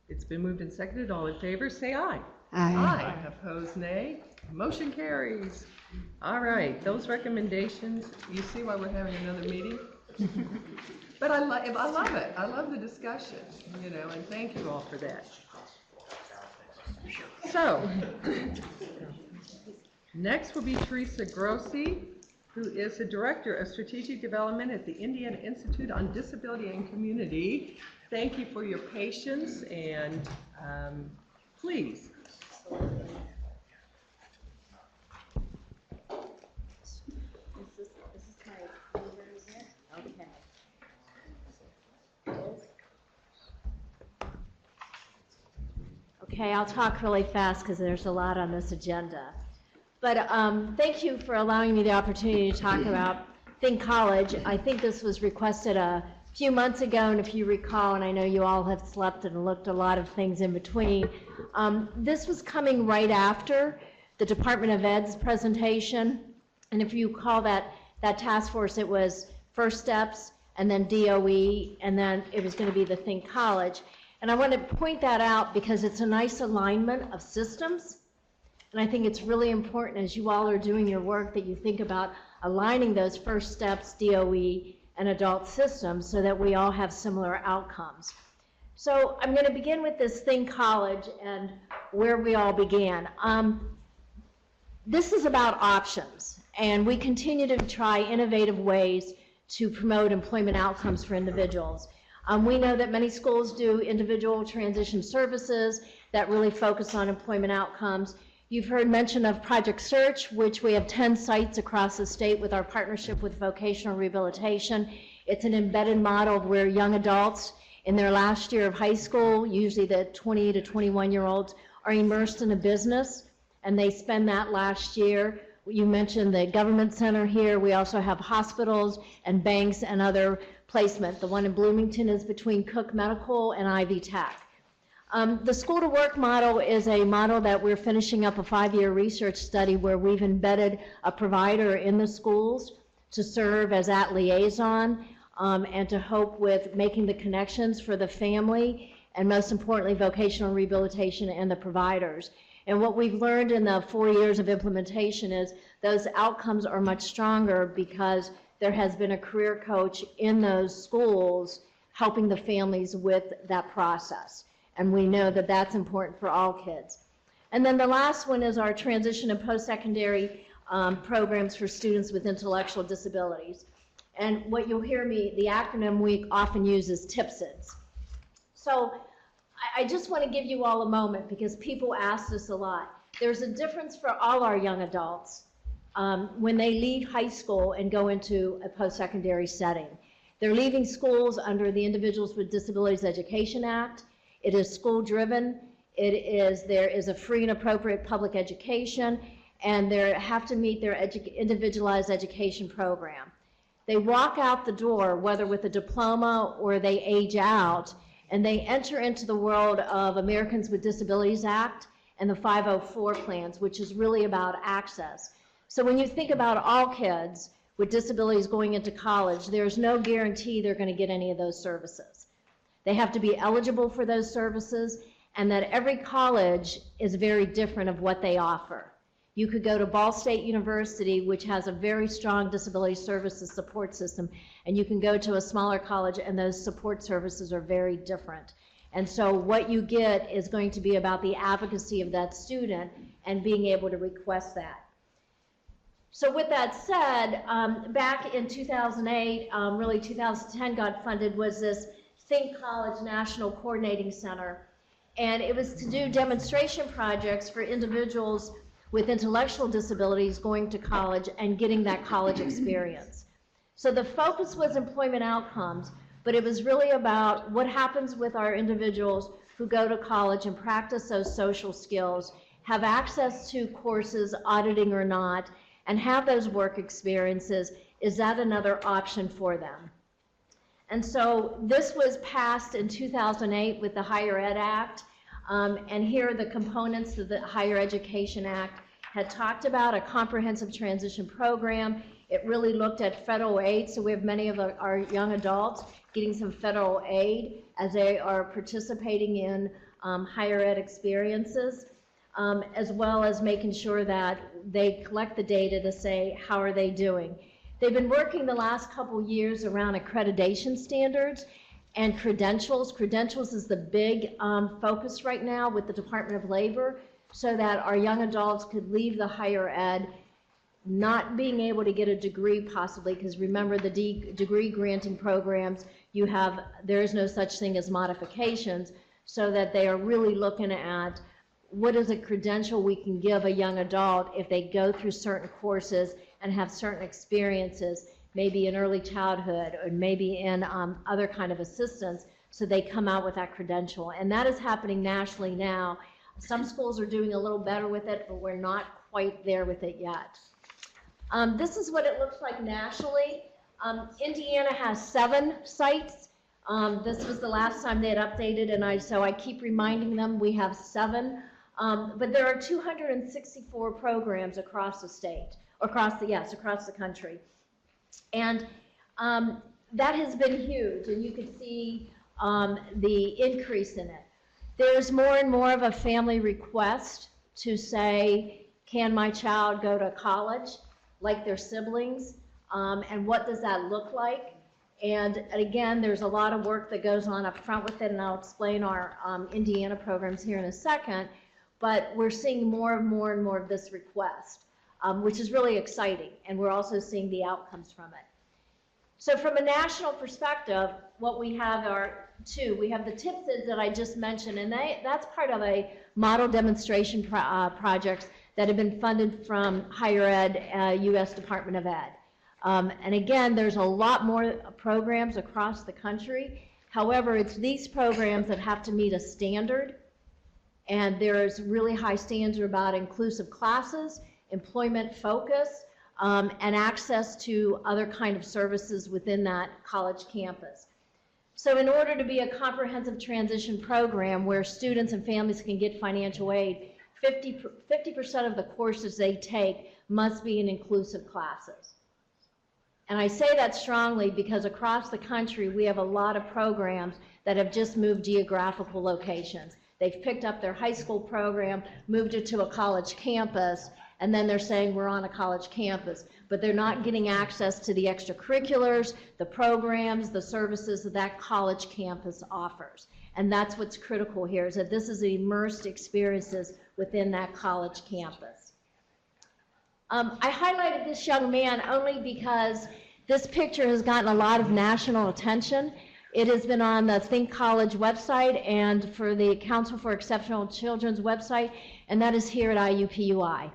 S8: It's been moved and seconded, all in favor, say aye.
S17: Aye.
S8: Opposed, nay. Motion carries. All right, those recommendations, you see why we're having another meeting? But I love it, I love the discussion, you know, and thank you all for that. So, next will be Teresa Grossi, who is the Director of Strategic Development at the Indiana Institute on Disability and Community. Thank you for your patience, and please.
S5: Okay, I'll talk really fast because there's a lot on this agenda. But thank you for allowing me the opportunity to talk about Think College. I think this was requested a few months ago, and if you recall, and I know you all have slept and looked a lot of things in between, this was coming right after the Department of Ed's presentation. And if you call that task force, it was First Steps, and then DOE, and then it was going to be the Think College. And I want to point that out because it's a nice alignment of systems. And I think it's really important as you all are doing your work that you think about aligning those First Steps, DOE, and adult systems so that we all have similar outcomes. So I'm going to begin with this Think College and where we all began. This is about options, and we continue to try innovative ways to promote employment outcomes for individuals. We know that many schools do individual transition services that really focus on employment outcomes. You've heard mention of Project Search, which we have 10 sites across the state with our partnership with vocational rehabilitation. It's an embedded model where young adults in their last year of high school, usually the 20 to 21-year-olds, are immersed in a business, and they spend that last year. You mentioned the government center here. We also have hospitals and banks and other placement. The one in Bloomington is between Cook Medical and Ivy Tech. The school to work model is a model that we're finishing up a 5-year research study where we've embedded a provider in the schools to serve as that liaison and to help with making the connections for the family and most importantly vocational rehabilitation and the providers. And what we've learned in the 4 years of implementation is those outcomes are much stronger because there has been a career coach in those schools helping the families with that process. And we know that that's important for all kids. And then the last one is our transition and post-secondary programs for students with intellectual disabilities. And what you'll hear me, the acronym we often use is TIPSIDS. So I just want to give you all a moment because people ask this a lot. There's a difference for all our young adults when they leave high school and go into a post-secondary setting. They're leaving schools under the Individuals with Disabilities Education Act. It is school-driven. There is a free and appropriate public education, and they have to meet their individualized education program. They walk out the door, whether with a diploma or they age out, and they enter into the world of Americans with Disabilities Act and the 504 plans, which is really about access. So when you think about all kids with disabilities going into college, there's no guarantee they're going to get any of those services. They have to be eligible for those services, and that every college is very different of what they offer.
S19: You could go to Ball State University, which has a very strong disability services support system, and you can go to a smaller college, and those support services are very different. And so what you get is going to be about the advocacy of that student and being able to request that. So with that said, back in 2008, really 2010 got funded, was this Think College National Coordinating Center. And it was to do demonstration projects for individuals with intellectual disabilities going to college and getting that college experience. So the focus was employment outcomes, but it was really about what happens with our individuals who go to college and practice those social skills, have access to courses, auditing or not, and have those work experiences. Is that another option for them? And so this was passed in 2008 with the Higher Ed Act, and here are the components of the Higher Education Act. Had talked about a comprehensive transition program. It really looked at federal aid, so we have many of our young adults getting some federal aid as they are participating in higher ed experiences, as well as making sure that they collect the data to say, how are they doing? They've been working the last couple years around accreditation standards and credentials. Credentials is the big focus right now with the Department of Labor, so that our young adults could leave the higher ed not being able to get a degree possibly, because remember the degree granting programs, there is no such thing as modifications, so that they are really looking at what is a credential we can give a young adult if they go through certain courses and have certain experiences, maybe in early childhood or maybe in other kind of assistance, so they come out with that credential. And that is happening nationally now. Some schools are doing a little better with it, but we're not quite there with it yet. This is what it looks like nationally. Indiana has 7 sites. This was the last time they had updated, and so I keep reminding them we have 7. But there are 264 programs across the state, across the country. And that has been huge, and you can see the increase in it. There's more and more of a family request to say, can my child go to college like their siblings? And what does that look like? And again, there's a lot of work that goes on up front with it, and I'll explain our Indiana programs here in a second. But we're seeing more and more of this request, which is really exciting, and we're also seeing the outcomes from it. So from a national perspective, what we have are 2. We have the TIPSIDs that I just mentioned, and that's part of a model demonstration projects that have been funded from Higher Ed, U.S. Department of Ed. And again, there's a lot more programs across the country. However, it's these programs that have to meet a standard, and there's really high standards about inclusive classes, employment focus, and access to other kind of services within that college campus. So in order to be a comprehensive transition program where students and families can get financial aid, 50% of the courses they take must be in inclusive classes. And I say that strongly because across the country we have a lot of programs that have just moved geographical locations. They've picked up their high school program, moved it to a college campus, and then they're saying we're on a college campus, but they're not getting access to the extracurriculars, the programs, the services that college campus offers. And that's what's critical here, is that this is immersed experiences within that college campus. I highlighted this young man only because this picture has gotten a lot of national attention. It has been on the Think College website and for the Council for Exceptional Children's website, and that is here at IUPUI.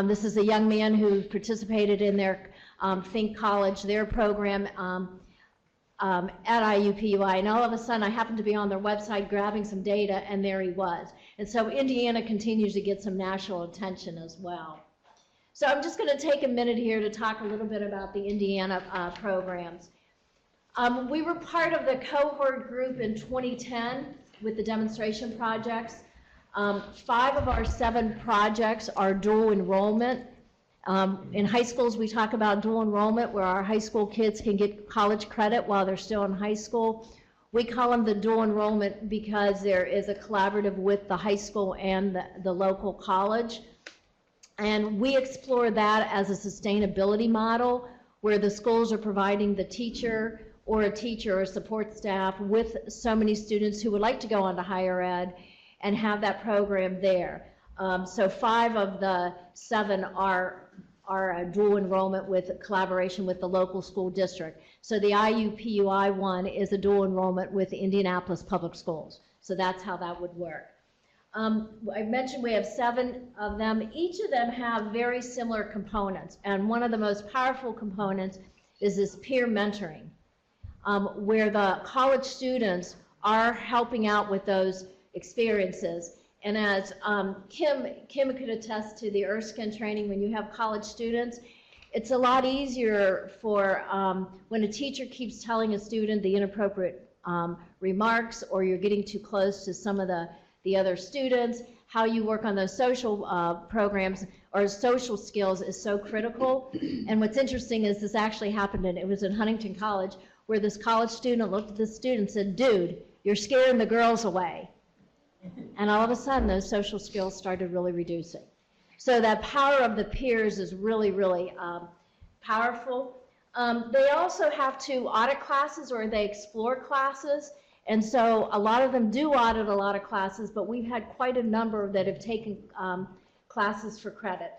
S19: This is a young man who participated in their Think College, their program at IUPUI, and all of a sudden I happened to be on their website grabbing some data, and there he was. And so Indiana continues to get some national attention as well. So I'm just going to take a minute here to talk a little bit about the Indiana programs. We were part of the cohort group in 2010 with the demonstration projects. 5 of our 7 projects are dual enrollment. In high schools, we talk about dual enrollment, where our high school kids can get college credit while they're still in high school. We call them the dual enrollment because there is a collaborative with the high school and the local college. And we explore that as a sustainability model where the schools are providing the teacher or support staff with so many students who would like to go on to higher ed and have that program there. So 5 of the 7 are a dual enrollment with collaboration with the local school district. So the IUPUI one is a dual enrollment with Indianapolis Public Schools. So that's how that would work. I mentioned we have 7 of them. Each of them have very similar components. And one of the most powerful components is this peer mentoring, where the college students are helping out with those experiences. And as Kim could attest to the Erskine training, when you have college students, it's a lot easier for when a teacher keeps telling a student the inappropriate remarks, or you're getting too close to some of the other students, how you work on those social programs or social skills is so critical. And what's interesting is this actually happened, and it was in Huntington College, where this college student looked at the student and said, "Dude, you're scaring the girls away." And all of a sudden, those social skills started really reducing. So that power of the peers is really, really powerful. They also have to audit classes, or they explore classes. And so a lot of them do audit a lot of classes, but we've had quite a number that have taken classes for credit.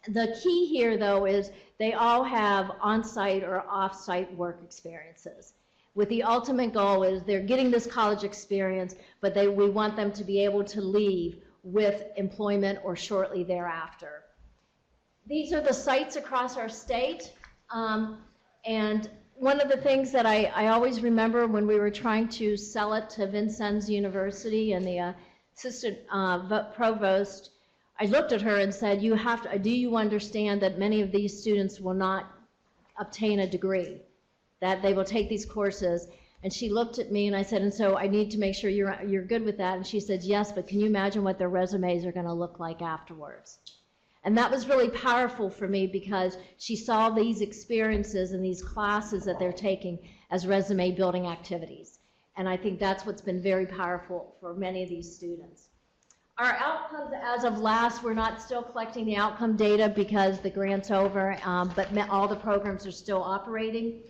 S19: The key here, though, is they all have on-site or off-site work experiences, with the ultimate goal is they're getting this college experience, but we want them to be able to leave with employment or shortly thereafter. These are the sites across our state, and one of the things that I always remember when we were trying to sell it to Vincennes University and the assistant provost, I looked at her and said, do you understand that many of these students will not obtain a degree, that they will take these courses? And she looked at me and I said, and so I need to make sure you're good with that. And she said, yes, but can you imagine what their resumes are going to look like afterwards? And that was really powerful for me, because she saw these experiences and these classes that they're taking as resume building activities. And I think that's what's been very powerful for many of these students. Our outcomes as of last, we're not still collecting the outcome data because the grant's over, but all the programs are still operating.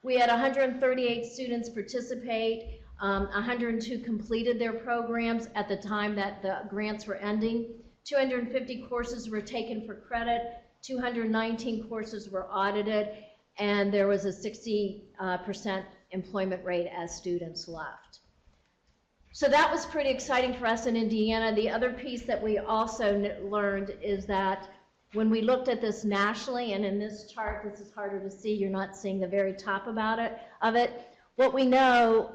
S19: We had 138 students participate, 102 completed their programs at the time that the grants were ending. 250 courses were taken for credit, 219 courses were audited, and there was a 60% employment rate as students left. So that was pretty exciting for us in Indiana. The other piece that we also learned is that when we looked at this nationally, and in this chart, this is harder to see, you're not seeing the very top of it. What we know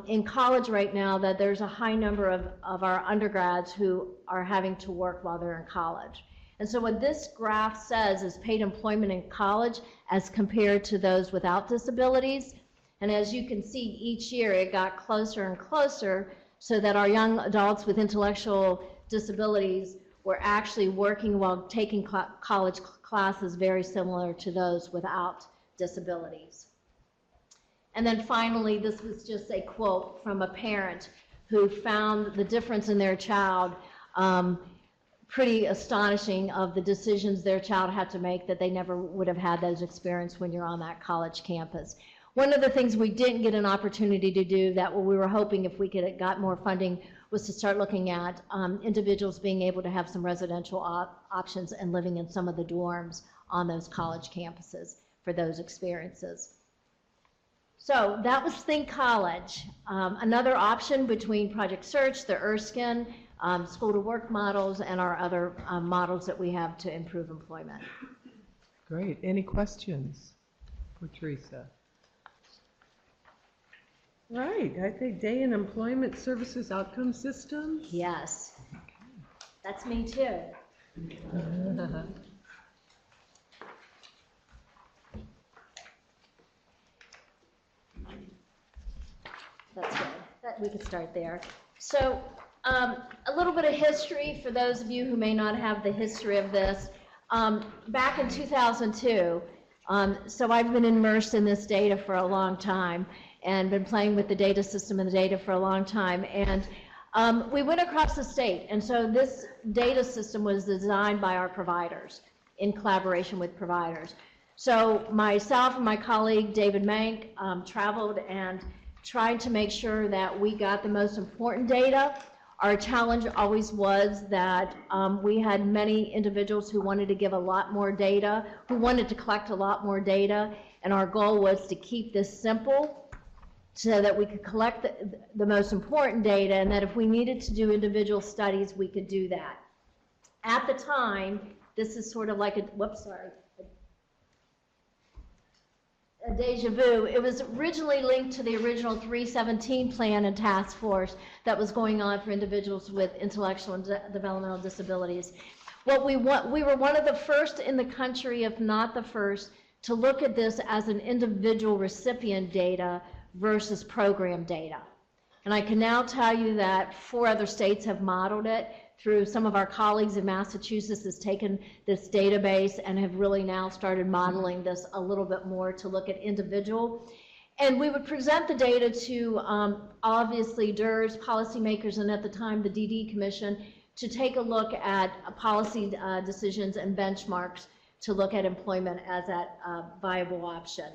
S19: in college right now, that there's a high number of our undergrads who are having to work while they're in college. And so what this graph says is paid employment in college as compared to those without disabilities. And as you can see, each year it got closer and closer, so that our young adults with intellectual disabilities were actually working while taking college classes very similar to those without disabilities. And then finally, this was just a quote from a parent who found the difference in their child pretty astonishing, of the decisions their child had to make that they never would have had those experiences when you're on that college campus. One of the things we didn't get an opportunity to do that we were hoping if we could have got more funding was to start looking at individuals being able to have some residential options and living in some of the dorms on those college campuses for those experiences. So that was Think College. Another option between Project Search, the Erskine, School to Work models, and our other models that we have to improve employment.
S8: Great. Any questions for Teresa? Right. I think Day in Employment Services Outcome Systems.
S19: Yes. That's me too. That's good. We could start there. So a little bit of history for those of you who may not have the history of this. Back in 2002, so I've been immersed in this data for a long time and been playing with the data system and the data for a long time. And We went across the state, and so this data system was designed by our providers in collaboration with providers. So myself and my colleague David Mank traveled and tried to make sure that we got the most important data. Our challenge always was that we had many individuals who wanted to give a lot more data, who wanted to collect a lot more data, and our goal was to keep this simple so that we could collect the most important data, and that if we needed to do individual studies, we could do that. At the time, this is sort of like a deja vu. It was originally linked to the original 317 plan and task force that was going on for individuals with intellectual and developmental disabilities. We were one of the first in the country, if not the first, to look at this as an individual recipient data versus program data. And I can now tell you that 4 other states have modeled it. Through some of our colleagues in Massachusetts has taken this database and have really now started modeling this a little bit more to look at individual. And we would present the data to obviously DERS, policymakers, and at the time the DD Commission, to take a look at policy decisions and benchmarks to look at employment as a viable option.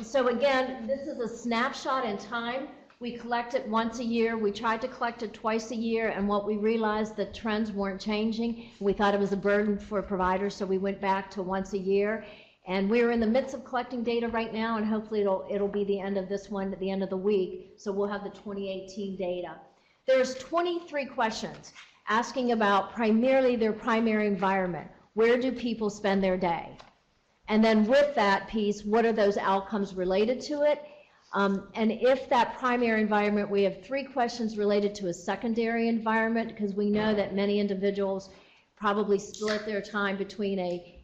S19: So again, this is a snapshot in time. We collect it once a year. We tried to collect it twice a year, and what we realized, the trends weren't changing. We thought it was a burden for providers, so we went back to once a year. And we're in the midst of collecting data right now, and hopefully it'll be the end of this one at the end of the week, so we'll have the 2018 data. There's 23 questions asking about primarily their primary environment. Where do people spend their day? And then with that piece, what are those outcomes related to it? And if that primary environment, we have 3 questions related to a secondary environment, because we know that many individuals probably split their time between a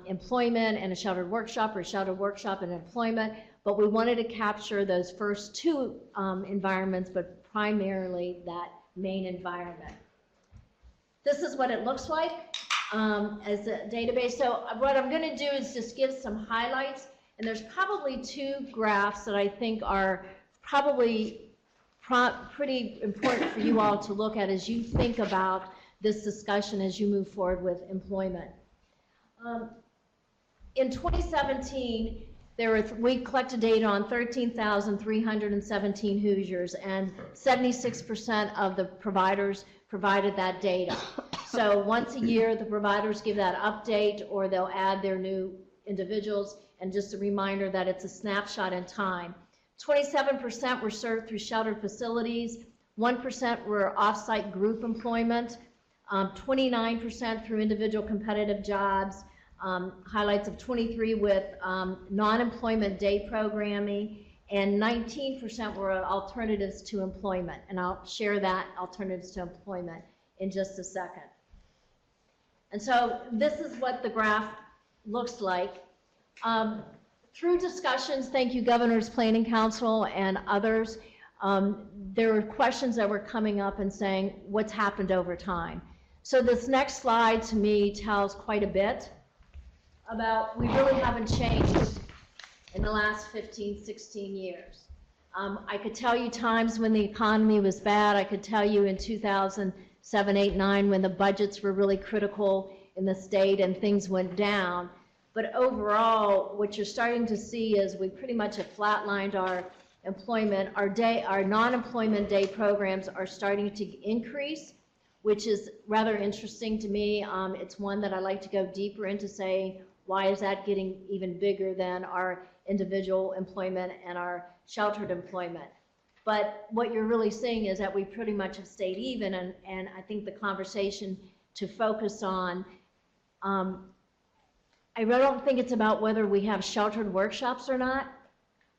S19: employment and a sheltered workshop, or a sheltered workshop and employment, but we wanted to capture those first 2 environments, but primarily that main environment. This is what it looks like as a database. So what I'm going to do is just give some highlights. And there's probably 2 graphs that I think are probably pretty important for you all to look at as you think about this discussion as you move forward with employment. In 2017, we collected data on 13,317 Hoosiers, and 76% of the providers provided that data. So once a year, the providers give that update, or they'll add their new individuals. And just a reminder that it's a snapshot in time. 27% were served through sheltered facilities, 1% were off-site group employment, 29% through individual competitive jobs, highlights of 23 with non-employment day programming, and 19% were alternatives to employment. And I'll share that alternatives to employment in just a second. And so this is what the graph looks like. Through discussions, thank you Governor's Planning Council and others, there were questions that were coming up and saying what's happened over time. So this next slide to me tells quite a bit about we really haven't changed in the last 15, 16 years. I could tell you times when the economy was bad. I could tell you in 2007, 8, 9 when the budgets were really critical in the state and things went down. But overall, what you're starting to see is we pretty much have flatlined our employment. Our non-employment day programs are starting to increase, which is rather interesting to me. It's one that I like to go deeper into, saying, why is that getting even bigger than our individual employment and our sheltered employment? But what you're really seeing is that we pretty much have stayed even, and I think the conversation to focus on, I don't think it's about whether we have sheltered workshops or not.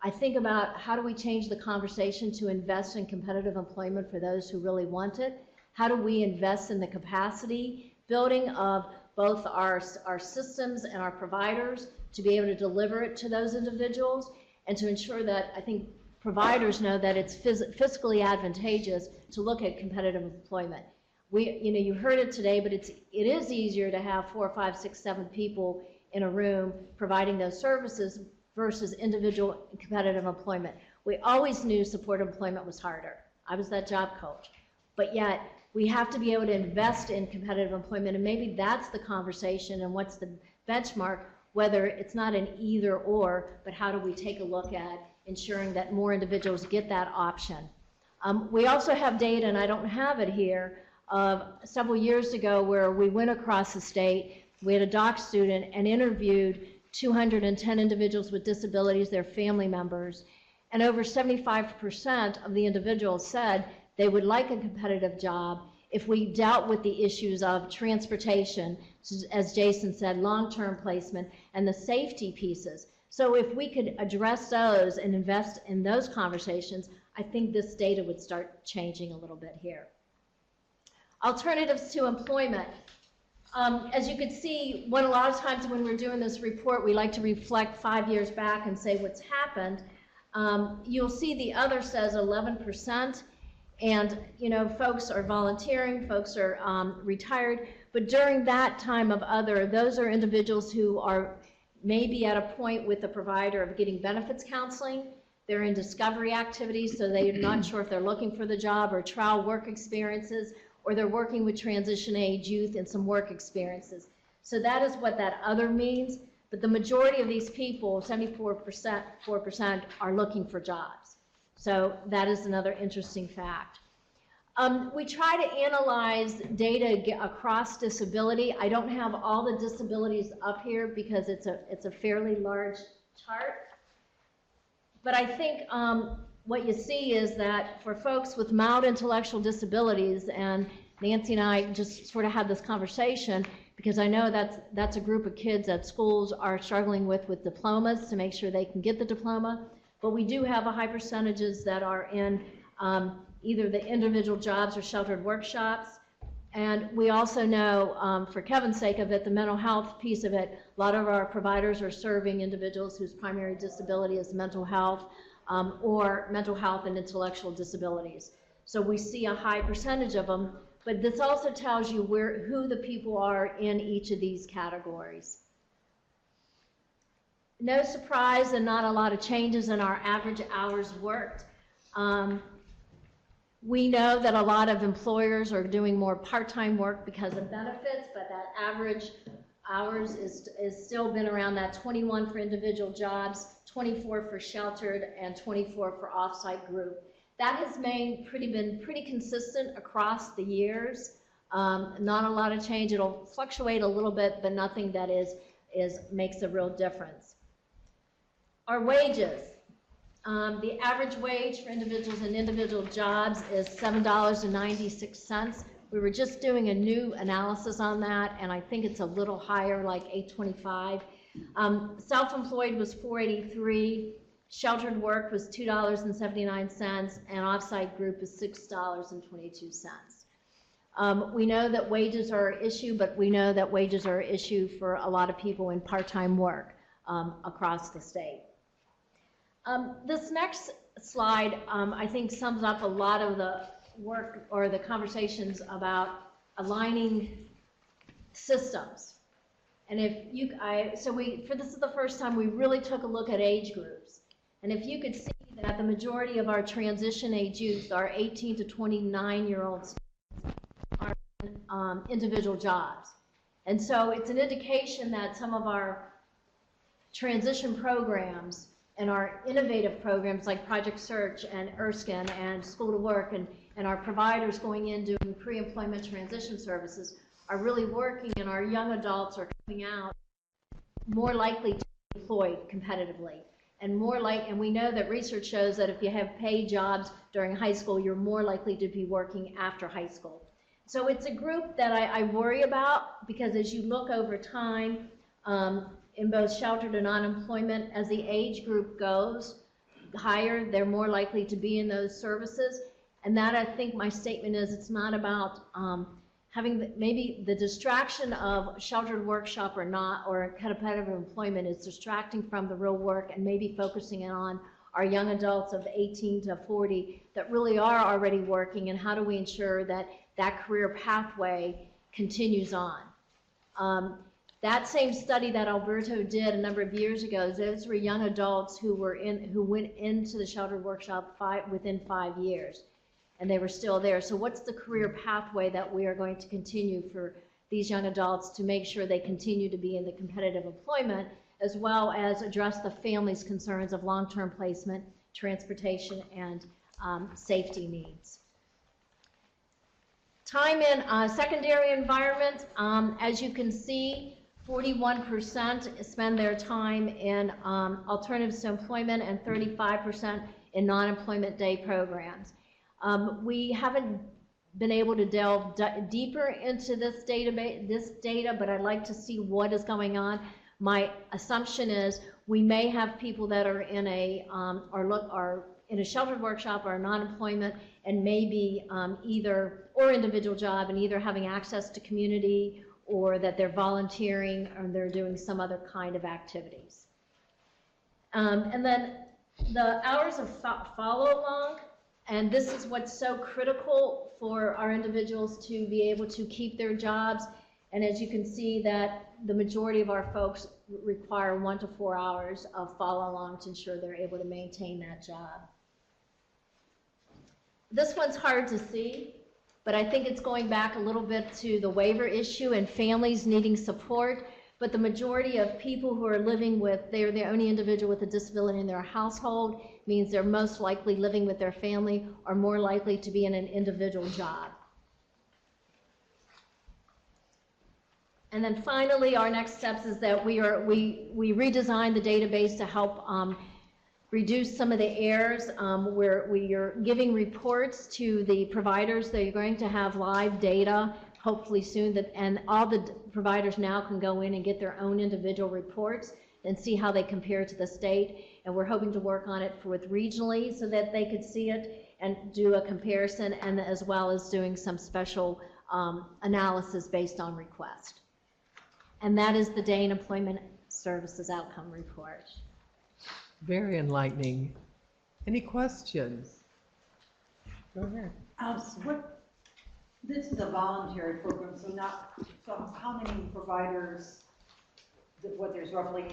S19: I think about how do we change the conversation to invest in competitive employment for those who really want it? How do we invest in the capacity building of both our systems and our providers to be able to deliver it to those individuals, and to ensure that I think providers know that it's fiscally advantageous to look at competitive employment. You heard it today, but it is easier to have 4, 5, 6, 7 people in a room providing those services versus individual competitive employment. We always knew support employment was harder. I was that job coach. But yet, we have to be able to invest in competitive employment, and maybe that's the conversation and what's the benchmark, whether it's not an either or, but how do we take a look at ensuring that more individuals get that option. We also have data, and I don't have it here, of several years ago where we went across the state, we had a doc student and interviewed 210 individuals with disabilities, their family members, and over 75% of the individuals said they would like a competitive job if we dealt with the issues of transportation, as Jason said, long-term placement, and the safety pieces. So if we could address those and invest in those conversations, I think this data would start changing a little bit here. Alternatives to employment. As you can see, a lot of times when we're doing this report, we like to reflect 5 years back and say what's happened. You'll see the other says 11%, and folks are volunteering, folks are retired, but during that time of other, those are individuals who are maybe at a point with the provider of getting benefits counseling. They're in discovery activities, so they're not sure if they're looking for the job, or trial work experiences, or they're working with transition age youth and some work experiences. So that is what that other means, but the majority of these people, 74%, are looking for jobs. So that is another interesting fact. We try to analyze data across disability. I don't have all the disabilities up here because it's a fairly large chart. But I think what you see is that for folks with mild intellectual disabilities, and Nancy and I just sort of had this conversation because I know that's a group of kids that schools are struggling with diplomas to make sure they can get the diploma. But we do have a high percentages that are in either the individual jobs or sheltered workshops. And we also know, for Kevin's sake of it, the mental health piece of it, a lot of our providers are serving individuals whose primary disability is mental health or mental health and intellectual disabilities. So we see a high percentage of them, but this also tells you who the people are in each of these categories. No surprise and not a lot of changes in our average hours worked. We know that a lot of employers are doing more part-time work because of benefits, but that average hours is still been around that 21 for individual jobs, 24 for sheltered, and 24 for off-site group. That has been pretty consistent across the years. Not a lot of change. It'll fluctuate a little bit, but nothing that makes a real difference. Our wages. The average wage for individuals in individual jobs is $7.96. We were just doing a new analysis on that, and I think it's a little higher, like $8.25. Self-employed was $4.83. Sheltered work was $2.79, and off-site group is $6.22. We know that wages are an issue, but we know that wages are an issue for a lot of people in part-time work across the state. This next slide, I think, sums up a lot of the work or the conversations about aligning systems. And this is the first time we really took a look at age groups. And if you could see that the majority of our transition age youth, our 18 to 29-year-olds, are in individual jobs. And so it's an indication that some of our transition programs and our innovative programs like Project Search and Erskine and School to Work and our providers going in doing pre-employment transition services are really working, and our young adults are coming out more likely to be employed competitively. And we know that research shows that if you have paid jobs during high school, you're more likely to be working after high school. So it's a group that I worry about, because as you look over time, in both sheltered and unemployment, as the age group goes higher, they're more likely to be in those services. And that, I think my statement is, it's not about having maybe the distraction of sheltered workshop or not, or competitive employment is distracting from the real work, and maybe focusing on our young adults of 18 to 40 that really are already working, and how do we ensure that that career pathway continues on. That same study that Alberto did a number of years ago, those were young adults who went into the sheltered workshop within 5 years, and they were still there. So what's the career pathway that we are going to continue for these young adults to make sure they continue to be in the competitive employment, as well as address the family's concerns of long-term placement, transportation, and safety needs. Time in secondary environment, as you can see, 41% spend their time in alternatives to employment and 35% in non-employment day programs. We haven't been able to delve deeper into this data, but I'd like to see what is going on. My assumption is we may have people that are in are in a sheltered workshop or non-employment and maybe or individual job and either having access to community or that they're volunteering or they're doing some other kind of activities. And then the hours of follow along, and this is what's so critical for our individuals to be able to keep their jobs. And as you can see that the majority of our folks require 1 to 4 hours of follow along to ensure they're able to maintain that job. This one's hard to see, but I think it's going back a little bit to the waiver issue and families needing support. But the majority of people who are living they're the only individual with a disability in their household, means they're most likely living with their family or more likely to be in an individual job. And then finally, our next steps is that we redesigned the database to help reduce some of the errors where we are giving reports to the providers. They're going to have live data hopefully soon, and all the providers now can go in and get their own individual reports and see how they compare to the state. And we're hoping to work on it with regionally so that they could see it and do a comparison, and as well as doing some special analysis based on request. And that is the Day in Employment Services Outcome Report.
S8: Very enlightening. Any questions? Go ahead.
S16: This is a voluntary program, so how many providers, there's roughly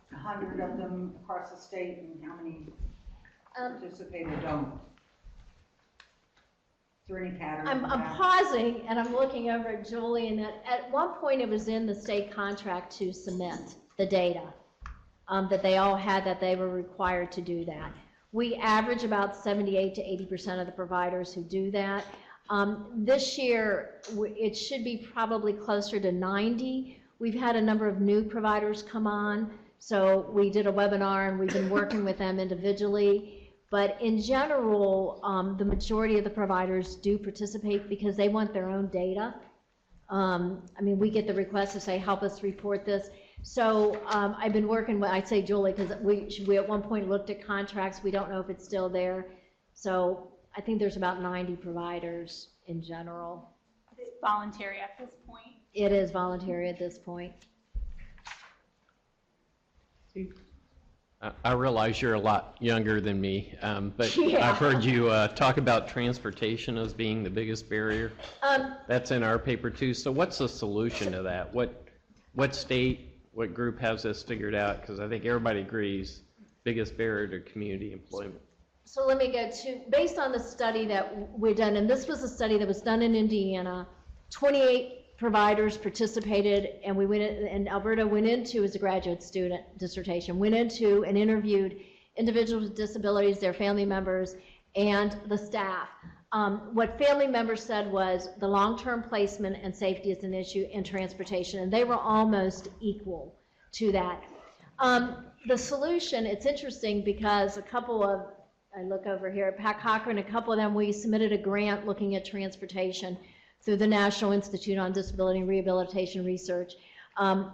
S16: 100 of them across the state, and how many participate or don't? Is there any pattern?
S19: I'm pausing and I'm looking over at Julie, and at one point it was in the state contract to submit the data that they all had, that they were required to do that. We average about 78 to 80% of the providers who do that. This year, it should be probably closer to 90. We've had a number of new providers come on, so we did a webinar and we've been working with them individually. But in general, the majority of the providers do participate because they want their own data. I mean, we get the request to say, help us report this. So I've been working with, I say Julie, because we at one point looked at contracts. We don't know if it's still there. So I think there's about 90 providers in general.
S18: It's voluntary at this point.
S19: It is voluntary at this point.
S14: I realize you're a lot younger than me, but
S19: Yeah.
S14: I've heard you talk about transportation as being the biggest barrier. That's in our paper too. So what's the solution to that? What state, what group has this figured out? Because I think everybody agrees, biggest barrier to community employment.
S19: So let me go to, based on the study that we've done, and this was a study that was done in Indiana, 28 providers participated, and we went in, and Alberta went into, as a graduate student dissertation, went into and interviewed individuals with disabilities, their family members, and the staff. What family members said was the long-term placement and safety is an issue, and transportation, and they were almost equal to that. The solution, it's interesting because a couple of, I look over here at Pat Cochran, a couple of them, we submitted a grant looking at transportation through the National Institute on Disability and Rehabilitation Research.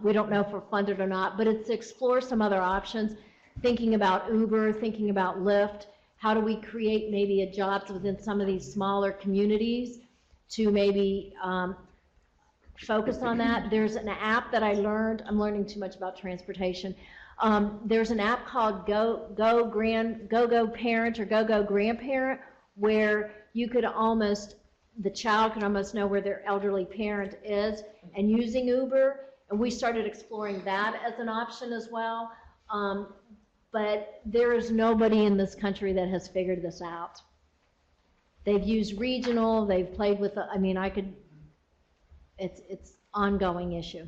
S19: We don't know if we're funded or not, but it's to explore some other options, thinking about Uber, thinking about Lyft. How do we create maybe a jobs within some of these smaller communities to maybe focus on that? There's an app that I learned, I'm learning too much about transportation. There's an app called Go Parent or Go Grandparent, where you could almost, the child can almost know where their elderly parent is, and using Uber, And we started exploring that as an option as well. But there is nobody in this country that has figured this out. They've used regional, they've played with, it's ongoing issue.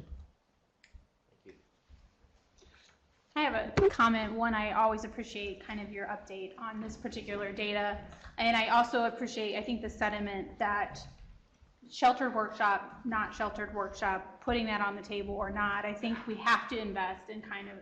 S18: I have a comment. One, I always appreciate kind of your update on this particular data. And I also appreciate, I think, the sentiment that sheltered workshop, not sheltered workshop, putting that on the table or not. I think we have to invest in kind of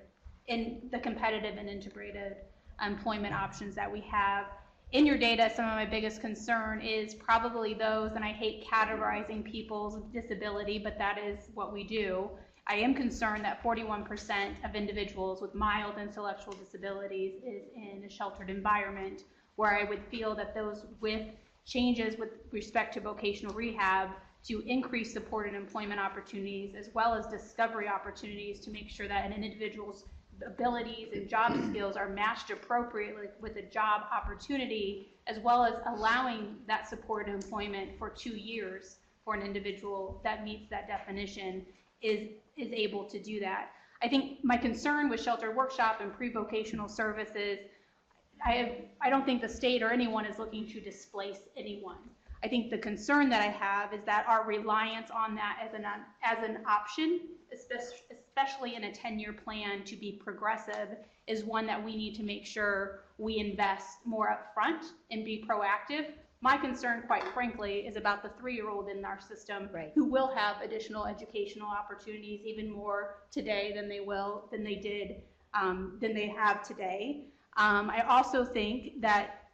S18: in the competitive and integrated employment options that we have. In your data, some of my biggest concern is probably those, and I hate categorizing people's disability, but that is what we do. I am concerned that 41% of individuals with mild intellectual disabilities is in a sheltered environment, where I would feel that those with changes with respect to vocational rehab to increase supported employment opportunities as well as discovery opportunities to make sure that an individual's abilities and job skills are matched appropriately with a job opportunity, as well as allowing that supported employment for 2 years for an individual that meets that definition is able to do that. I think my concern with shelter workshop and pre-vocational services, I don't think the state or anyone is looking to displace anyone. I think the concern that I have is that our reliance on that as an option, especially in a 10-year plan to be progressive, is one that we need to make sure we invest more upfront and be proactive. My concern, quite frankly, is about the 3-year-old in our system who will have additional educational opportunities, even more today than they have today. I also think that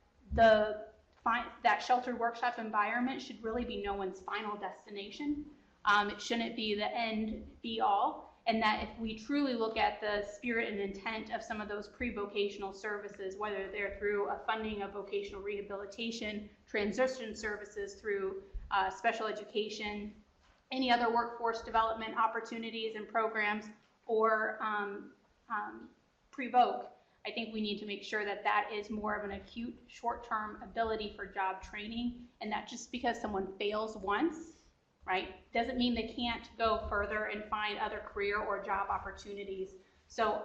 S18: that sheltered workshop environment should really be no one's final destination. It shouldn't be the end be all, and that if we truly look at the spirit and intent of some of those pre-vocational services, whether they're through a funding of vocational rehabilitation, transition services through special education, any other workforce development opportunities and programs, or pre-voc, I think we need to make sure that that is more of an acute short-term ability for job training, and that just because someone fails once, right, doesn't mean they can't go further and find other career or job opportunities. So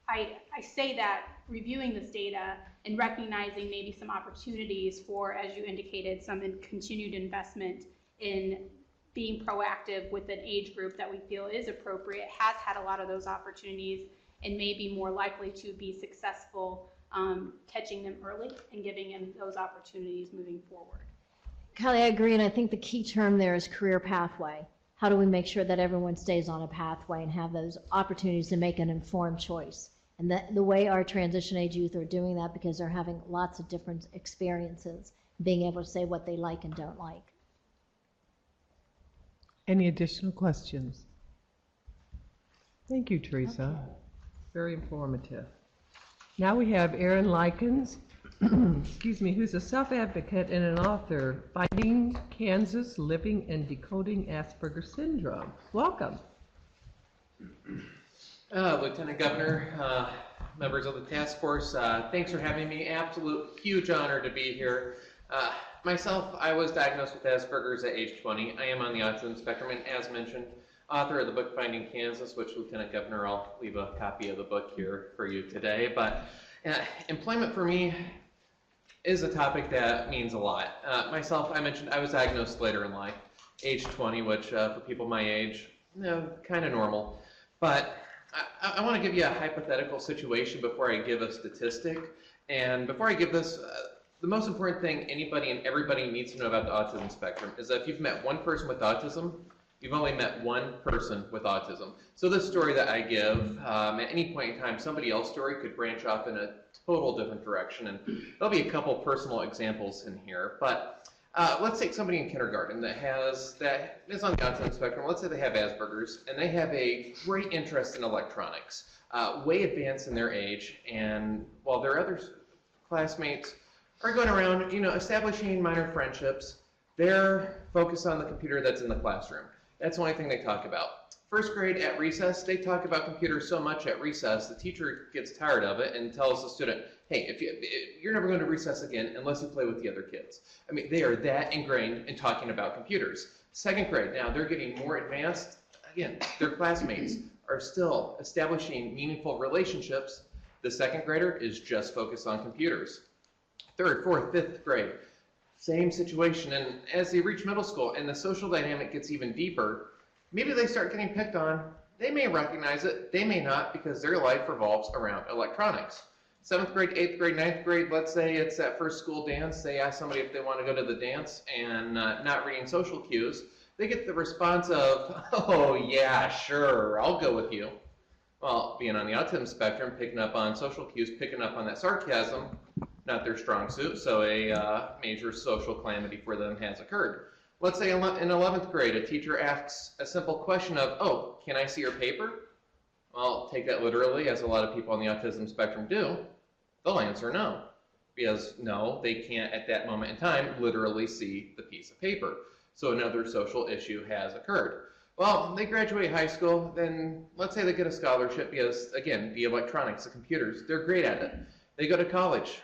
S18: I say that reviewing this data and recognizing maybe some opportunities for, as you indicated, some continued investment in being proactive with an age group that we feel is appropriate, has had a lot of those opportunities, and may be more likely to be successful catching them early and giving them those opportunities moving forward.
S19: Kylie, I agree, and I think the key term there is career pathway. How do we make sure that everyone stays on a pathway and have those opportunities to make an informed choice? And the way our transition age youth are doing that, because they're having lots of different experiences, being able to say what they like and don't like.
S8: Any additional questions? Thank you, Teresa. Very informative. Now we have Erin Likens, excuse me, who's a self-advocate and an author, Finding Kansas, Living and Decoding Asperger's Syndrome. Welcome.
S20: Lieutenant Governor, members of the task force, thanks for having me. Absolute huge honor to be here. Myself, I was diagnosed with Asperger's at age 20. I am on the autism spectrum, and as mentioned, author of the book Finding Kansas, which Lieutenant Governor, I'll leave a copy of the book here for you today. But employment for me is a topic that means a lot. Myself, I mentioned I was diagnosed later in life, age 20, which for people my age, kind of normal. But I want to give you a hypothetical situation before I give a statistic. And before I give this, the most important thing anybody and everybody needs to know about the autism spectrum is that if you've met one person with autism, you've only met one person with autism. So this story that I give, at any point in time, somebody else's story could branch off in a total different direction. And there'll be a couple personal examples in here. But let's take somebody in kindergarten that is on the autism spectrum. Let's say they have Asperger's, and they have a great interest in electronics, way advanced in their age. And while their other classmates are going around, establishing minor friendships, they're focused on the computer that's in the classroom. That's the only thing they talk about. First grade at recess, they talk about computers so much at recess, the teacher gets tired of it and tells the student, hey, you're never going to recess again unless you play with the other kids. I mean, they are that ingrained in talking about computers. Second grade, now they're getting more advanced. again, their classmates are still establishing meaningful relationships. The second grader is just focused on computers. Third, fourth, fifth grade, same situation. And as they reach middle school and the social dynamic gets even deeper, maybe they start getting picked on. They may recognize it, they may not, because their life revolves around electronics. 7th grade, 8th grade, 9th grade, let's say it's that first school dance. They ask somebody if they want to go to the dance and not reading social cues. They get the response of, oh yeah, sure, I'll go with you. Well, being on the autism spectrum, picking up on social cues, picking up on that sarcasm, not their strong suit, so a major social calamity for them has occurred. Let's say in 11th grade, a teacher asks a simple question of, oh, can I see your paper? Well, take that literally, as a lot of people on the autism spectrum do. They'll answer no, because no, they can't at that moment in time literally see the piece of paper. So another social issue has occurred. Well, they graduate high school, then let's say they get a scholarship because, again, the electronics, the computers, they're great at it. They go to college.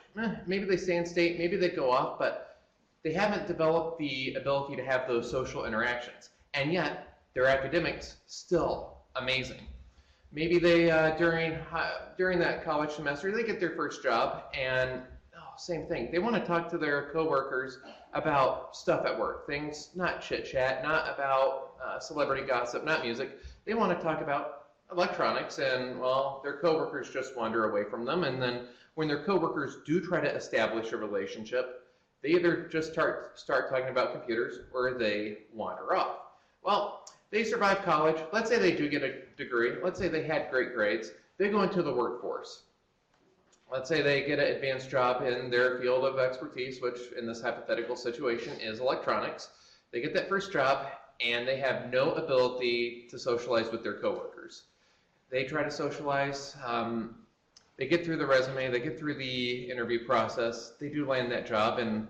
S20: Maybe they stay in state, maybe they go off, but they haven't developed the ability to have those social interactions. And yet, their academics, still amazing. Maybe they, during that college semester, they get their first job, and same thing. They want to talk to their coworkers about stuff at work, things, not chit-chat, not about celebrity gossip, not music. They want to talk about electronics, and, well, their coworkers just wander away from them, and then when their coworkers do try to establish a relationship, they either just start talking about computers, or they wander off. Well, they survive college. Let's say they do get a degree. Let's say they had great grades. They go into the workforce. Let's say they get an advanced job in their field of expertise, which in this hypothetical situation is electronics. They get that first job, and they have no ability to socialize with their coworkers. They try to socialize. They get through the resume. They get through the interview process. They do land that job, and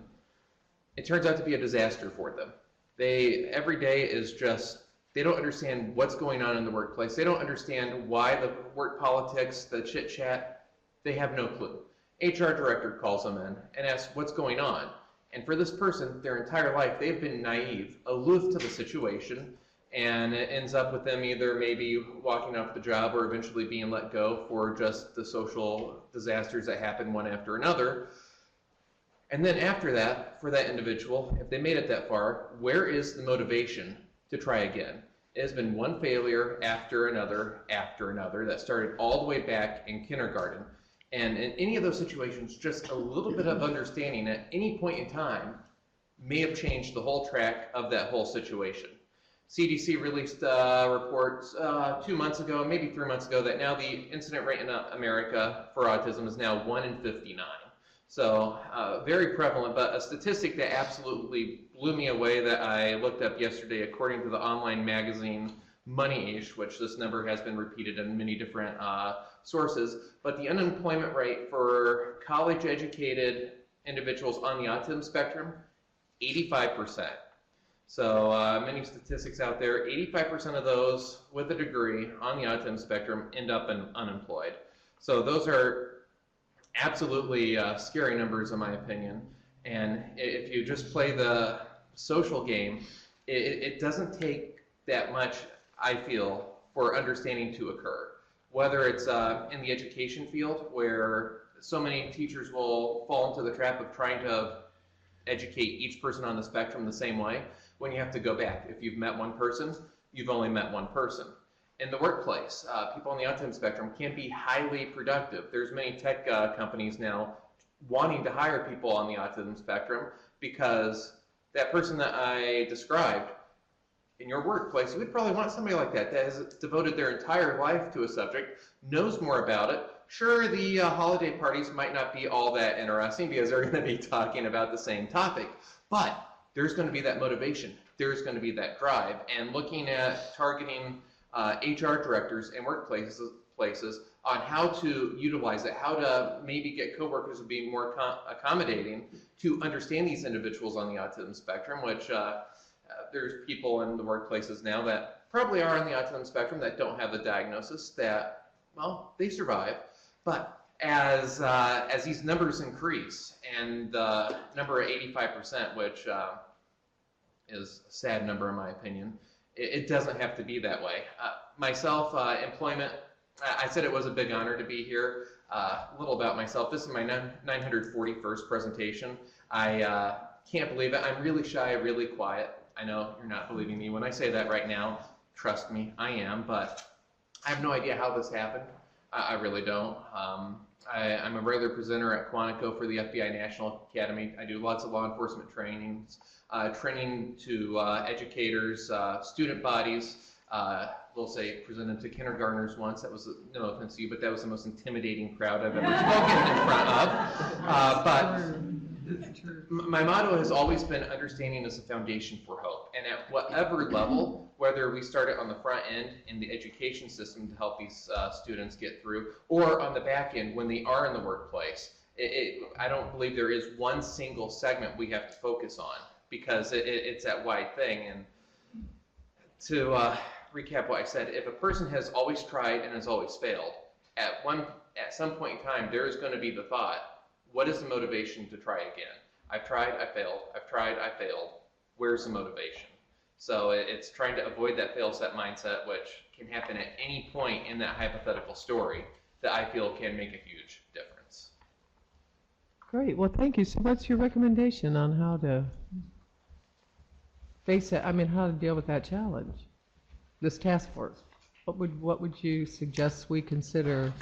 S20: it turns out to be a disaster for them. Every day is just, they don't understand what's going on in the workplace. They don't understand why the work politics, the chit-chat, they have no clue. HR director calls them in and asks what's going on. And for this person, their entire life, they've been naive, aloof to the situation, and it ends up with them either maybe walking off the job or eventually being let go for just the social disasters that happen one after another. And then after that, for that individual, if they made it that far, where is the motivation to try again? It has been one failure after another that started all the way back in kindergarten. And in any of those situations, just a little bit of understanding at any point in time may have changed the whole track of that whole situation. CDC released reports 2 months ago, maybe 3 months ago, that now the incident rate in America for autism is now 1 in 59. So very prevalent, but a statistic that absolutely blew me away that I looked up yesterday, according to the online magazine Money-ish, which this number has been repeated in many different sources, but the unemployment rate for college-educated individuals on the autism spectrum, 85%. So many statistics out there, 85% of those with a degree on the autism spectrum end up unemployed. So those are absolutely scary numbers in my opinion. And if you just play the social game, it doesn't take that much, I feel, for understanding to occur. Whether it's in the education field, where so many teachers will fall into the trap of trying to educate each person on the spectrum the same way, when you have to go back. If you've met one person, you've only met one person. In the workplace, people on the autism spectrum can be highly productive. There's many tech companies now wanting to hire people on the autism spectrum because that person that I described, in your workplace, you would probably want somebody like that has devoted their entire life to a subject, knows more about it. Sure, the holiday parties might not be all that interesting because they're going to be talking about the same topic, but there's going to be that motivation. There's going to be that drive. And looking at targeting HR directors and workplaces on how to utilize it, how to maybe get coworkers to be more accommodating to understand these individuals on the autism spectrum, which there's people in the workplaces now that probably are on the autism spectrum that don't have the diagnosis that, well, they survive. But as these numbers increase, and the number of 85%, which is a sad number in my opinion, It doesn't have to be that way. Myself, employment, I said it was a big honor to be here. A little about myself. This is my 941st presentation. I can't believe it. I'm really shy, really quiet. I know you're not believing me when I say that right now. Trust me, I am, but I have no idea how this happened. I really don't. I'm a regular presenter at Quantico for the FBI National Academy. I do lots of law enforcement trainings, training to educators, student bodies. We'll say presented to kindergartners once. That was, no offense to you, but that was the most intimidating crowd I've ever spoken in front of. But my motto has always been understanding is the foundation for hope. And at whatever level, whether we start it on the front end in the education system to help these students get through, or on the back end when they are in the workplace, I don't believe there is one single segment we have to focus on, because it's that wide thing. And to recap what I said, if a person has always tried and has always failed, at some point in time, there is going to be the thought, what is the motivation to try again? I've tried, I failed. I've tried, I failed. Where's the motivation? So it's trying to avoid that fail set mindset, which can happen at any point in that hypothetical story, that I feel can make a huge difference.
S8: Great, well, thank you. So what's your recommendation on how to face it, how to deal with that challenge? This task force, what would you suggest we consider?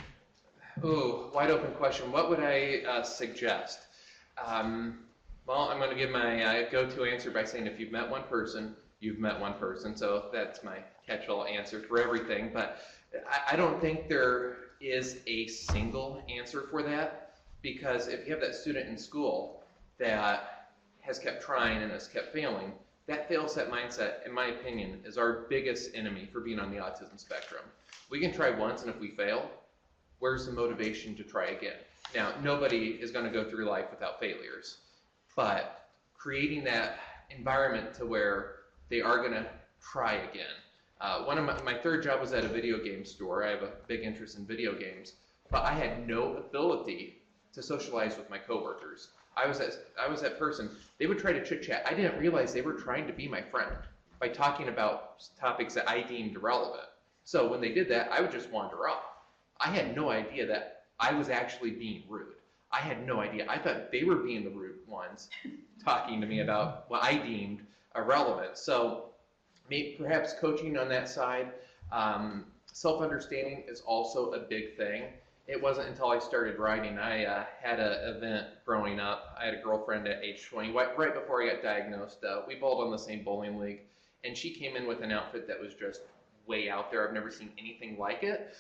S20: Ooh, wide open question. What would I suggest? Well, I'm going to give my go-to answer by saying if you've met one person, you've met one person. So that's my catch-all answer for everything. But I don't think there is a single answer for that, because if you have that student in school that has kept trying and has kept failing, that fail set mindset, in my opinion, is our biggest enemy for being on the autism spectrum. We can try once, and if we fail, where's the motivation to try again? Now, nobody is going to go through life without failures, but creating that environment to where they are going to try again. One of my third job was at a video game store. I have a big interest in video games, but I had no ability to socialize with my coworkers. I was that person. They would try to chit chat. I didn't realize they were trying to be my friend by talking about topics that I deemed irrelevant. So when they did that, I would just wander off. I had no idea that I was actually being rude. I had no idea. I thought they were being the rude ones, talking to me about what I deemed irrelevant. So perhaps coaching on that side. Self-understanding is also a big thing. It wasn't until I started writing. I had an event growing up. I had a girlfriend at age 20, right before I got diagnosed. We bowled on the same bowling league, and she came in with an outfit that was just way out there. I've never seen anything like it.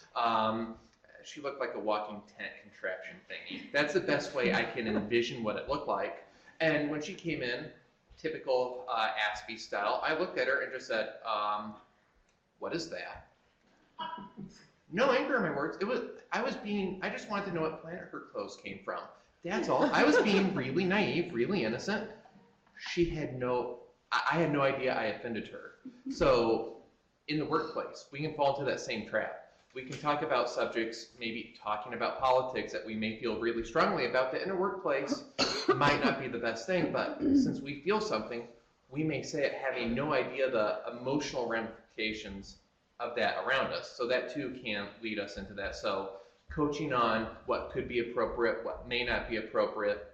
S20: She looked like a walking tent contraption thingy. That's the best way I can envision what it looked like. And when she came in, typical Aspie style, I looked at her and just said, what is that? No anger in my words. I just wanted to know what planet her clothes came from. That's all. I was being really naive, really innocent. I had no idea I offended her. So in the workplace, we can fall into that same trap. We can talk about subjects, maybe talking about politics that we may feel really strongly about, that in a workplace might not be the best thing, but since we feel something, we may say it having no idea the emotional ramifications of that around us. So that too can lead us into that. So coaching on what could be appropriate, what may not be appropriate.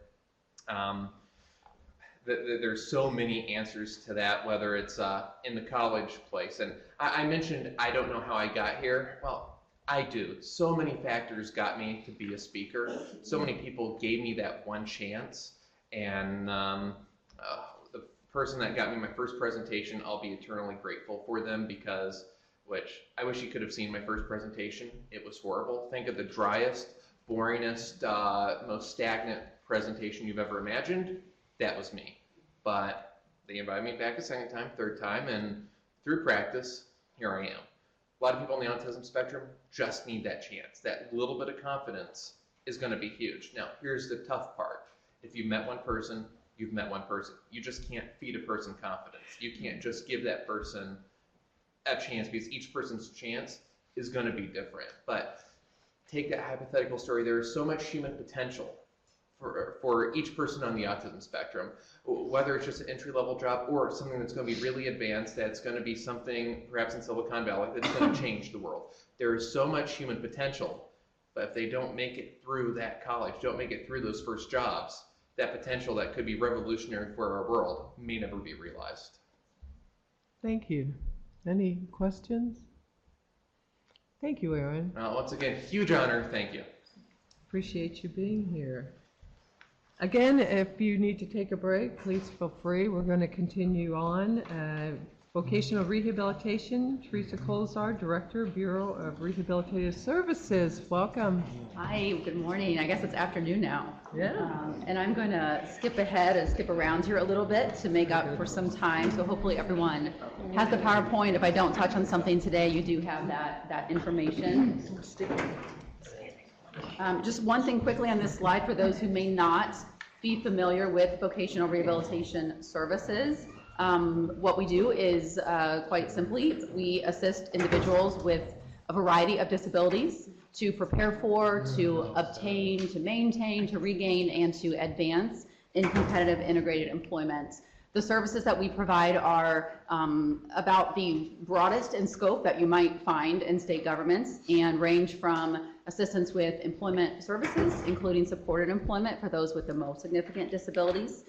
S20: There's so many answers to that, whether it's in the college place. And I mentioned I don't know how I got here. Well, I do. So many factors got me to be a speaker. So many people gave me that one chance. And the person that got me my first presentation, I'll be eternally grateful for them, because I wish you could have seen my first presentation. It was horrible. Think of the driest, boringest, most stagnant presentation you've ever imagined. That was me. But they invited me back a second time, third time, and through practice, here I am. A lot of people on the autism spectrum just need that chance. That little bit of confidence is going to be huge. Now, here's the tough part. If you've met one person, you've met one person. You just can't feed a person confidence. You can't just give that person a chance, because each person's chance is going to be different. But take that hypothetical story. There is so much human potential for each person on the autism spectrum, whether it's just an entry-level job or something that's going to be really advanced, that's going to be something perhaps in Silicon Valley that's going to change the world. There is so much human potential, but if they don't make it through that college, don't make it through those first jobs, that potential that could be revolutionary for our world may never be realized.
S8: Thank you. Any questions? Thank you, Aaron.
S20: Once again, huge honor. Thank you.
S8: Appreciate you being here. Again, if you need to take a break, please feel free. We're going to continue on. Vocational Rehabilitation, Teresa Colzar, Director, Bureau of Rehabilitative Services. Welcome.
S21: Hi, good morning. I guess it's afternoon now.
S8: Yeah.
S21: And I'm going to skip ahead and skip around here a little bit to make up for some time. So hopefully everyone has the PowerPoint. If I don't touch on something today, you do have that information. Just one thing quickly on this slide for those who may not be familiar with vocational rehabilitation services. What we do is, quite simply, we assist individuals with a variety of disabilities to prepare for, to obtain, to maintain, to regain, and to advance in competitive integrated employment. The services that we provide are about the broadest in scope that you might find in state governments and range from assistance with employment services, including supported employment for those with the most significant disabilities,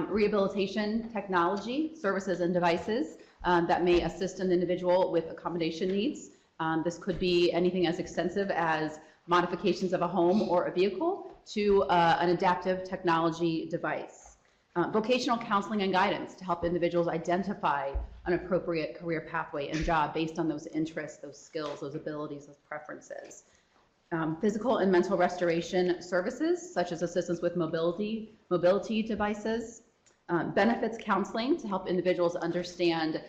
S21: rehabilitation technology, services and devices that may assist an individual with accommodation needs. This could be anything as extensive as modifications of a home or a vehicle to an adaptive technology device. Vocational counseling and guidance to help individuals identify an appropriate career pathway and job based on those interests, those skills, those abilities, those preferences. Physical and mental restoration services, such as assistance with mobility devices, benefits counseling to help individuals understand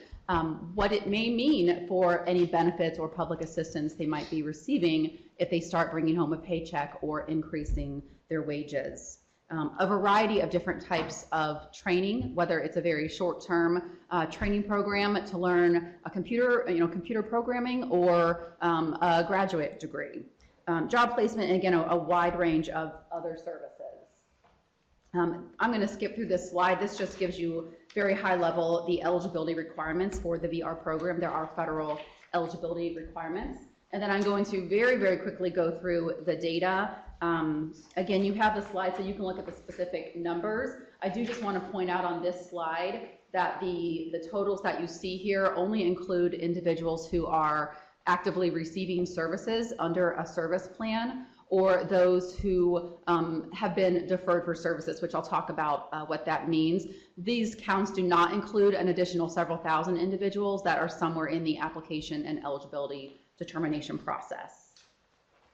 S21: what it may mean for any benefits or public assistance they might be receiving if they start bringing home a paycheck or increasing their wages. A variety of different types of training, whether it's a very short-term training program to learn a computer programming or a graduate degree. Job placement, and again, a wide range of other services. I'm going to skip through this slide. This just gives you very high level the eligibility requirements for the VR program. There are federal eligibility requirements. And then I'm going to very, very quickly go through the data. Again, you have the slide so you can look at the specific numbers. I do just want to point out on this slide that the totals that you see here only include individuals who are actively receiving services under a service plan, or those who have been deferred for services, which I'll talk about what that means. These counts do not include an additional several thousand individuals that are somewhere in the application and eligibility determination process.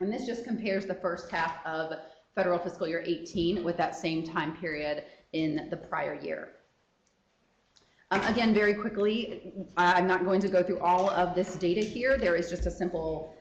S21: And this just compares the first half of federal fiscal year 18 with that same time period in the prior year. Again, very quickly, I'm not going to go through all of this data here. There is just a simple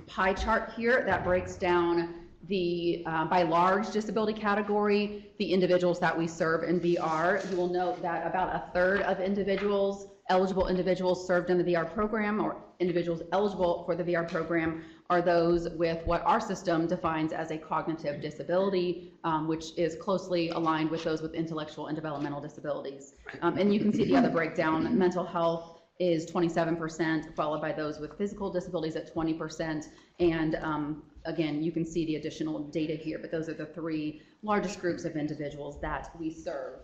S21: pie chart here that breaks down the, by large disability category, the individuals that we serve in VR. You will note that about a third of individuals, eligible individuals served in the VR program, or individuals eligible for the VR program, are those with what our system defines as a cognitive disability, which is closely aligned with those with intellectual and developmental disabilities. And you can see the other breakdown. Mental health is 27%, followed by those with physical disabilities at 20%. And again, you can see the additional data here, but those are the three largest groups of individuals that we serve.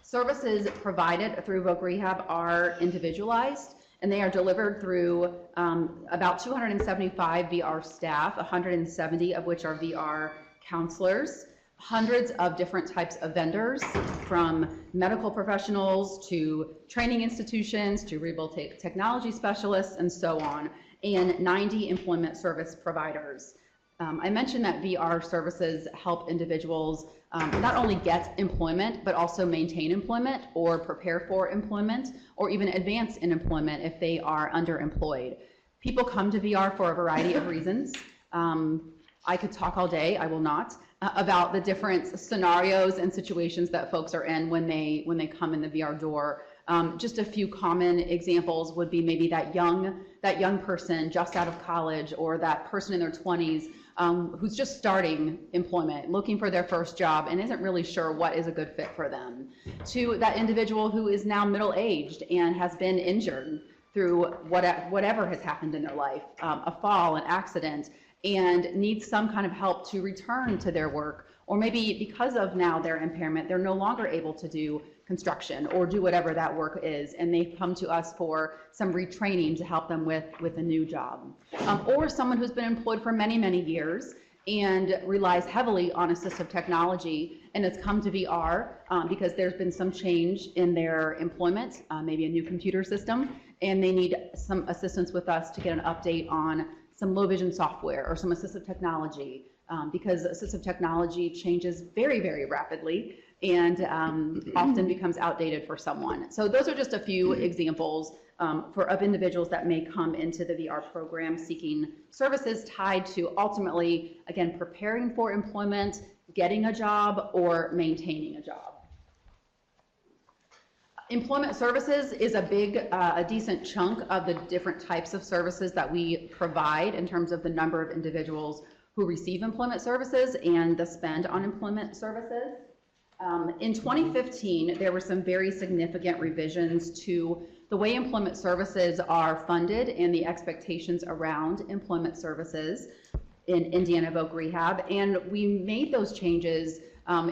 S21: Services provided through Voc Rehab are individualized, and they are delivered through about 275 VR staff, 170 of which are VR counselors, hundreds of different types of vendors, from medical professionals to training institutions to rehabilitative technology specialists and so on, and 90 employment service providers. I mentioned that VR services help individuals not only get employment, but also maintain employment or prepare for employment or even advance in employment if they are underemployed. People come to VR for a variety of reasons. I could talk all day, I will not, about the different scenarios and situations that folks are in when they come in the VR door. Just a few common examples would be maybe that young person just out of college, or that person in their 20s who's just starting employment, looking for their first job and isn't really sure what is a good fit for them, to that individual who is now middle-aged and has been injured through whatever has happened in their life, a fall, an accident, and needs some kind of help to return to their work, or maybe because of now their impairment, they're no longer able to do construction or do whatever that work is, and they've come to us for some retraining to help them with a new job. Or someone who's been employed for many, many years and relies heavily on assistive technology and has come to VR because there's been some change in their employment, maybe a new computer system, and they need some assistance with us to get an update on some low vision software or some assistive technology, because assistive technology changes very, very rapidly and often becomes outdated for someone. So those are just a few examples of individuals that may come into the VR program seeking services tied to ultimately, again, preparing for employment, getting a job, or maintaining a job. Employment services is a decent chunk of the different types of services that we provide in terms of the number of individuals who receive employment services and the spend on employment services. In 2015, there were some very significant revisions to the way employment services are funded and the expectations around employment services in Indiana Voc Rehab, and we made those changes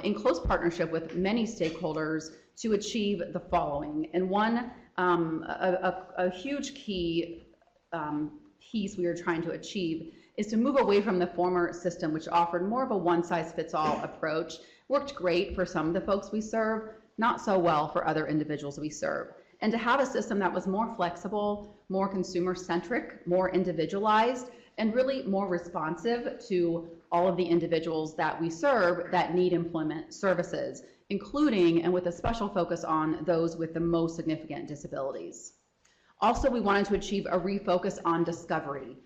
S21: in close partnership with many stakeholders to achieve the following. And one, a huge key piece we were trying to achieve is to move away from the former system, which offered more of a one-size-fits-all approach. Worked great for some of the folks we serve, not so well for other individuals we serve. And to have a system that was more flexible, more consumer-centric, more individualized, and really more responsive to all of the individuals that we serve that need employment services, including and with a special focus on those with the most significant disabilities. Also, we wanted to achieve a refocus on discovery.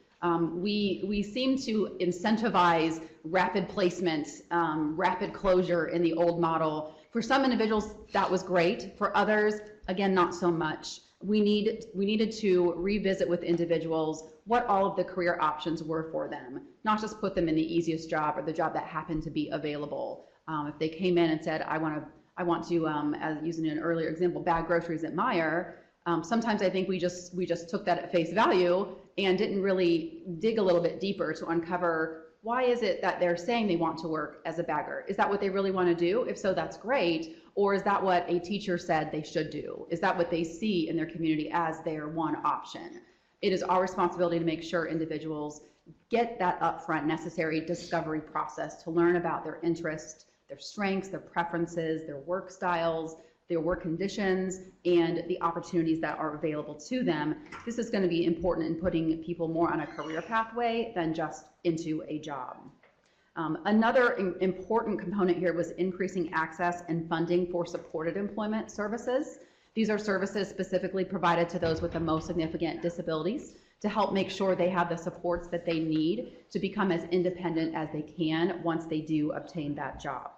S21: We seem to incentivize rapid placement, rapid closure in the old model. For some individuals, that was great. For others, again, not so much. We needed to revisit with individuals what all of the career options were for them, not just put them in the easiest job or the job that happened to be available. If they came in and said, I want to, as using an earlier example, bag groceries at Meijer, sometimes I think we just took that at face value and didn't really dig a little bit deeper to uncover why is it that they're saying they want to work as a bagger? Is that what they really want to do? If so, that's great. Or is that what a teacher said they should do? Is that what they see in their community as their one option? It is our responsibility to make sure individuals get that upfront necessary discovery process to learn about their interests, their strengths, their preferences, their work styles, their work conditions, and the opportunities that are available to them. This is going to be important in putting people more on a career pathway than just into a job. Another important component here was increasing access and funding for supported employment services. These are services specifically provided to those with the most significant disabilities to help make sure they have the supports that they need to become as independent as they can once they do obtain that job.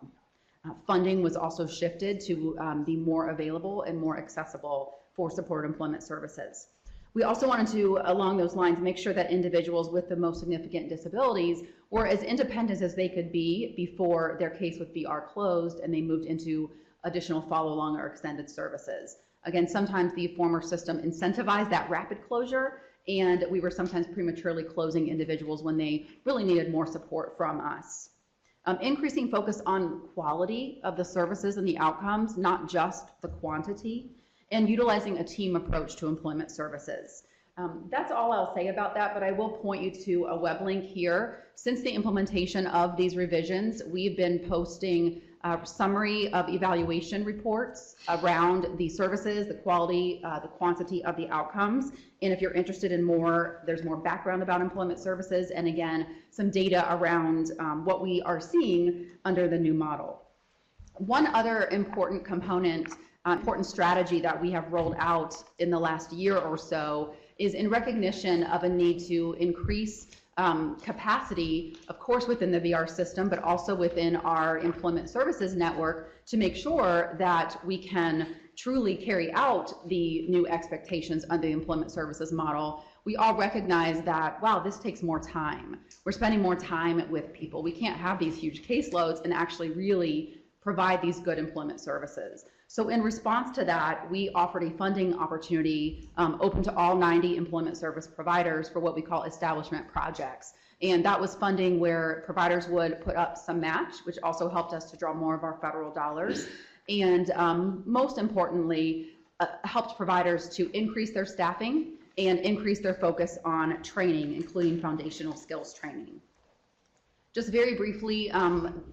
S21: Funding was also shifted to be more available and more accessible for supported employment services. We also wanted to, along those lines, make sure that individuals with the most significant disabilities were as independent as they could be before their case with VR closed and they moved into additional follow-along or extended services. Again, sometimes the former system incentivized that rapid closure, and we were sometimes prematurely closing individuals when they really needed more support from us. Increasing focus on quality of the services and the outcomes, not just the quantity, and utilizing a team approach to employment services. That's all I'll say about that, but I will point you to a web link here. Since the implementation of these revisions, we've been posting a summary of evaluation reports around the services, the quality, the quantity of the outcomes. And if you're interested in more, there's more background about employment services, and again, some data around what we are seeing under the new model. One other important component, important strategy that we have rolled out in the last year or so is in recognition of a need to increase capacity, of course, within the VR system, but also within our employment services network to make sure that we can truly carry out the new expectations under the employment services model. we all recognize that, wow, this takes more time. We're spending more time with people. We can't have these huge caseloads and actually really provide these good employment services. So in response to that, we offered a funding opportunity open to all 90 employment service providers for what we call establishment projects. And that was funding where providers would put up some match, which also helped us to draw more of our federal dollars. And most importantly, helped providers to increase their staffing and increase their focus on training, including foundational skills training. Just very briefly,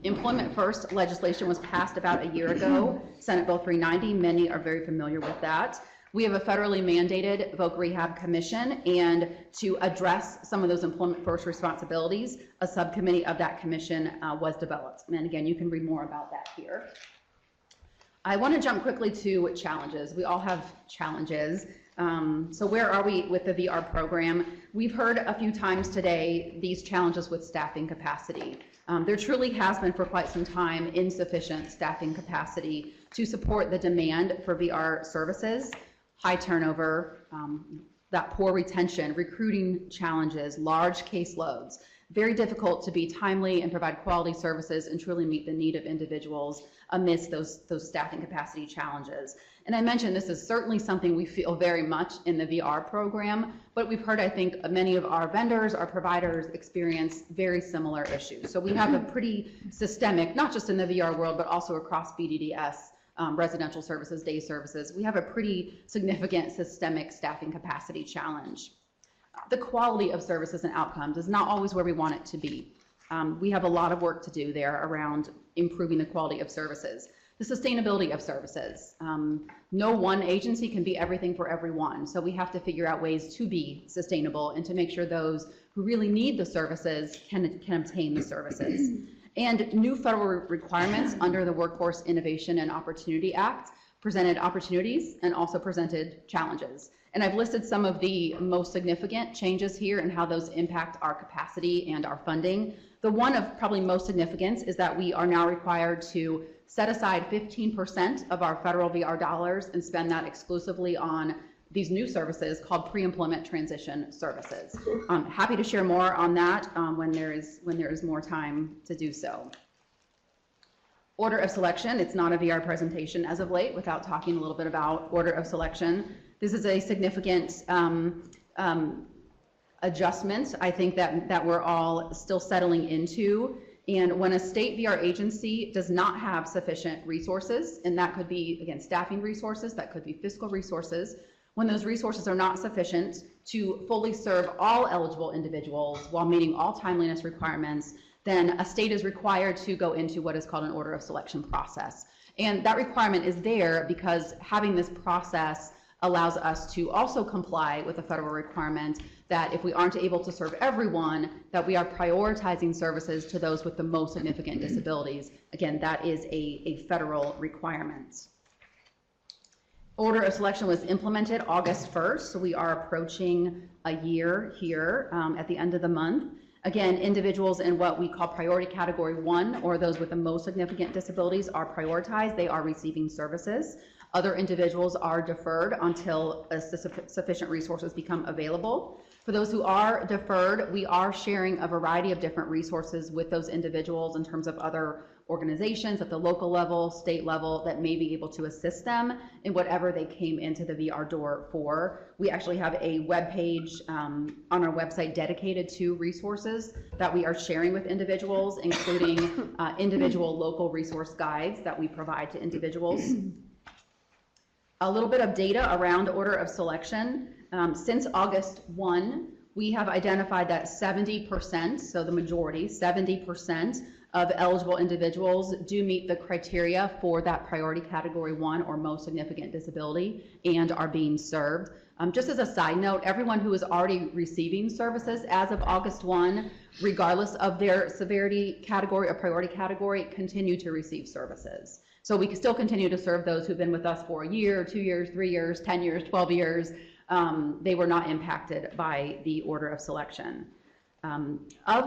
S21: Employment First legislation was passed about a year ago, Senate Bill 390. Many are very familiar with that. We have a federally mandated voc rehab commission, and to address some of those Employment First responsibilities, a subcommittee of that commission was developed. And again, you can read more about that here. I want to jump quickly to challenges. We all have challenges. So where are we with the VR program? We've heard a few times today these challenges with staffing capacity. There truly has been for quite some time insufficient staffing capacity to support the demand for VR services, high turnover, that poor retention, recruiting challenges, large caseloads. Very difficult to be timely and provide quality services and truly meet the need of individuals amidst those staffing capacity challenges. And I mentioned this is certainly something we feel very much in the VR program, but we've heard, I think, many of our vendors, our providers experience very similar issues. So we have a pretty systemic, not just in the VR world, but also across BDDS, residential services, day services, we have a pretty significant systemic staffing capacity challenge. The quality of services and outcomes is not always where we want it to be. We have a lot of work to do there around improving the quality of services. The sustainability of services. No one agency can be everything for everyone, so we have to figure out ways to be sustainable and to make sure those who really need the services can obtain the services. And new federal requirements under the Workforce Innovation and Opportunity Act presented opportunities and also presented challenges. And I've listed some of the most significant changes here and how those impact our capacity and our funding. The one of probably most significance is that we are now required to set aside 15% of our federal VR dollars and spend that exclusively on these new services called pre-employment transition services. I'm happy to share more on that when there is more time to do so. Order of selection, it's not a VR presentation as of late without talking a little bit about order of selection. This is a significant adjustment, I think, that we're all still settling into. And when a state VR agency does not have sufficient resources, and that could be, again, staffing resources, that could be fiscal resources, when those resources are not sufficient to fully serve all eligible individuals while meeting all timeliness requirements, then a state is required to go into what is called an order of selection process. And that requirement is there because having this process allows us to also comply with a federal requirement that if we aren't able to serve everyone, that we are prioritizing services to those with the most significant disabilities. Again, that is a federal requirement. Order of selection was implemented August 1st, so we are approaching a year here at the end of the month. Again, individuals in what we call priority category 1, or those with the most significant disabilities, are prioritized. They are receiving services. Other individuals are deferred until sufficient resources become available. For those who are deferred, we are sharing a variety of different resources with those individuals in terms of other organizations at the local level, state level, that may be able to assist them in whatever they came into the VR door for. We actually have a web page on our website dedicated to resources that we are sharing with individuals, including individual local resource guides that we provide to individuals. A little bit of data around order of selection. Since August 1, we have identified that 70%, so the majority, 70% of eligible individuals do meet the criteria for that priority category 1 or most significant disability and are being served. Just as a side note, everyone who is already receiving services as of August 1, regardless of their severity category or priority category, continue to receive services. So we can still continue to serve those who've been with us for a year, 2 years, 3 years, 10 years, 12 years. They were not impacted by the order of selection. And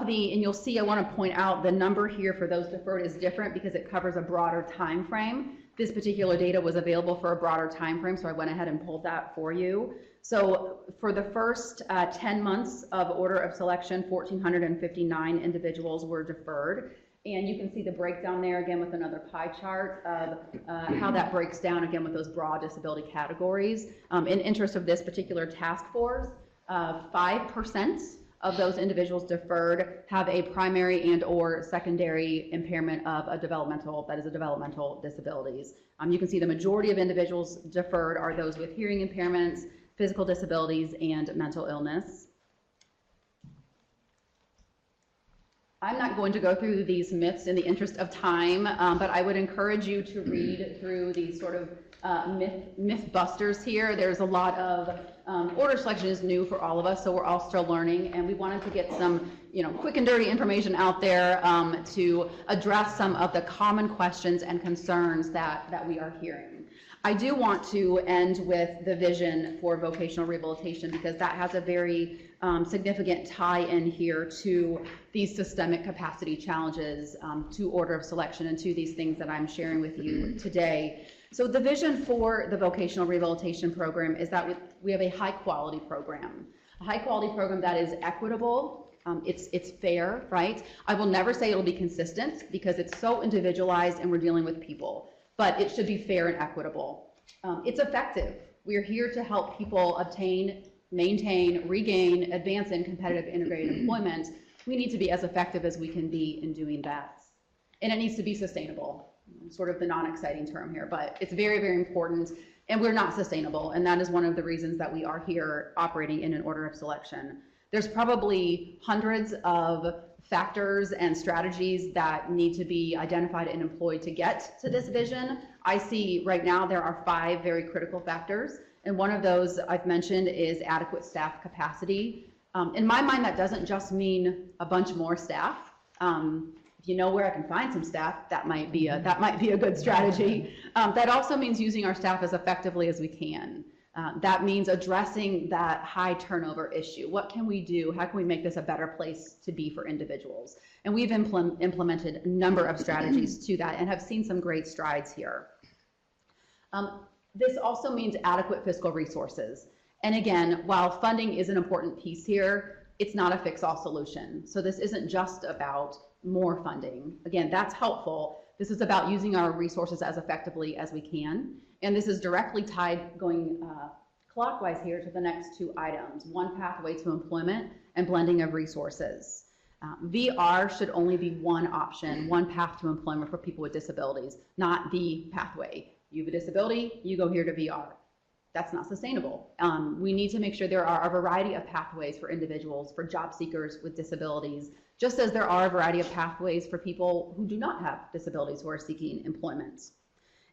S21: you'll see, I want to point out the number here for those deferred is different because it covers a broader time frame This particular data was available for a broader time frame, so I went ahead and pulled that for you. So for the first 10 months of order of selection, 1,459 individuals were deferred. And you can see the breakdown there again with another pie chart of how that breaks down again with those broad disability categories. In interest of this particular task force, 5% of those individuals deferred have a primary and or secondary impairment of a developmental disabilities. You can see the majority of individuals deferred are those with hearing impairments, physical disabilities, and mental illness. I'm not going to go through these myths in the interest of time, but I would encourage you to read through these sort of myth busters here. There's a lot of order selection is new for all of us, so we're all still learning, and we wanted to get some quick and dirty information out there to address some of the common questions and concerns that we are hearing. I do want to end with the vision for vocational rehabilitation because that has a very significant tie-in here to these systemic capacity challenges, to order of selection, and to these things that I'm sharing with you today. So the vision for the vocational rehabilitation program is that we have a high-quality program that is equitable, it's fair, right? I will never say it'll be consistent because it's so individualized and we're dealing with people, but it should be fair and equitable. It's effective. We're here to help people obtain, maintain, regain, advance in competitive integrated employment. We need to be as effective as we can be in doing that. And it needs to be sustainable, sort of the non-exciting term here, but it's very, very important, and we're not sustainable, and that is one of the reasons that we are here operating in an order of selection. There's probably hundreds of factors and strategies that need to be identified and employed to get to this vision. I see right now there are 5 very critical factors, and one of those I've mentioned is adequate staff capacity. In my mind, that doesn't just mean a bunch more staff. If you know where I can find some staff, that might be a good strategy. That also means using our staff as effectively as we can. That means addressing that high turnover issue. What can we do? How can we make this a better place to be for individuals? And we've implemented a number of strategies to that and have seen some great strides here. This also means adequate fiscal resources. And again, while funding is an important piece here, it's not a fix-all solution. So this isn't just about more funding. Again, that's helpful. This is about using our resources as effectively as we can. And this is directly tied, going clockwise here, to the next 2 items: one pathway to employment and blending of resources. VR should only be one option, one path to employment for people with disabilities, not the pathway. You have a disability, you go here to VR. That's not sustainable. We need to make sure there are a variety of pathways for individuals, for job seekers with disabilities, just as there are a variety of pathways for people who do not have disabilities who are seeking employment.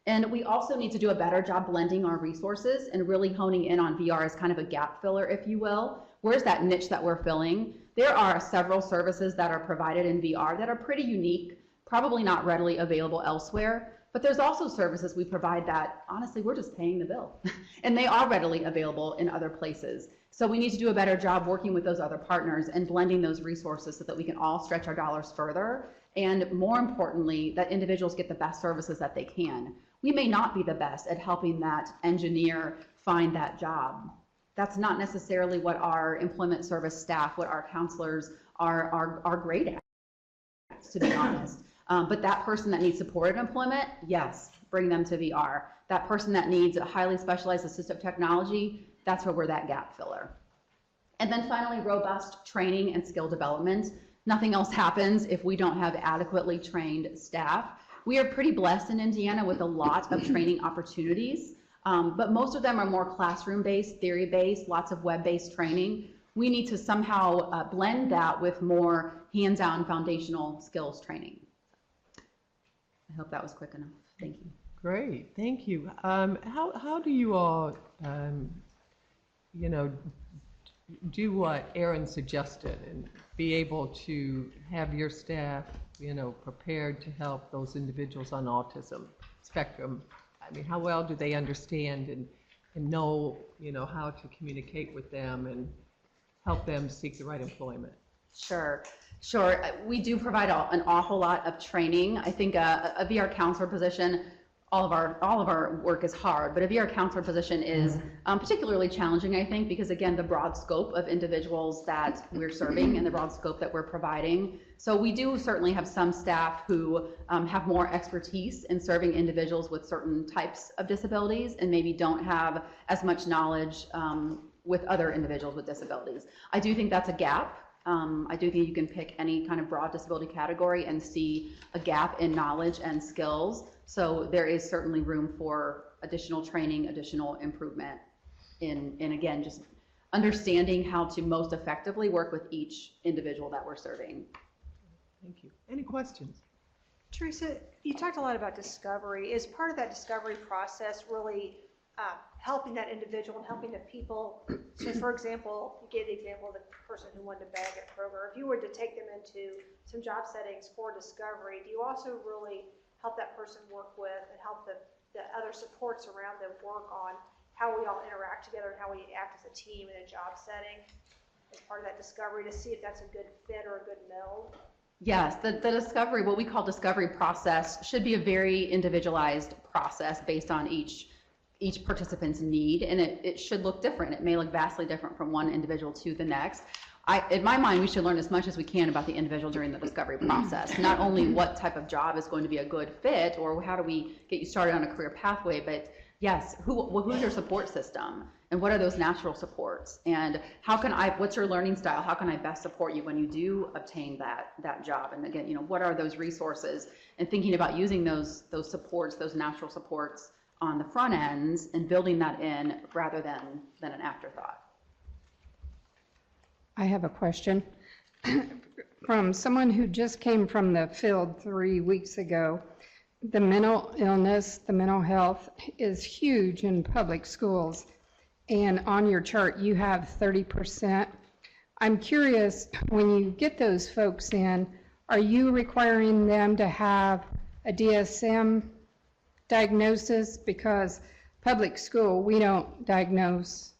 S21: And we also need to do a better job blending our resources and really honing in on VR as kind of a gap filler, if you will. Where's that niche that we're filling? There are several services that are provided in VR that are pretty unique, probably not readily available elsewhere. But there's also services we provide that, honestly, we're just paying the bill. And they are readily available in other places. So we need to do a better job working with those other partners and blending those resources so that we can all stretch our dollars further. And more importantly, that individuals get the best services that they can. We may not be the best at helping that engineer find that job. That's not necessarily what our employment service staff, what our counselors are great at, to be honest. But that person that needs supported employment, yes, bring them to VR. That person that needs a highly specialized assistive technology, that's where we're that gap filler. And then finally, robust training and skill development. Nothing else happens if we don't have adequately trained staff. We are pretty blessed in Indiana with a lot of training opportunities, but most of them are more classroom-based, theory-based, lots of web-based training. We need to somehow blend that with more hands-on foundational skills training. I hope that was quick enough. Thank you.
S8: Great, thank you. How do you all, do what Erin suggested and be able to have your staff, prepared to help those individuals on autism spectrum? I mean, how well do they understand and know, how to communicate with them and help them seek the right employment?
S21: Sure. We do provide an awful lot of training. I think a VR counselor position, all of our work is hard, but a VR counselor position is particularly challenging, I think, because again, the broad scope of individuals that we're serving and the broad scope that we're providing. So we do certainly have some staff who have more expertise in serving individuals with certain types of disabilities and maybe don't have as much knowledge with other individuals with disabilities. I do think that's a gap. I do think you can pick any kind of broad disability category and see a gap in knowledge and skills. So there is certainly room for additional training, additional improvement in again, just understanding how to most effectively work with each individual that we're serving.
S8: Thank you. Any questions?
S15: Teresa, you talked a lot about discovery. Is part of that discovery process really helping that individual and helping the people? So for example, you gave the example of the person who wanted to bag at Kroger. If you were to take them into some job settings for discovery, do you also really help that person work with and help the other supports around them work on how we all interact together and how we act as a team in a job setting as part of that discovery to see if that's a good fit or a good meld?
S21: Yes, the discovery, what we call discovery process, should be a very individualized process based on each participant's need, and it should look different. It may look vastly different from one individual to the next. In my mind, we should learn as much as we can about the individual during the discovery process. Not only what type of job is going to be a good fit, or how do we get you started on a career pathway, but yes, who's your support system, and what are those natural supports, and what's your learning style? How can I best support you when you do obtain that job? And again, what are those resources? And thinking about using those supports, those natural supports on the front ends, and building that in rather than an afterthought.
S1: I have a question. From someone who just came from the field 3 weeks ago, the mental illness, the mental health is huge in public schools. And on your chart, you have 30%. I'm curious, when you get those folks in, are you requiring them to have a DSM diagnosis? Because public school, we don't diagnose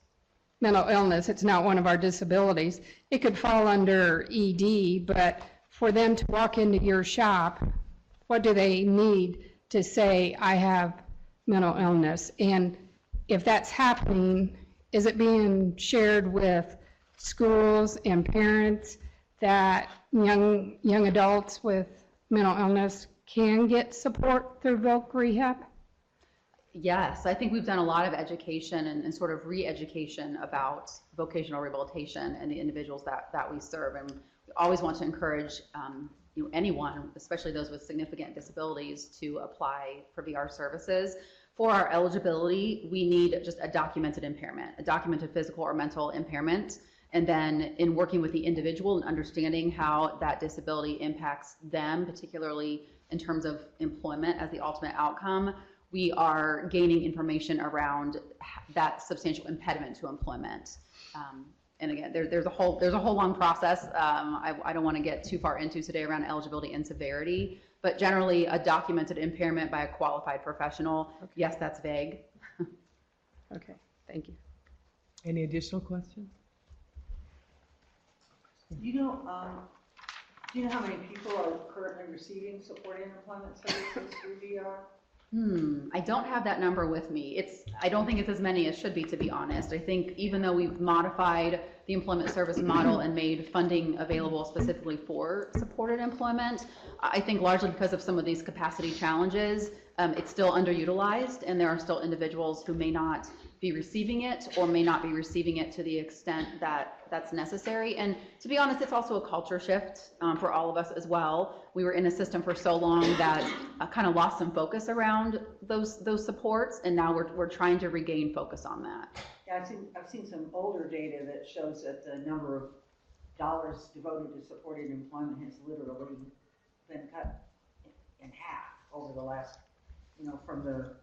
S1: mental illness. It's not one of our disabilities. It could fall under ED, but for them to walk into your shop, what do they need to say, I have mental illness? And if that's happening, is it being shared with schools and parents that young adults with mental illness can get support through voc rehab?
S21: Yes, I think we've done a lot of education and sort of re-education about vocational rehabilitation and the individuals that we serve. And we always want to encourage anyone, especially those with significant disabilities, to apply for VR services. For our eligibility, we need just a documented impairment, a documented physical or mental impairment. And then in working with the individual and understanding how that disability impacts them, particularly in terms of employment as the ultimate outcome, we are gaining information around that substantial impediment to employment. And again, there's a whole long process. I don't want to get too far into today around eligibility and severity, but generally a documented impairment by a qualified professional. Okay. Yes, that's vague.
S1: Okay, thank you.
S8: Any additional questions?
S16: Do you know how many people are currently receiving supported employment services through VR?
S21: I don't have that number with me. I don't think it's as many as should be, to be honest. I think even though we've modified the employment service model and made funding available specifically for supported employment, I think largely because of some of these capacity challenges, it's still underutilized, and there are still individuals who may not be receiving it or may not be receiving it to the extent that's necessary. And to be honest, it's also a culture shift for all of us as well. We were in a system for so long that kind of lost some focus around those supports, and now we're trying to regain focus on that.
S16: Yeah, I've seen some older data that shows that the number of dollars devoted to supported employment has literally been cut in half over the last, from the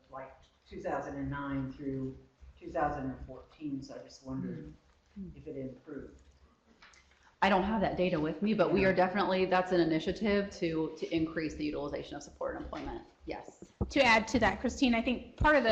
S16: 2009 through 2014. So I just wondered if it improved.
S21: I don't have that data with me, but we are definitely, that's an initiative to increase the utilization of supported employment. Yes.
S18: To add to that, Christine, I think part of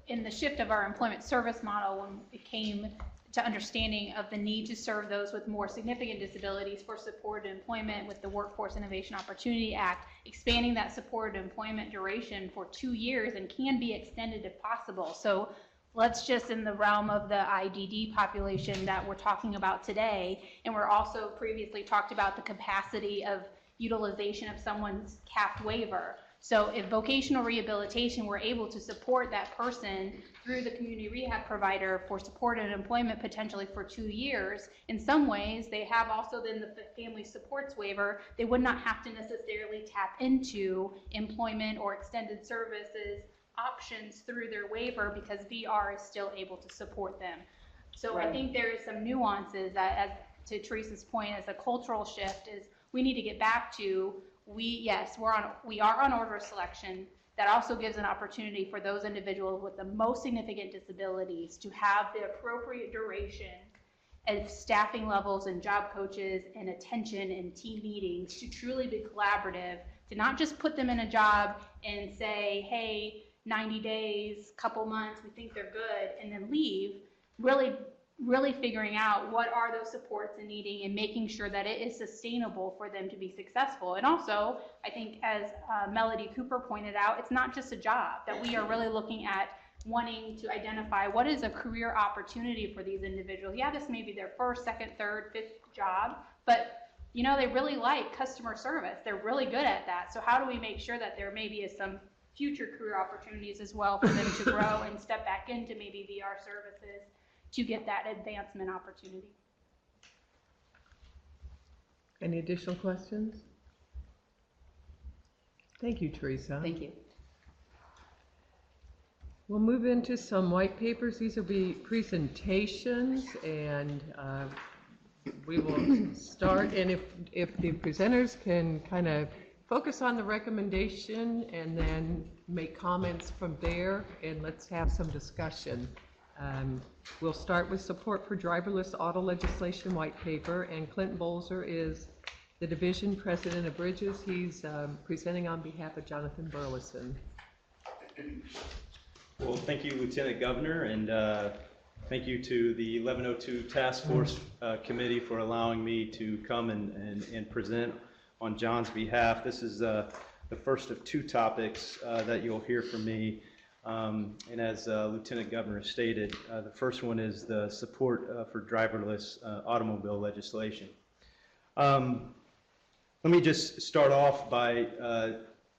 S18: in the shift of our employment service model when it came to understanding of the need to serve those with more significant disabilities for supported employment with the Workforce Innovation Opportunity Act, expanding that supported employment duration for 2 years and can be extended if possible. So let's just in the realm of the IDD population that we're talking about today, and we're also previously talked about the capacity of utilization of someone's CAP waiver. So if vocational rehabilitation were able to support that person through the community rehab provider for supported employment potentially for 2 years, in some ways they have also then the family supports waiver. They would not have to necessarily tap into employment or extended services options through their waiver because VR is still able to support them. So I think there is some nuances that, as to Teresa's point, as a cultural shift, is we need to get back to we are on order of selection. That also gives an opportunity for those individuals with the most significant disabilities to have the appropriate duration of staffing levels and job coaches and attention and team meetings to truly be collaborative, to not just put them in a job and say, hey, 90 days, couple months, we think they're good, and then leave. Really figuring out what are those supports and needing and making sure that it is sustainable for them to be successful. And also, I think as Melody Cooper pointed out, it's not just a job, that we are really looking at wanting to identify what is a career opportunity for these individuals. Yeah, this may be their first, second, third, fifth job, but you know, they really like customer service. They're really good at that. So how do we make sure that there maybe is some future career opportunities as well for them to grow and step back into maybe VR services to get that advancement opportunity.
S8: Any additional questions? Thank you, Teresa.
S21: Thank you.
S8: We'll move into some white papers. These will be presentations, and we will start. And if the presenters can kind of focus on the recommendation and then make comments from there, and let's have some discussion. We'll start with support for driverless auto legislation white paper, and Clinton Bolzer is the division president of Bridges. He's presenting on behalf of Jonathan Burleson.
S6: Well, thank you, Lieutenant Governor, and thank you to the 1102 Task Force Committee for allowing me to come and present on John's behalf. This is the first of 2 topics that you'll hear from me. And as Lieutenant Governor stated, the first one is the support for driverless automobile legislation. Let me just start off by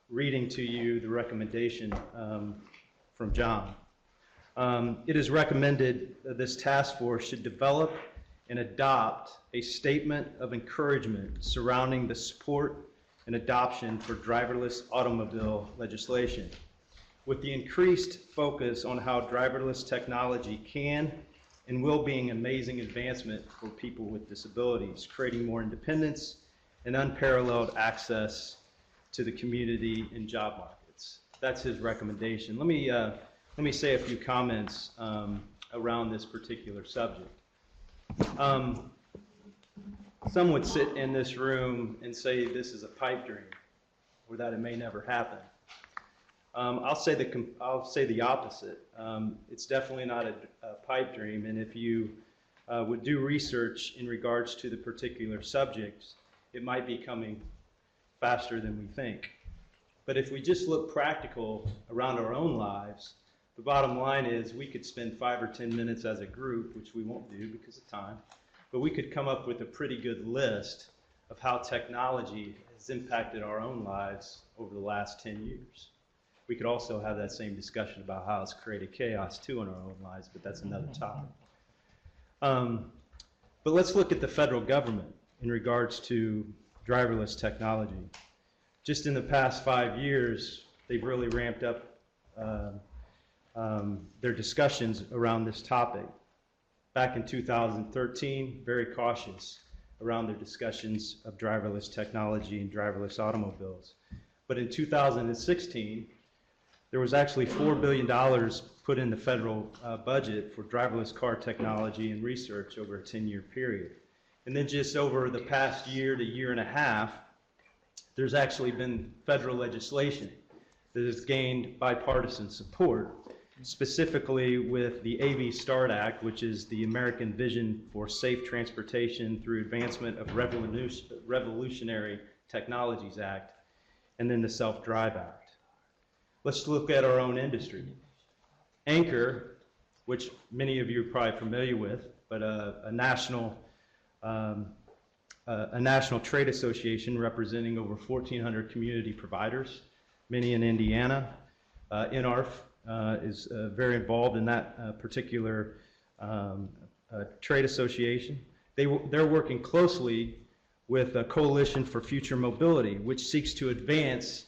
S6: reading to you the recommendation from John. It is recommended that this task force should develop and adopt a statement of encouragement surrounding the support and adoption for driverless automobile legislation, with the increased focus on how driverless technology can and will be an amazing advancement for people with disabilities, creating more independence and unparalleled access to the community and job markets. That's his recommendation. Let me say a few comments around this particular subject. Some would sit in this room and say this is a pipe dream, or that it may never happen. I'll say the opposite. It's definitely not a pipe dream, and if you would do research in regards to the particular subjects, it might be coming faster than we think. But if we just look practical around our own lives, the bottom line is we could spend 5 or 10 minutes as a group, which we won't do because of time, but we could come up with a pretty good list of how technology has impacted our own lives over the last 10 years. We could also have that same discussion about how it's created chaos too in our own lives, but that's another topic. But let's look at the federal government in regards to driverless technology. Just in the past 5 years, they've really ramped up their discussions around this topic. Back in 2013, very cautious around their discussions of driverless technology and driverless automobiles. But in 2016, there was actually $4 billion put in the federal budget for driverless car technology and research over a 10-year period. And then just over the past year to year and a half, there's actually been federal legislation that has gained bipartisan support specifically with the AV START Act, which is the American Vision for Safe Transportation through Advancement of Revolutionary Technologies Act, and then the Self-Drive Act. Let's look at our own industry. Anchor, which many of you are probably familiar with, but a national trade association representing over 1,400 community providers, many in Indiana. NRF is very involved in that particular trade association. They're working closely with a Coalition for Future Mobility, which seeks to advance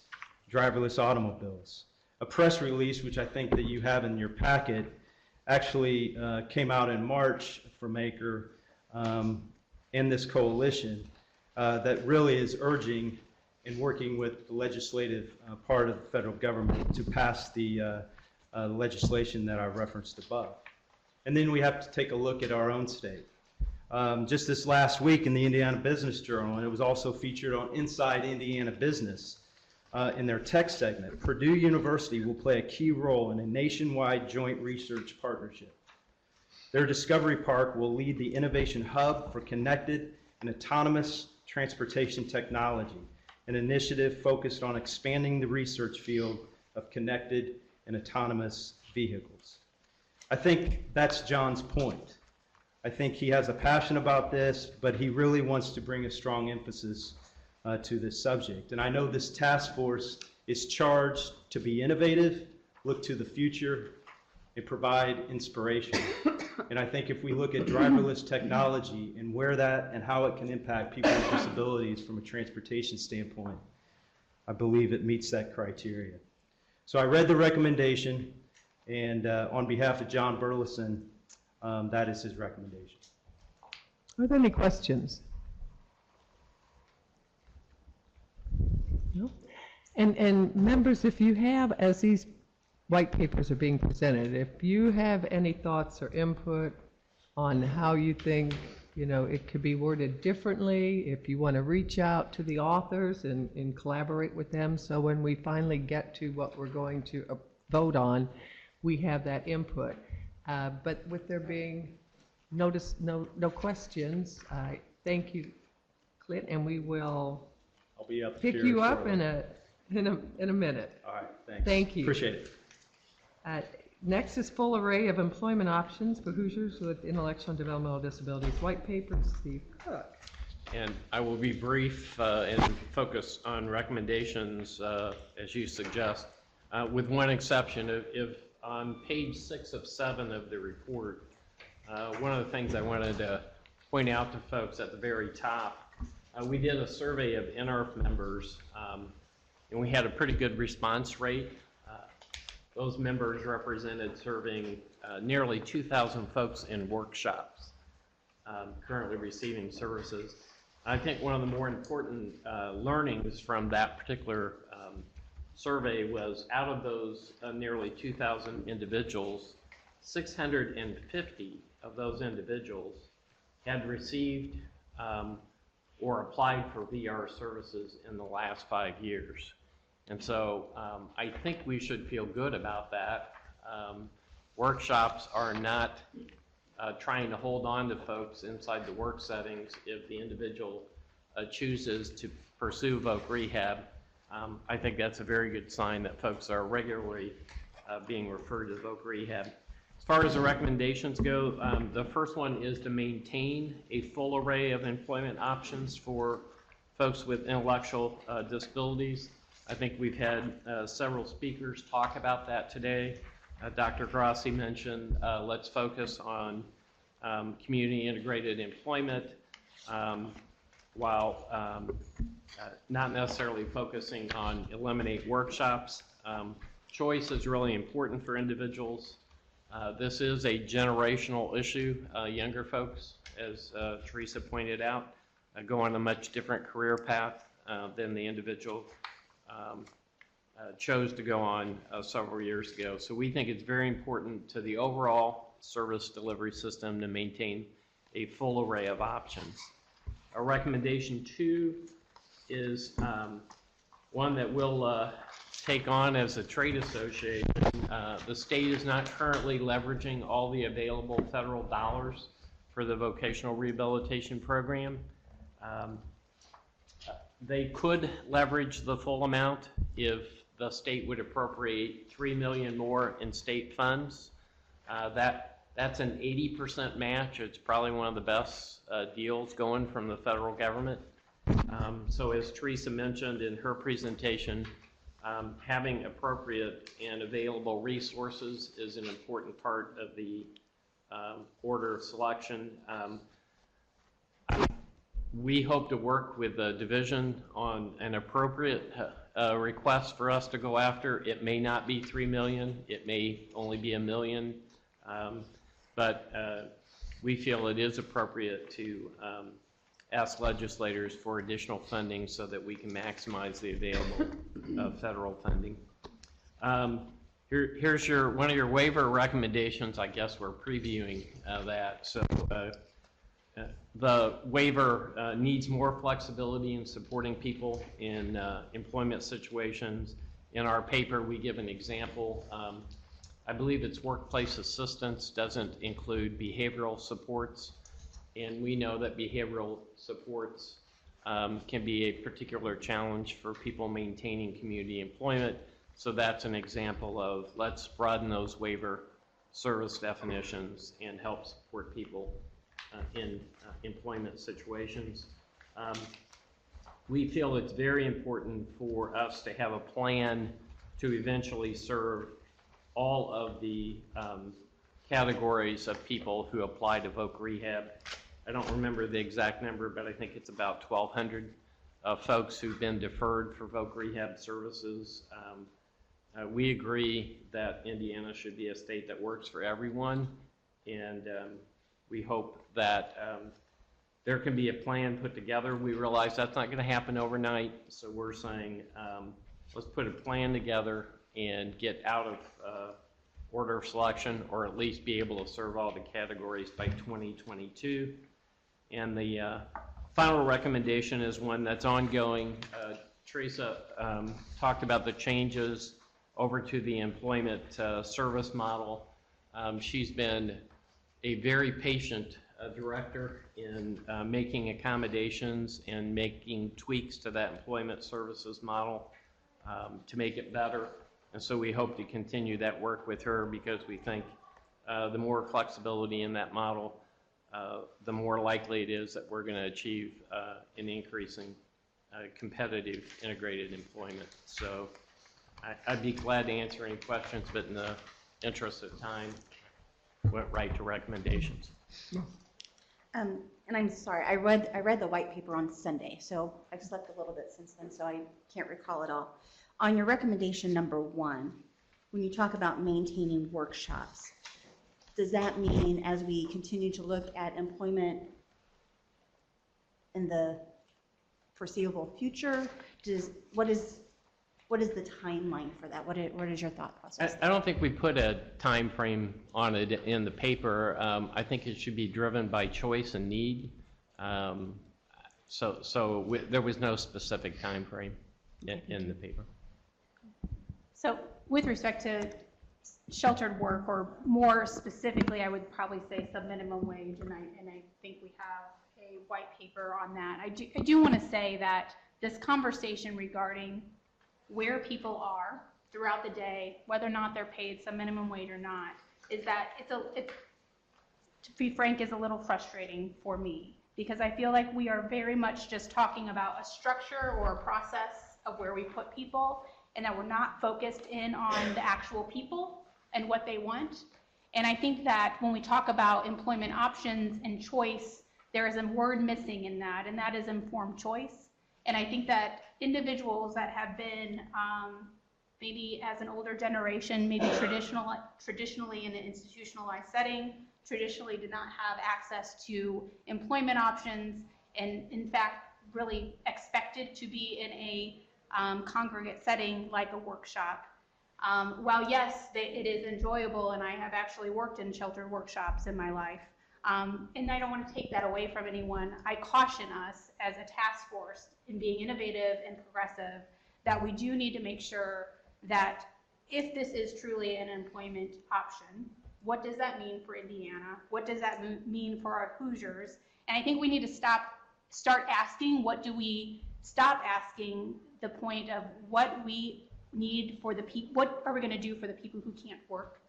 S6: driverless automobiles. A press release, which I think that you have in your packet, actually came out in March from Anchor and this coalition that really is urging and working with the legislative part of the federal government to pass the legislation that I referenced above. And then we have to take a look at our own state. Just this last week in the Indiana Business Journal, and it was also featured on Inside Indiana Business in their tech segment, Purdue University will play a key role in a nationwide joint research partnership. Their Discovery Park will lead the innovation hub for connected and autonomous transportation technology, an initiative focused on expanding the research field of connected and autonomous vehicles. I think that's John's point. I think he has a passion about this, but he really wants to bring a strong emphasis to this subject. And I know this task force is charged to be innovative, look to the future, and provide inspiration. And I think if we look at driverless technology and where that and how it can impact people with disabilities from a transportation standpoint, I believe it meets that criteria. So I read the recommendation, and on behalf of John Burleson, that is his recommendation.
S8: Are there any questions? No? And members, if you have, as these white papers are being presented, if you have any thoughts or input on how you think, it could be worded differently, if you want to reach out to the authors and collaborate with them, so when we finally get to what we're going to vote on, we have that input. But with there being no questions, I thank you, Clint, and we will
S6: I'll be up
S8: pick
S6: here
S8: you up
S6: shortly.
S8: in a minute.
S6: All right, thanks.
S8: Thank you.
S6: Appreciate it.
S8: Next is full array of employment options for Hoosiers with intellectual and developmental disabilities. White paper, Steve Cook.
S14: And I will be brief and focus on recommendations as you suggest, with one exception. If on page 6 of 7 of the report, one of the things I wanted to point out to folks at the very top, we did a survey of NRF members, and we had a pretty good response rate. Those members represented serving nearly 2,000 folks in workshops, currently receiving services. I think one of the more important learnings from that particular survey was, out of those nearly 2,000 individuals, 650 of those individuals had received or applied for VR services in the last 5 years. And so I think we should feel good about that. Workshops are not trying to hold on to folks inside the work settings if the individual chooses to pursue voc rehab. I think that's a very good sign that folks are regularly being referred to voc rehab. As far as the recommendations go, the first one is to maintain a full array of employment options for folks with intellectual disabilities. I think we've had several speakers talk about that today. Dr. Grassi mentioned let's focus on community integrated employment while not necessarily focusing on eliminate workshops. Choice is really important for individuals. This is a generational issue. Younger folks, as Teresa pointed out, go on a much different career path than the individual chose to go on several years ago. So we think it's very important to the overall service delivery system to maintain a full array of options. Our recommendation 2 is one that we'll take on as a trade association. The state is not currently leveraging all the available federal dollars for the vocational rehabilitation program. They could leverage the full amount if the state would appropriate $3 million more in state funds. That's an 80% match. It's probably one of the best deals going from the federal government. So as Teresa mentioned in her presentation, having appropriate and available resources is an important part of the order of selection. We hope to work with the division on an appropriate request for us to go after. It may not be $3 million. It may only be $1 million. But we feel it is appropriate to ask legislators for additional funding so that we can maximize the available federal funding. Here's one of your waiver recommendations. I guess we're previewing that. So the waiver needs more flexibility in supporting people in employment situations. In our paper, we give an example. I believe it's workplace assistance doesn't include behavioral supports, and we know that behavioral supports can be a particular challenge for people maintaining community employment. So that's an example of let's broaden those waiver service definitions and help support people in employment situations. We feel it's very important for us to have a plan to eventually serve all of the categories of people who apply to voc rehab. I don't remember the exact number, but I think it's about 1,200 folks who've been deferred for voc rehab services. We agree that Indiana should be a state that works for everyone, and we hope that there can be a plan put together. We realize that's not going to happen overnight, so we're saying let's put a plan together and get out of order of selection, or at least be able to serve all the categories by 2022. And the final recommendation is one that's ongoing. Teresa talked about the changes over to the employment service model. She's been a very patient director in making accommodations and making tweaks to that employment services model to make it better. And so we hope to continue that work with her, because we think the more flexibility in that model, the more likely it is that we're going to achieve an increasing competitive integrated employment. So I'd be glad to answer any questions, but in the interest of time, went right to recommendations.
S11: And I'm sorry, I read the white paper on Sunday, so I've slept a little bit since then, so I can't recall it all. On your recommendation number 1, when you talk about maintaining workshops, does that mean as we continue to look at employment in the foreseeable future, what is the timeline for that? What is your thought process?
S14: I don't think we put a time frame on it in the paper. I think it should be driven by choice and need. So there was no specific time frame in the paper.
S18: So with respect to sheltered work, or more specifically, I would probably say sub-minimum wage, and I think we have a white paper on that. I do want to say that this conversation regarding where people are throughout the day, whether or not they're paid some minimum wage or not, is that it's to be frank, is a little frustrating for me, because I feel like we are very much just talking about a structure or a process of where we put people, and that we're not focused in on the actual people and what they want. And I think that when we talk about employment options and choice, there is a word missing in that, and that is informed choice. And I think that individuals that have been, maybe as an older generation, maybe traditionally in an institutionalized setting, traditionally did not have access to employment options, and in fact really expected to be in a congregate setting like a workshop. While yes, it is enjoyable, and I have actually worked in sheltered workshops in my life, and I don't want to take that away from anyone, I caution us as a task force in being innovative and progressive that we do need to make sure that if this is truly an employment option, what does that mean for Indiana? What does that mean for our Hoosiers? And I think we need to start asking, stop asking the point of what we need for the people, what are we going to do for the people who can't work?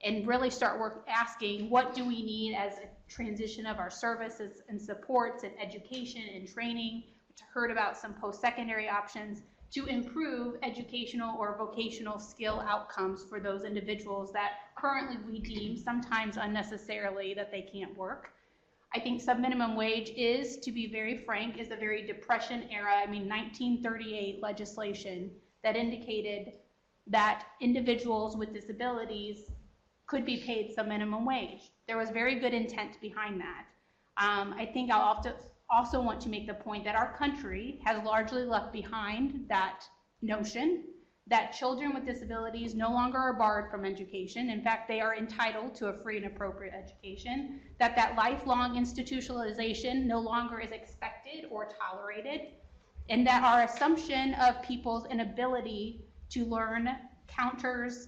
S18: And really start asking, what do we need as a transition of our services and supports and education and training? We heard about some post-secondary options to improve educational or vocational skill outcomes for those individuals that currently we deem, sometimes unnecessarily, that they can't work. I think sub-minimum wage is, to be very frank, is a very Depression era, 1938 legislation that indicated that individuals with disabilities could be paid sub-minimum wage. There was very good intent behind that. I think I'll also want to make the point that our country has largely left behind that notion that children with disabilities no longer are barred from education. In fact, they are entitled to a free and appropriate education, that lifelong institutionalization no longer is expected or tolerated, and that our assumption of people's inability to learn, counters,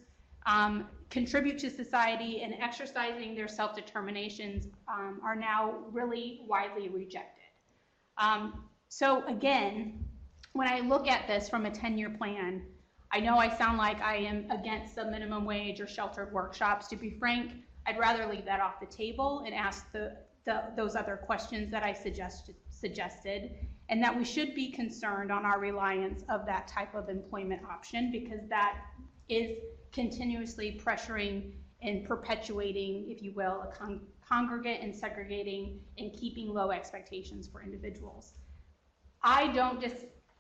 S18: contribute to society, and exercising their self-determinations are now really widely rejected. So again, when I look at this from a 10-year plan, I know I sound like I am against the minimum wage or sheltered workshops. To be frank, I'd rather leave that off the table and ask those other questions that I suggested, and that we should be concerned on our reliance of that type of employment option, because that is continuously pressuring and perpetuating, if you will, a congregate and segregating and keeping low expectations for individuals. I don't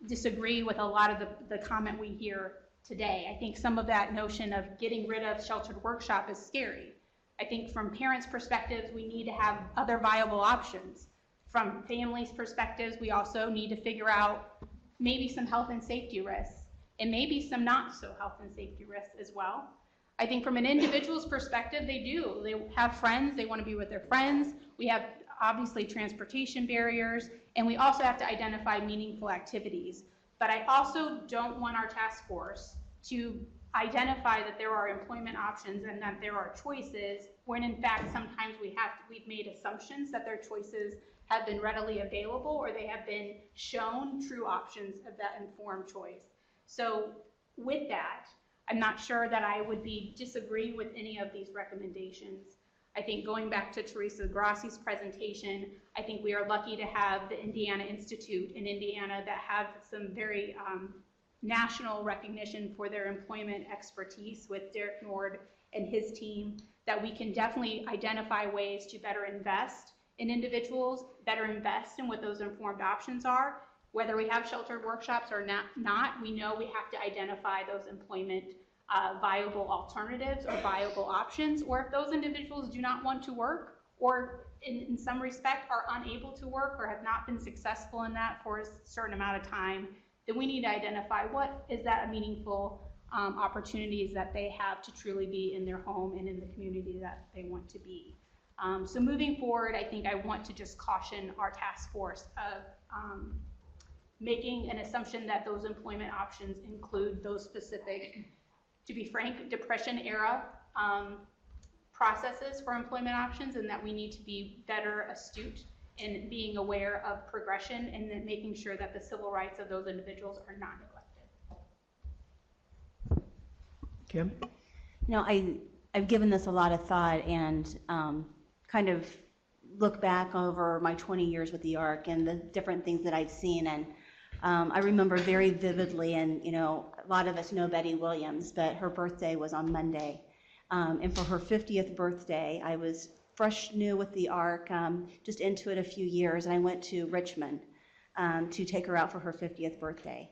S18: disagree with a lot of the comment we hear today. I think some of that notion of getting rid of sheltered workshop is scary. I think from parents' perspectives, we need to have other viable options. From families' perspectives, we also need to figure out maybe some health and safety risks, and maybe some not so health and safety risks as well. I think from an individual's perspective, they have friends, they want to be with their friends. We have obviously transportation barriers, and we also have to identify meaningful activities. But I also don't want our task force to identify that there are employment options and that there are choices, when in fact sometimes we've made assumptions that their choices have been readily available, or they have been shown true options of that informed choice. So with that, I'm not sure that I would disagree with any of these recommendations. I think going back to Teresa Grassi's presentation, I think we are lucky to have the Indiana Institute in Indiana that have some very national recognition for their employment expertise with Derek Nord and his team, that we can definitely identify ways to better invest in individuals, better invest in what those informed options are. Whether we have sheltered workshops or not, we know we have to identify those employment viable alternatives or viable options, or if those individuals do not want to work, or in some respect are unable to work or have not been successful in that for a certain amount of time, then we need to identify what is that meaningful opportunities that they have to truly be in their home and in the community that they want to be. So moving forward, I think I want to just caution our task force of making an assumption that those employment options include those specific, to be frank, Depression era processes for employment options, and that we need to be better astute in being aware of progression and then making sure that the civil rights of those individuals are not neglected.
S8: Kim?
S11: I've given this a lot of thought and kind of look back over my 20 years with the ARC and the different things that I've seen, and I remember very vividly, and a lot of us know Betty Williams, but her birthday was on Monday, and for her 50th birthday, I was fresh new with the ARC, just into it a few years, and I went to Richmond to take her out for her 50th birthday.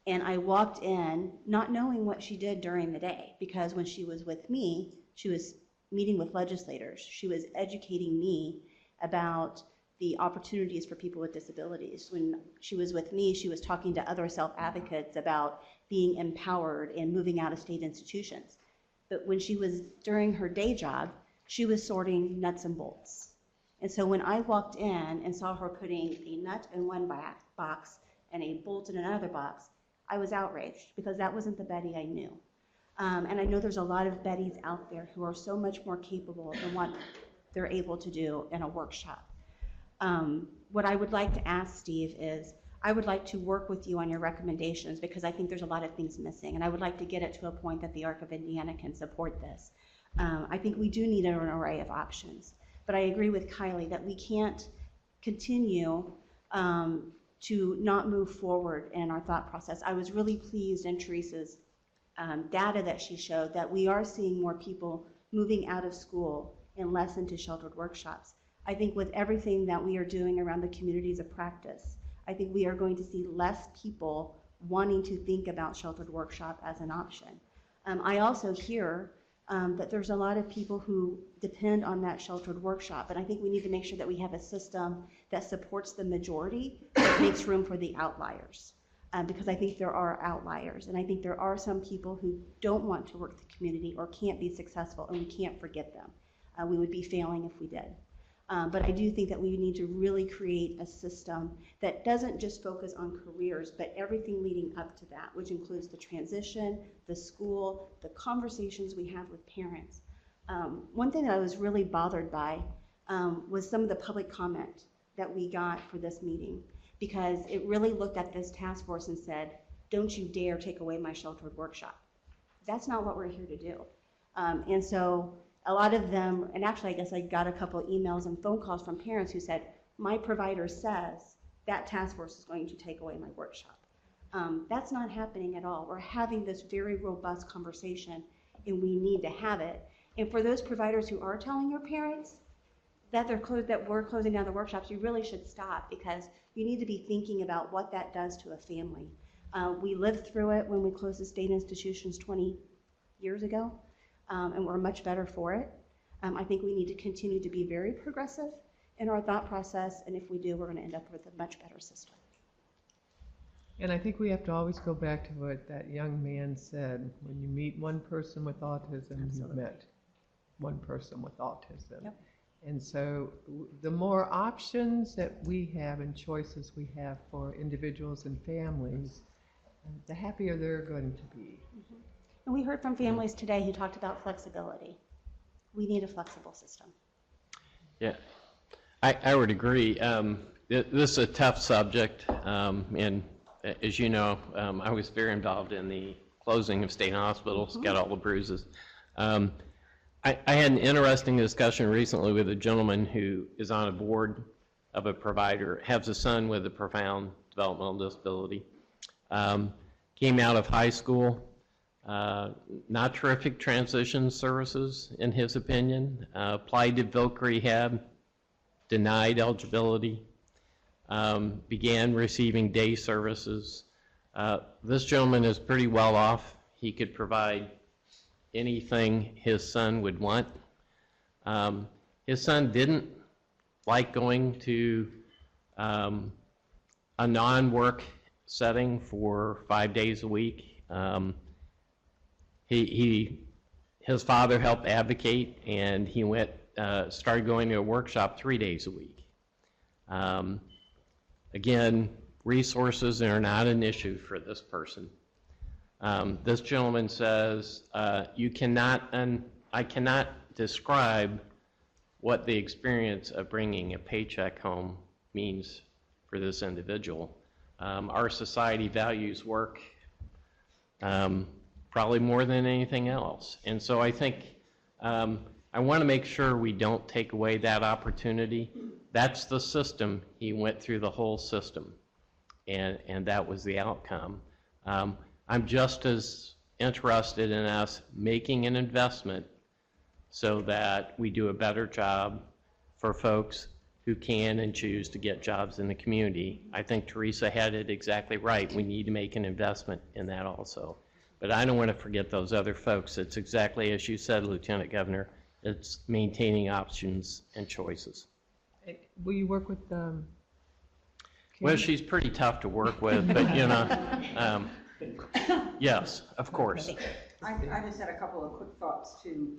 S11: And I walked in not knowing what she did during the day, because when she was with me, she was meeting with legislators. She was educating me about the opportunities for people with disabilities. When she was with me, she was talking to other self-advocates about being empowered and moving out of state institutions. But when she was during her day job, she was sorting nuts and bolts. And so when I walked in and saw her putting a nut in one box and a bolt in another box, I was outraged because that wasn't the Betty I knew. And I know there's a lot of Bettys out there who are so much more capable than what they're able to do in a workshop. What I would like to ask Steve is, I would like to work with you on your recommendations because I think there's a lot of things missing, and I would like to get it to a point that the Arc of Indiana can support this. I think we do need an array of options, but I agree with Kylie that we can't continue to not move forward in our thought process. I was really pleased in Teresa's data that she showed that we are seeing more people moving out of school and less into sheltered workshops. I think with everything that we are doing around the communities of practice, I think we are going to see less people wanting to think about sheltered workshop as an option. I also hear that there's a lot of people who depend on that sheltered workshop, and I think we need to make sure that we have a system that supports the majority, that makes room for the outliers. Because I think there are outliers, and I think there are some people who don't want to work the community or can't be successful, and we can't forget them. We would be failing if we did. But I do think that we need to really create a system that doesn't just focus on careers, but everything leading up to that, which includes the transition, the school, the conversations we have with parents. One thing that I was really bothered by was some of the public comment that we got for this meeting, because it really looked at this task force and said, don't you dare take away my sheltered workshop. That's not what we're here to do. And so a lot of them, and actually I guess I got a couple of emails and phone calls from parents who said, my provider says that task force is going to take away my workshop. That's not happening at all. We're having this very robust conversation, and we need to have it. And for those providers who are telling your parents that we're closing down the workshops, you really should stop, because you need to be thinking about what that does to a family. We lived through it when we closed the state institutions 20 years ago. And we're much better for it. I think we need to continue to be very progressive in our thought process, and if we do, we're going to end up with a much better system.
S8: And I think we have to always go back to what that young man said. When you meet one person with autism, you've met one person with autism.
S11: Yep.
S8: And so the more options that we have and choices we have for individuals and families, the happier they're going to be.
S11: Mm-hmm. And we heard from families today who talked about flexibility. We need a flexible system.
S14: Yeah, I would agree. This is a tough subject, and as you know, I was very involved in the closing of state hospitals, got all the bruises. I had an interesting discussion recently with a gentleman who is on a board of a provider, has a son with a profound developmental disability, came out of high school, not terrific transition services in his opinion, applied to Vilc Rehab, denied eligibility, began receiving day services. This gentleman is pretty well off. He could provide anything his son would want. His son didn't like going to a non-work setting for 5 days a week. His father helped advocate, and he started going to a workshop 3 days a week. Again, resources are not an issue for this person. This gentleman says, I cannot describe what the experience of bringing a paycheck home means for this individual. Our society values work probably more than anything else. And so I think I want to make sure we don't take away that opportunity. That's the system. He went through the whole system, and that was the outcome. I'm just as interested in us making an investment so that we do a better job for folks who can and choose to get jobs in the community. I think Teresa had it exactly right. We need to make an investment in that also. But I don't want to forget those other folks. It's exactly as you said, Lieutenant Governor. It's maintaining options and choices.
S8: Will you work with
S14: Well, she's pretty tough to work with, but you know, yes, of course.
S16: I just had a couple of quick thoughts too.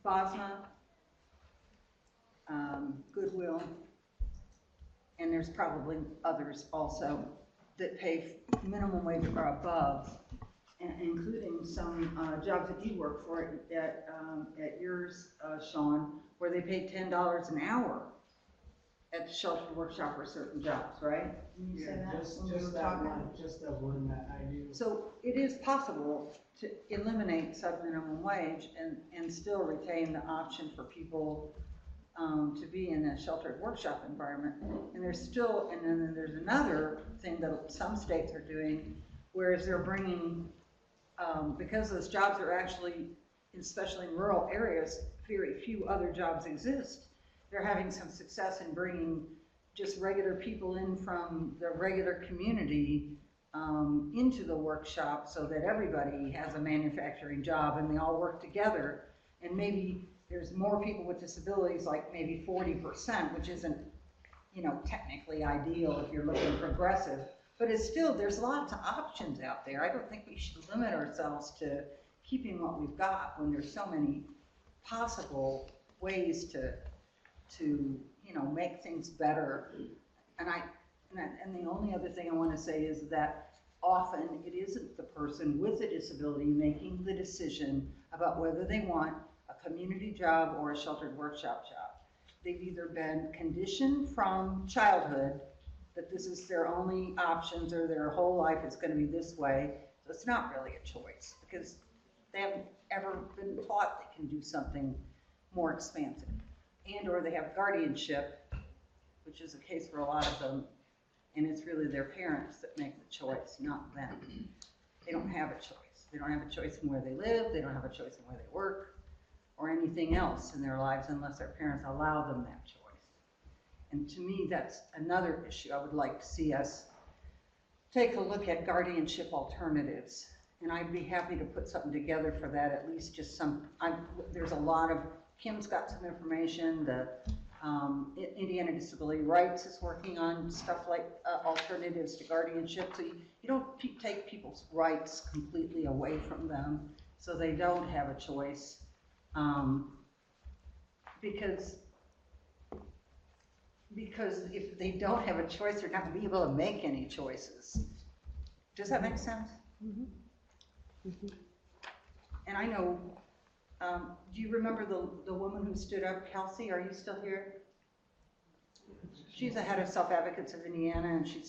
S16: Bosma, Goodwill, and there's probably others also. that pay minimum wage or above, including some jobs that you work for at yours, Sean, where they pay $10 an hour at the shelter workshop for certain jobs, right? Didn't you say that when we were talking?
S7: Just that one that I do.
S16: So it is possible to eliminate sub-minimum wage and still retain the option for people to be in a sheltered workshop environment. And there's still, and then there's another thing that some states are doing, whereas they're bringing, because those jobs are actually, especially in rural areas, very few other jobs exist. They're having some success in bringing just regular people in from the regular community into the workshop so that everybody has a manufacturing job and they all work together. And maybe there's more people with disabilities, like maybe 40%, which isn't, you know, technically ideal if you're looking progressive, but it's still, there's lots of options out there. I don't think we should limit ourselves to keeping what we've got when there's so many possible ways to you know, make things better. And the only other thing I want to say is that often it isn't the person with a disability making the decision about whether they want a community job or a sheltered workshop job. They've either been conditioned from childhood that this is their only options or their whole life is going to be this way. So it's not really a choice because they haven't ever been taught they can do something more expansive. And or they have guardianship, which is the case for a lot of them, and it's really their parents that make the choice, not them. They don't have a choice. They don't have a choice in where they live, they don't have a choice in where they work, or anything else in their lives unless their parents allow them that choice. And to me, that's another issue. I would like to see us take a look at guardianship alternatives, and I'd be happy to put something together for that, at least just some, there's a lot of, Kim's got some information, the Indiana Disability Rights is working on stuff like alternatives to guardianship, so you don't take people's rights completely away from them so they don't have a choice, because if they don't have a choice, they're not going to be able to make any choices. Does that make sense? Mm-hmm. Mm-hmm. And I know, do you remember the woman who stood up, Kelsey? Are you still here? She's the head of Self Advocates of Indiana, and she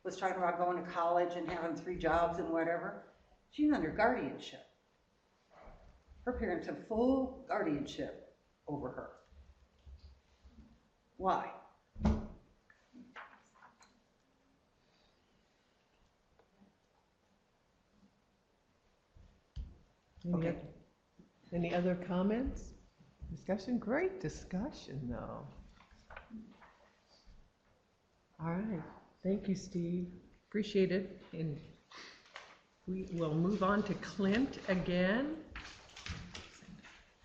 S16: was talking about going to college and having 3 jobs and whatever. She's under guardianship. Her parents have full guardianship over her. Why?
S8: Okay. Any other comments? Discussion? Great discussion, though. All right. Thank you, Steve. Appreciate it. And we will move on to Clint again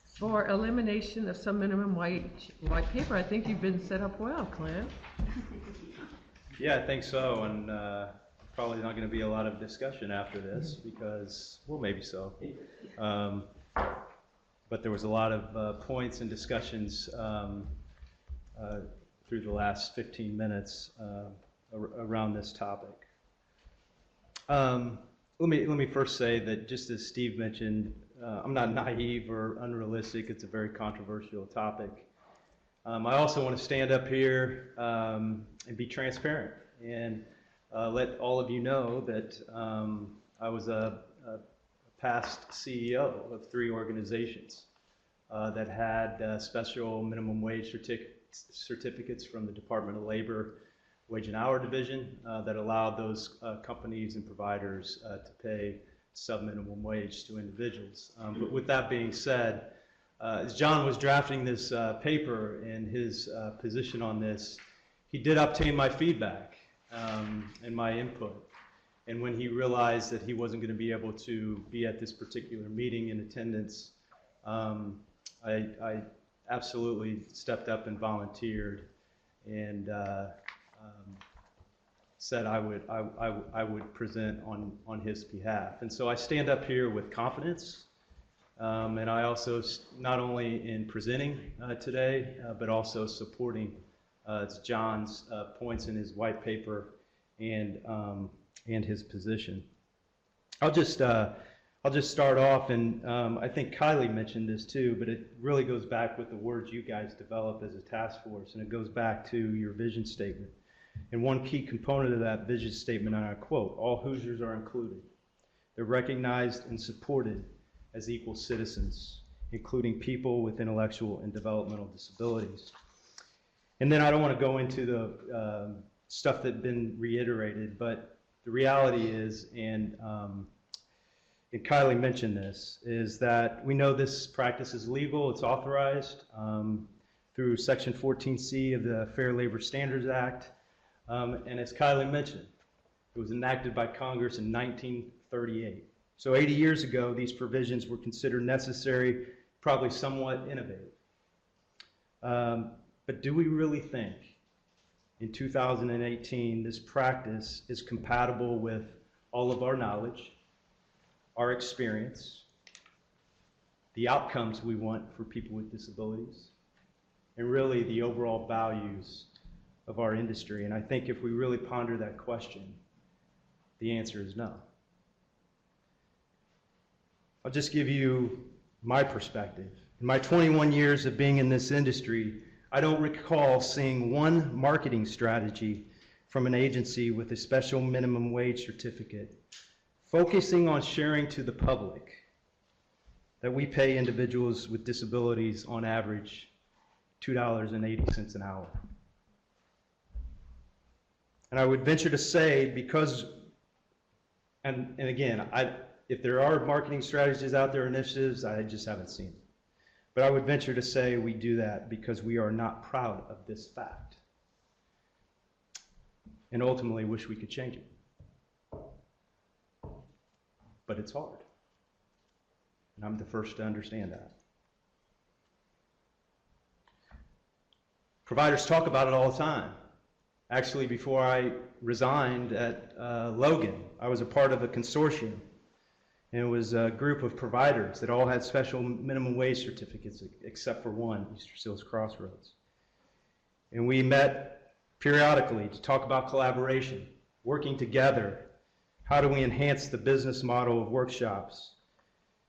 S8: for elimination of some minimum wage white paper. I think you've been set up well, Clint.
S6: Yeah, I think so, and probably not going to be a lot of discussion after this because, well, maybe so. But there was a lot of points and discussions through the last 15 minutes around this topic. Let me first say that, just as Steve mentioned, I'm not naive or unrealistic. It's a very controversial topic. I also want to stand up here and be transparent and let all of you know that I was a past CEO of 3 organizations that had special minimum wage certificates from the Department of Labor Wage and Hour Division that allowed those companies and providers to pay sub-minimum wage to individuals. But with that being said, as John was drafting this paper and his position on this, he did obtain my feedback and my input. And when he realized that he wasn't going to be able to be at this particular meeting in attendance, I absolutely stepped up and volunteered and said I would present on his behalf. And so I stand up here with confidence, and I also, not only in presenting today, but also supporting John's points in his white paper and and his position. I'll just start off, and I think Kylie mentioned this too, but it really goes back with the words you guys developed as a task force, and it goes back to your vision statement. And one key component of that vision statement, and I quote, "All Hoosiers are included. They're recognized and supported as equal citizens, including people with intellectual and developmental disabilities." And then I don't want to go into the stuff that's been reiterated, but the reality is, and Kylie mentioned this, is that we know this practice is legal, it's authorized through Section 14C of the Fair Labor Standards Act. And as Kylie mentioned, it was enacted by Congress in 1938. So 80 years ago, these provisions were considered necessary, probably somewhat innovative. But do we really think in 2018 this practice is compatible with all of our knowledge, our experience, the outcomes we want for people with disabilities, and really the overall values of our industry? And I think if we really ponder that question, the answer is no. I'll just give you my perspective. In my 21 years of being in this industry, I don't recall seeing one marketing strategy from an agency with a special minimum wage certificate focusing on sharing to the public that we pay individuals with disabilities on average $2.80 an hour. And I would venture to say, because, and again, if there are marketing strategies out there, initiatives, I just haven't seen them. But I would venture to say we do that because we are not proud of this fact, and ultimately wish we could change it. But it's hard, and I'm the first to understand that. Providers talk about it all the time. Actually, before I resigned at Logan, I was a part of a consortium, and it was a group of providers that all had special minimum wage certificates except for one, Easter Seals Crossroads. And we met periodically to talk about collaboration, working together. How do we enhance the business model of workshops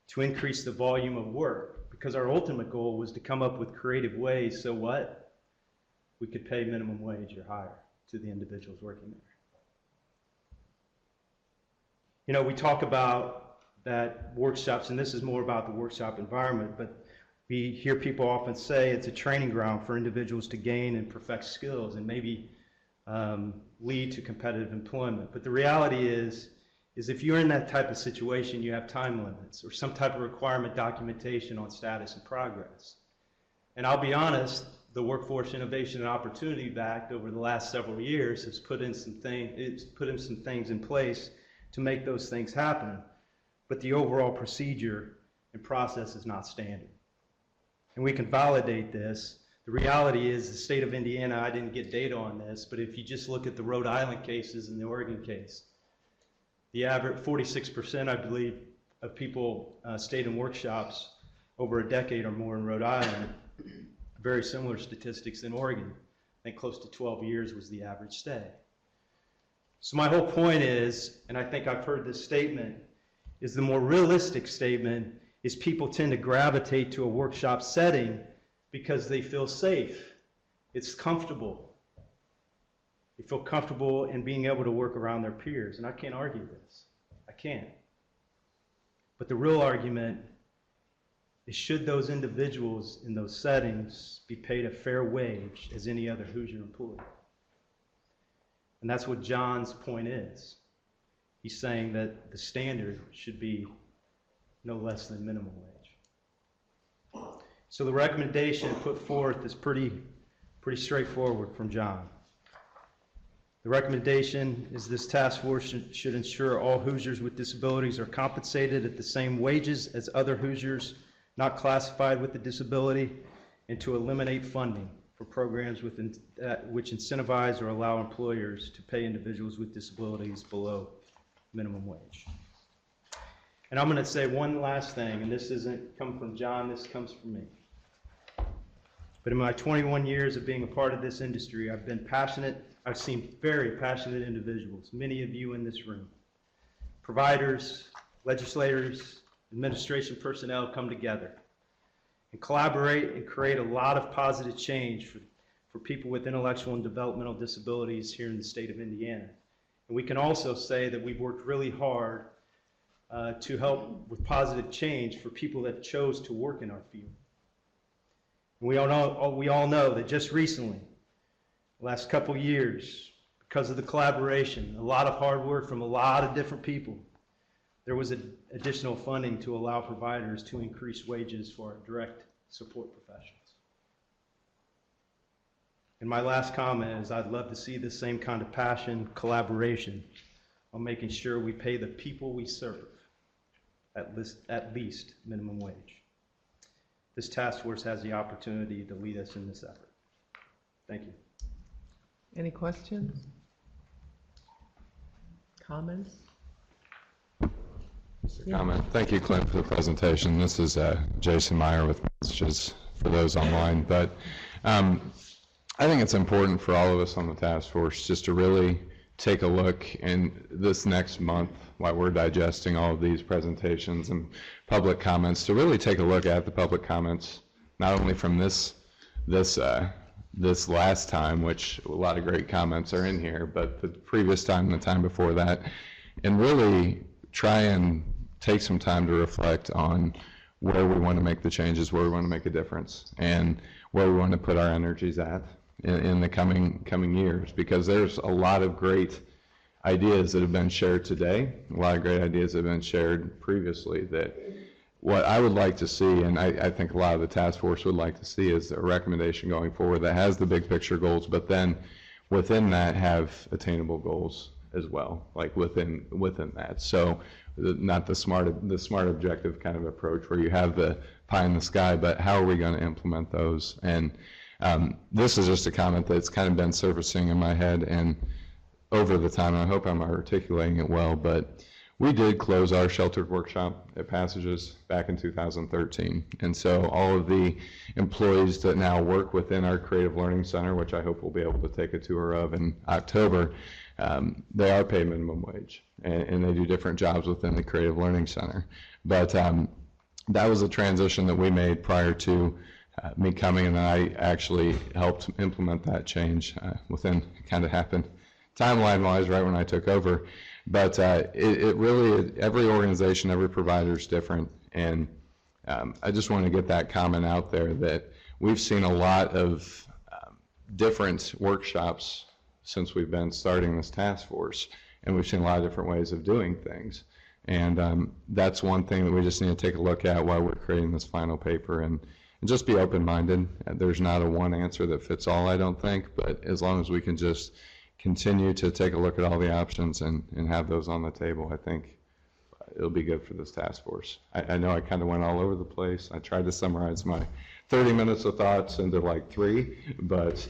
S6: to increase the volume of work? Because our ultimate goal was to come up with creative ways so what? We could pay minimum wage or higher to the individuals working there. You know, we talk about that workshops, and this is more about the workshop environment, but we hear people often say it's a training ground for individuals to gain and perfect skills and maybe lead to competitive employment. But the reality is if you're in that type of situation, you have time limits or some type of requirement documentation on status and progress. And I'll be honest, the Workforce Innovation and Opportunity Act over the last several years has put in some things in place to make those things happen. But the overall procedure and process is not standard. And we can validate this. The reality is the state of Indiana, I didn't get data on this, but if you just look at the Rhode Island cases and the Oregon case, the average 46%, I believe, of people stayed in workshops over a decade or more in Rhode Island. Very similar statistics in Oregon. I think close to 12 years was the average stay. So my whole point is, and I think I've heard this statement, is the more realistic statement is people tend to gravitate to a workshop setting because they feel safe. It's comfortable. They feel comfortable in being able to work around their peers, and I can't argue this. I can't. But the real argument is, should those individuals in those settings be paid a fair wage as any other Hoosier employee? And that's what John's point is. He's saying that the standard should be no less than minimum wage. So the recommendation put forth is pretty straightforward from John. The recommendation is this task force should ensure all Hoosiers with disabilities are compensated at the same wages as other Hoosiers not classified with a disability, and to eliminate funding for programs which incentivize or allow employers to pay individuals with disabilities below minimum wage. And I'm going to say one last thing, and this doesn't come from John, this comes from me. But in my 21 years of being a part of this industry, I've seen very passionate individuals, many of you in this room, providers, legislators, administration personnel come together and collaborate and create a lot of positive change for people with intellectual and developmental disabilities here in the state of Indiana. And we can also say that we've worked really hard to help with positive change for people that chose to work in our field. And we all know that just recently, the last couple years, because of the collaboration, a lot of hard work from a lot of different people, there was additional funding to allow providers to increase wages for our direct support professionals. And my last comment is I'd love to see the same kind of passion, collaboration on making sure we pay the people we serve at least minimum wage. This task force has the opportunity to lead us in this effort. Thank you.
S8: Any questions? Comments?
S12: Comment. Thank you, Clint, for the presentation. This is Jason Meyer with messages for those online. But I think it's important for all of us on the task force just to really take a look in this next month while we're digesting all of these presentations and public comments, to really take a look at the public comments, not only from this last time, which a lot of great comments are in here, but the previous time and the time before that, and really try and take some time to reflect on where we want to make the changes, where we want to make a difference, and where we want to put our energies at in the coming years, because there's a lot of great ideas that have been shared today, a lot of great ideas that have been shared previously, that what I would like to see, and I think a lot of the task force would like to see, is a recommendation going forward that has the big picture goals, but then within that have attainable goals as well, like within that. So not the smart objective kind of approach where you have the pie in the sky, but how are we going to implement those? And this is just a comment that's kind of been surfacing in my head and over the time, and I hope I'm articulating it well, but we did close our sheltered workshop at Passages back in 2013. And so all of the employees that now work within our Creative Learning Center, which I hope we'll be able to take a tour of in October, they are paid minimum wage, and they do different jobs within the Creative Learning Center. But that was a transition that we made prior to me coming, and I actually helped implement that change within, it kind of happened timeline-wise right when I took over. But it really, every organization, every provider is different, and I just want to get that comment out there that we've seen a lot of different workshops since we've been starting this task force, and we've seen a lot of different ways of doing things. And that's one thing that we just need to take a look at while we're creating this final paper, and just be open-minded. There's not a one answer that fits all, I don't think, but as long as we can just continue to take a look at all the options and have those on the table, I think it'll be good for this task force. I know I kind of went all over the place. I tried to summarize my 30 minutes of thoughts into like 3, but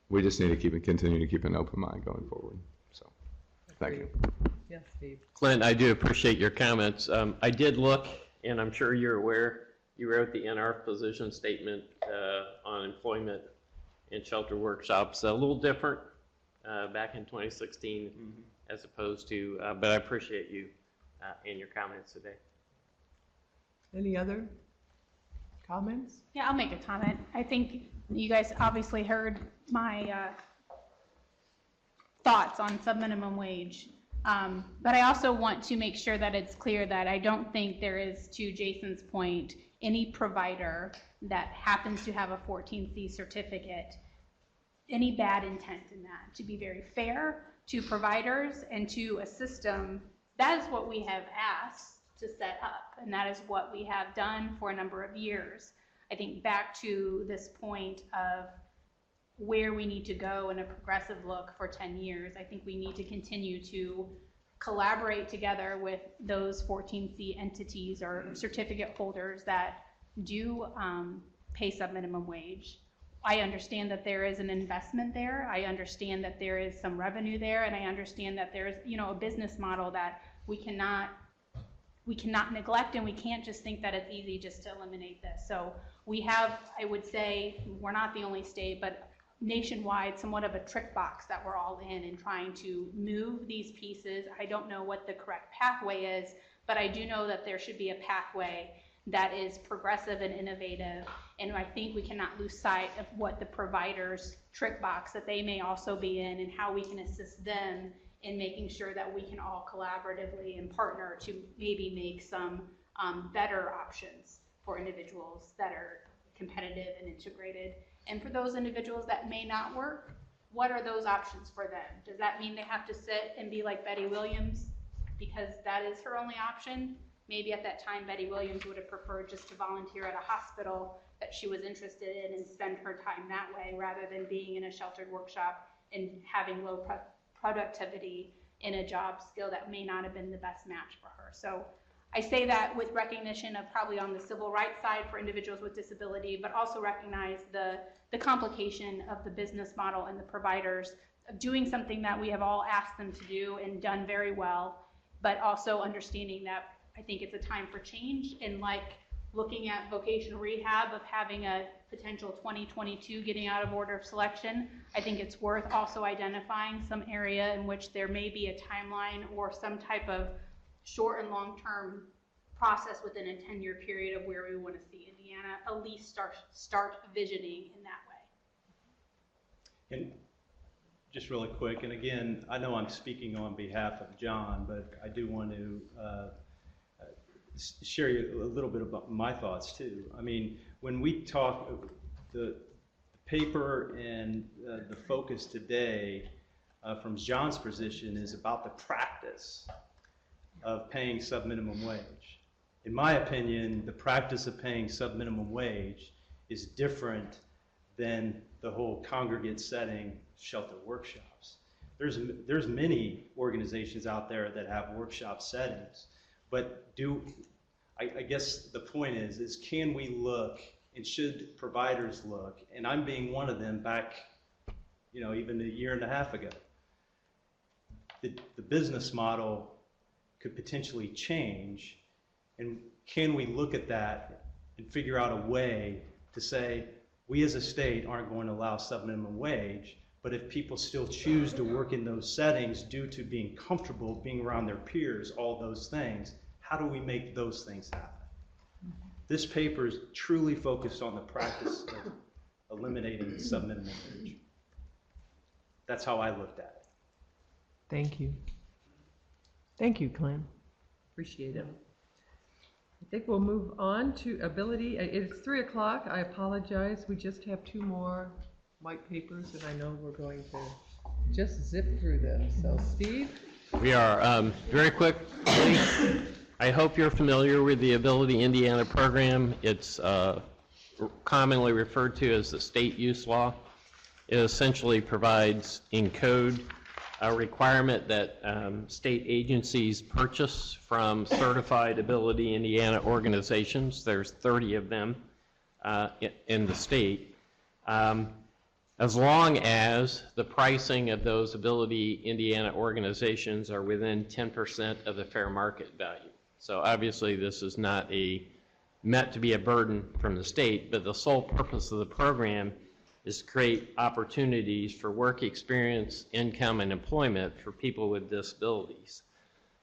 S12: we just need to continue to keep an open mind going forward. So, thank you.
S8: Yes, Steve.
S14: Clint, I do appreciate your comments. I did look, and I'm sure you're aware, you wrote the NR position statement on employment in shelter workshops, a little different back in 2016 as opposed to, but I appreciate you and your comments today.
S8: Any other comments?
S18: Yeah, I'll make a comment. I think you guys obviously heard my thoughts on subminimum wage. But I also want to make sure that it's clear that I don't think there is, to Jason's point, any provider that happens to have a 14C certificate, any bad intent in that. To be very fair to providers and to a system, that is what we have asked to set up, and that is what we have done for a number of years. I think back to this point of where we need to go in a progressive look for 10 years, I think we need to continue to collaborate together with those 14C entities or certificate holders that do pay sub-minimum wage. I understand that there is an investment there. I understand that there is some revenue there, and I understand that there is, a business model that we cannot we cannot neglect, and we can't just think that it's easy just to eliminate this. So we have, I would say, we're not the only state, but nationwide, somewhat of a trick box that we're all in trying to move these pieces. I don't know what the correct pathway is, but I do know that there should be a pathway that is progressive and innovative, and I think we cannot lose sight of what the provider's trick box that they may also be in, and how we can assist them in making sure that we can all collaboratively and partner to maybe make some better options for individuals that are competitive and integrated. And for those individuals that may not work, what are those options for them? Does that mean they have to sit and be like Betty Williams because that is her only option? Maybe at that time Betty Williams would have preferred just to volunteer at a hospital that she was interested in and spend her time that way, rather than being in a sheltered workshop and having low productivity in a job skill that may not have been the best match for her. So I say that with recognition of probably on the civil rights side for individuals with disability, but also recognize the complication of the business model and the providers of doing something that we have all asked them to do and done very well, but also understanding that I think it's a time for change. And like looking at vocational rehab of having a potential 2022 getting out of order of selection, I think it's worth also identifying some area in which there may be a timeline or some type of short and long-term process within a 10-year period of where we want to see Indiana at least start visioning in that way.
S6: And just really quick, and again, I know I'm speaking on behalf of John, but I do want to share a little bit about my thoughts too. I mean, when we talk, the paper and the focus today from John's position is about the practice of paying sub-minimum wage. In my opinion, the practice of paying sub-minimum wage is different than the whole congregate setting shelter workshops. There's many organizations out there that have workshop settings, but I guess the point is can we look, and should providers look, and I'm being one of them back, even a year and a half ago. The business model could potentially change, and can we look at that and figure out a way to say, we as a state aren't going to allow sub-minimum wage, but if people still choose to work in those settings due to being comfortable, being around their peers, all those things, how do we make those things happen? This paper is truly focused on the practice of eliminating sub-minimum wage. That's how I looked at it.
S8: Thank you. Thank you, Clem. Appreciate it. I think we'll move on to ability. It's 3 o'clock. I apologize. We just have 2 more white papers, and I know we're going to just zip through them. So, Steve?
S14: We are very quickly. I hope you're familiar with the Ability Indiana program. It's commonly referred to as the state use law. It essentially provides in code a requirement that state agencies purchase from certified Ability Indiana organizations. There's 30 of them in the state. As long as the pricing of those Ability Indiana organizations are within 10% of the fair market value. So obviously this is not meant to be a burden from the state, but the sole purpose of the program is to create opportunities for work experience, income, and employment for people with disabilities.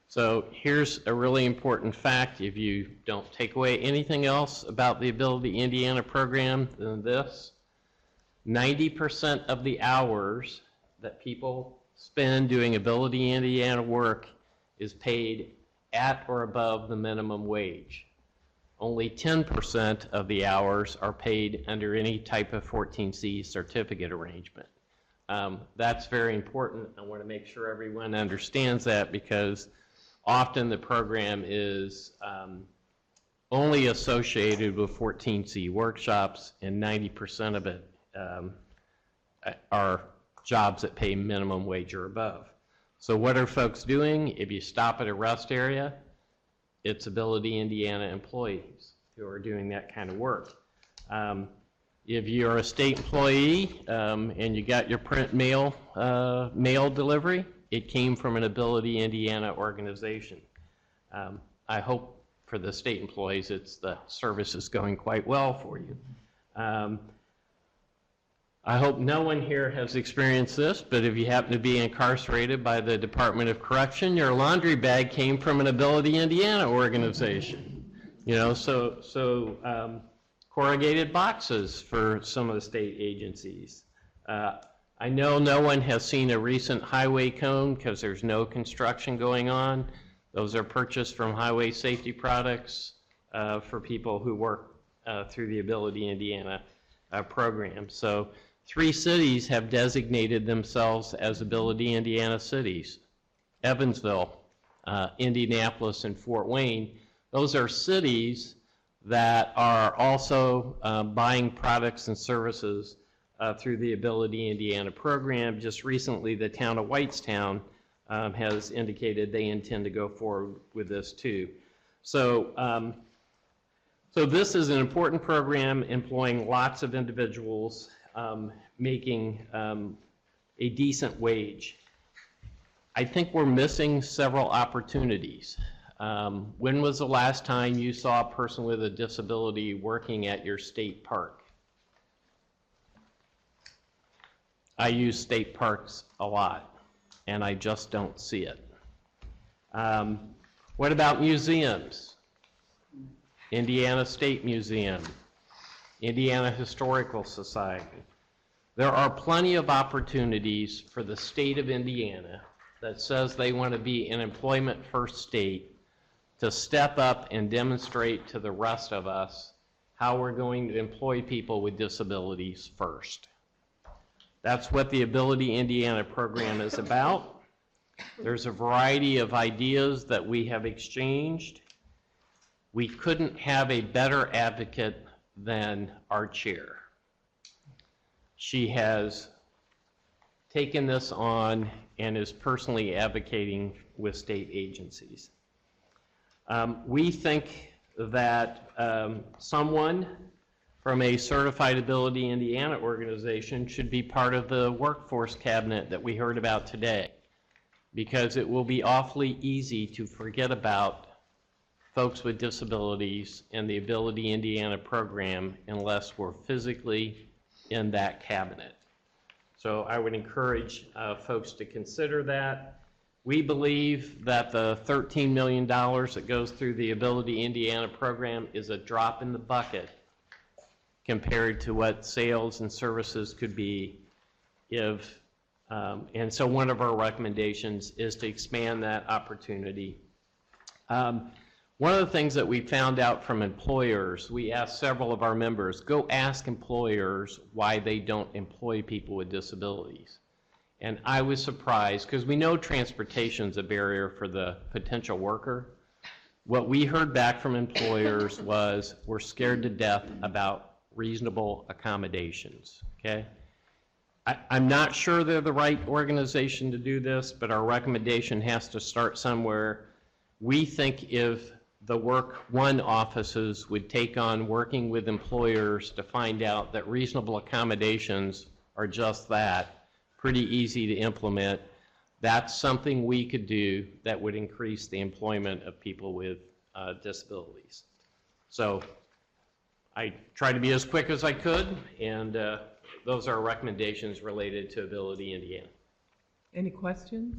S14: So here's a really important fact if you don't take away anything else about the Ability Indiana program than this. 90% of the hours that people spend doing Ability Indiana work is paid at or above the minimum wage. Only 10% of the hours are paid under any type of 14C certificate arrangement. That's very important. I want to make sure everyone understands that, because often the program is only associated with 14C workshops, and 90% of it are jobs that pay minimum wage or above. So what are folks doing? If you stop at a rest area, it's Ability Indiana employees who are doing that kind of work. If you're a state employee and you got your print mail delivery, it came from an Ability Indiana organization. I hope for the state employees, it's the service is going quite well for you. I hope no one here has experienced this, but if you happen to be incarcerated by the Department of Correction, your laundry bag came from an Ability Indiana organization. You know, so corrugated boxes for some of the state agencies. I know no one has seen a recent highway cone because there's no construction going on. Those are purchased from Highway Safety Products for people who work through the Ability Indiana program. So 3 cities have designated themselves as Ability Indiana cities. Evansville, Indianapolis, and Fort Wayne. Those are cities that are also buying products and services through the Ability Indiana program. Just recently, the town of Whitestown has indicated they intend to go forward with this too. So, so this is an important program employing lots of individuals making a decent wage. I think we're missing several opportunities. When was the last time you saw a person with a disability working at your state park? I use state parks a lot, and I just don't see it. What about museums? Indiana State Museum, Indiana Historical Society. There are plenty of opportunities for the state of Indiana that says they want to be an employment first state to step up and demonstrate to the rest of us how we're going to employ people with disabilities first. That's what the Ability Indiana program is about. There's a variety of ideas that we have exchanged. We couldn't have a better advocate than our chair. She has taken this on and is personally advocating with state agencies. We think that someone from a Certified Ability Indiana organization should be part of the workforce cabinet that we heard about today, because it will be awfully easy to forget about folks with disabilities and the Ability Indiana program unless we're physically in that cabinet. So I would encourage folks to consider that. We believe that the $13 million that goes through the Ability Indiana program is a drop in the bucket compared to what sales and services could be if, and so one of our recommendations is to expand that opportunity. One of the things that we found out from employers, we asked several of our members, go ask employers why they don't employ people with disabilities. And I was surprised, because we know transportation's a barrier for the potential worker. What we heard back from employers was, we're scared to death about reasonable accommodations, okay? I'm not sure they're the right organization to do this, but our recommendation has to start somewhere. We think if the Work One offices would take on working with employers to find out that reasonable accommodations are just that, pretty easy to implement, that's something we could do that would increase the employment of people with disabilities. So I tried to be as quick as I could, and those are recommendations related to Ability Indiana.
S8: Any questions?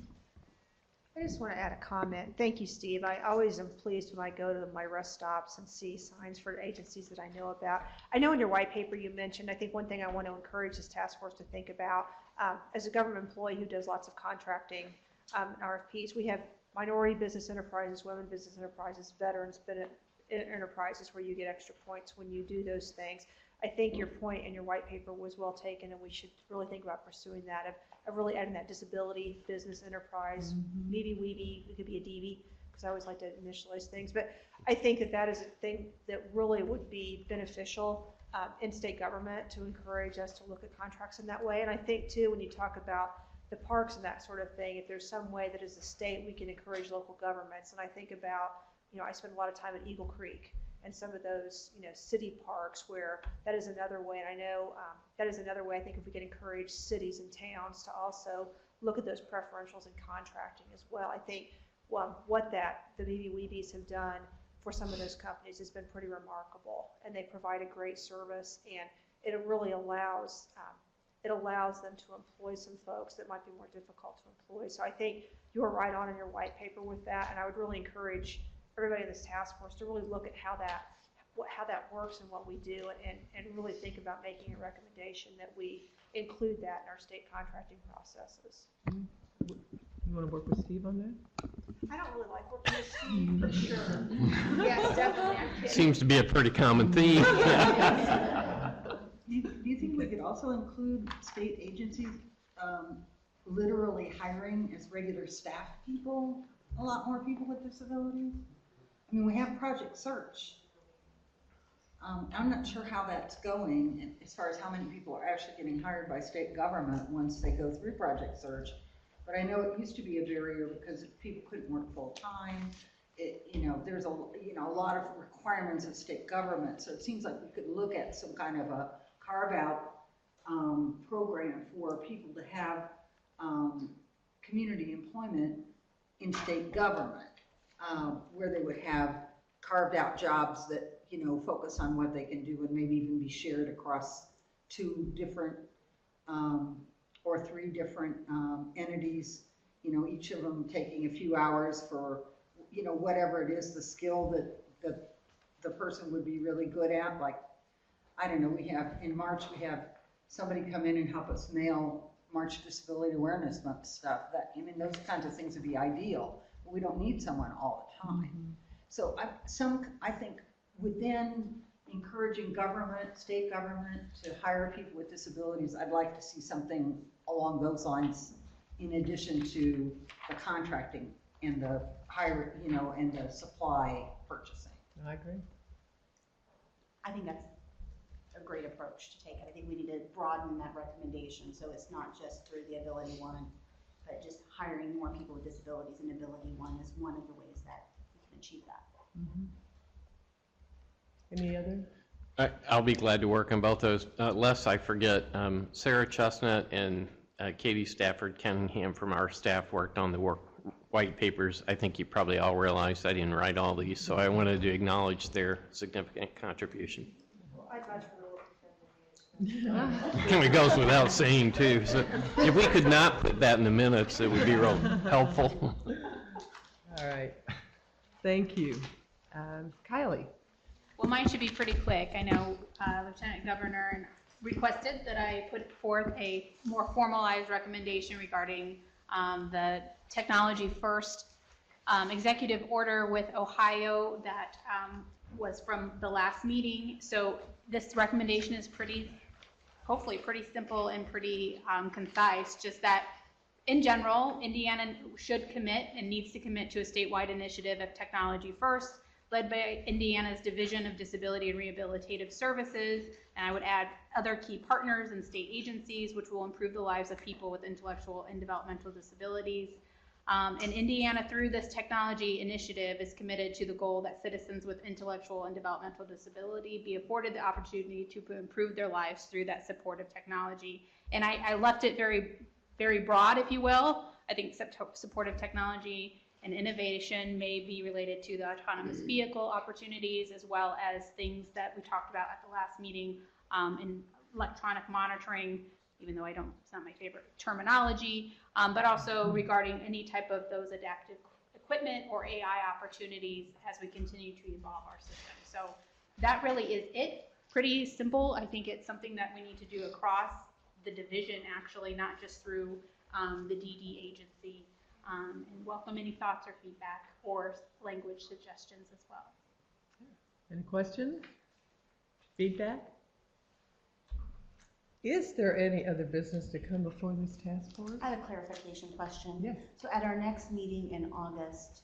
S15: I just want to add a comment. Thank you, Steve. I always am pleased when I go to my rest stops and see signs for agencies that I know about. I know in your white paper you mentioned, I think one thing I want to encourage this task force to think about, as a government employee who does lots of contracting RFPs, we have minority business enterprises, women business enterprises, veterans enterprises where you get extra points when you do those things. I think your point in your white paper was well taken, and we should really think about pursuing that, of really adding that disability business enterprise, maybe weeby, it could be a DV, because I always like to initialize things, but I think that that is a thing that really would be beneficial in state government to encourage us to look at contracts in that way. And I think too, when you talk about the parks and that sort of thing, if there's some way that as a state we can encourage local governments, and I think about, I spend a lot of time at Eagle Creek and some of those, city parks where that is another way. And I know that is another way I think if we can encourage cities and towns to also look at those preferentials in contracting as well. I think what the BBWBs have done for some of those companies has been pretty remarkable, and they provide a great service, and it really allows them to employ some folks that might be more difficult to employ. So I think you were right on in your white paper with that, and I would really encourage everybody in this task force to really look at how that works and what we do, and really think about making a recommendation that we include that in our state contracting processes.
S8: You want to work with Steve on that?
S15: I don't really like working with Steve, for sure. Yes, definitely. I'm kidding.
S14: Seems to be a pretty common theme.
S16: Do you think we could also include state agencies literally hiring as regular staff people, a lot more people with disabilities? I mean, we have Project Search. I'm not sure how that's going as far as how many people are actually getting hired by state government once they go through Project Search. But I know it used to be a barrier because people couldn't work full time. There's a lot of requirements of state government. So it seems like we could look at some kind of a carve out program for people to have community employment in state government, where they would have carved out jobs that focus on what they can do and maybe even be shared across 2 different or 3 different entities, each of them taking a few hours for, whatever it is, the skill that the person would be really good at. Like, I don't know, in March, we have somebody come in and help us mail March Disability Awareness Month stuff. Those kinds of things would be ideal, but we don't need someone all the time. Mm-hmm. So I think within encouraging government, state government, to hire people with disabilities, I'd like to see something along those lines in addition to the contracting and the hire, and the supply purchasing.
S8: I agree.
S11: I think that's a great approach to take. I think we need to broaden that recommendation so it's not just through the Ability One, but just hiring more people with disabilities, and Ability One is one of the ways that we can achieve that.
S8: Mm-hmm. Any other?
S14: I'll be glad to work on both those. Lest I forget, Sarah Chestnut and Katie Stafford Cunningham from our staff worked on the white papers. I think you probably all realized I didn't write all these, so I wanted to acknowledge their significant contribution. It goes without saying too. So if we could not put that in the minutes, it would be real helpful.
S8: All right. Thank you. Kylie.
S18: Well, mine should be pretty quick. I know Lieutenant Governor requested that I put forth a more formalized recommendation regarding the Technology First executive order with Ohio that was from the last meeting. So this recommendation is hopefully pretty simple and pretty concise, just that in general, Indiana should commit and needs to commit to a statewide initiative of Technology First, led by Indiana's Division of Disability and Rehabilitative Services, and I would add other key partners and state agencies, which will improve the lives of people with intellectual and developmental disabilities. And Indiana, through this technology initiative, is committed to the goal that citizens with intellectual and developmental disability be afforded the opportunity to improve their lives through that supportive technology. And I left it very, very broad, if you will. I think supportive technology and innovation may be related to the autonomous vehicle opportunities, as well as things that we talked about at the last meeting in electronic monitoring, even though it's not my favorite terminology, but also regarding any type of those adaptive equipment or AI opportunities as we continue to evolve our system. So that really is it. Pretty simple. I think it's something that we need to do across the division, actually, not just through the DD agency. And welcome any thoughts or feedback or language suggestions as well.
S8: Any questions? Feedback? Is there any other business to come before this task force?
S11: I have a clarification question.
S8: Yes.
S11: So at our next meeting in August,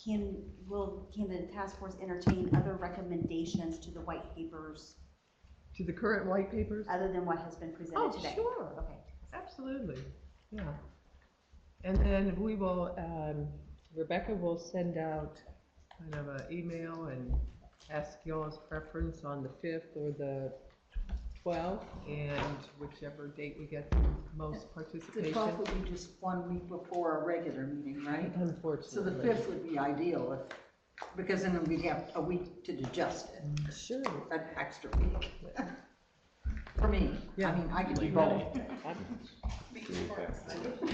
S11: can the task force entertain other recommendations to the white papers?
S8: To the current white papers?
S11: Other than what has been presented today?
S8: Oh, sure.
S11: Okay.
S8: Absolutely. Yeah. And then we will, Rebecca will send out kind of an email and ask y'all's preference on the 5th or the 12th, and whichever date we get most
S16: The
S8: participation.
S16: 12th would be just 1 week before a regular meeting, right?
S8: Unfortunately.
S16: So the 5th would be ideal, because then we'd have a week to digest it.
S8: Sure.
S16: An extra week. For me, I mean, I could do both.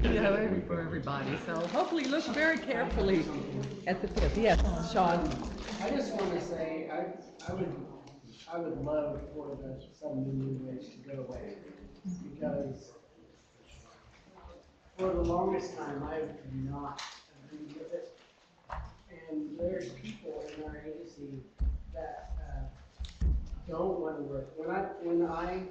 S8: Yeah, maybe for everybody, so hopefully look very carefully at the 5th. Yes, Sean?
S7: I just want to say, I would love for the some minimum wage to go away, because for the longest time, I have not agreed with it. And there's people in our agency that don't want to work. When I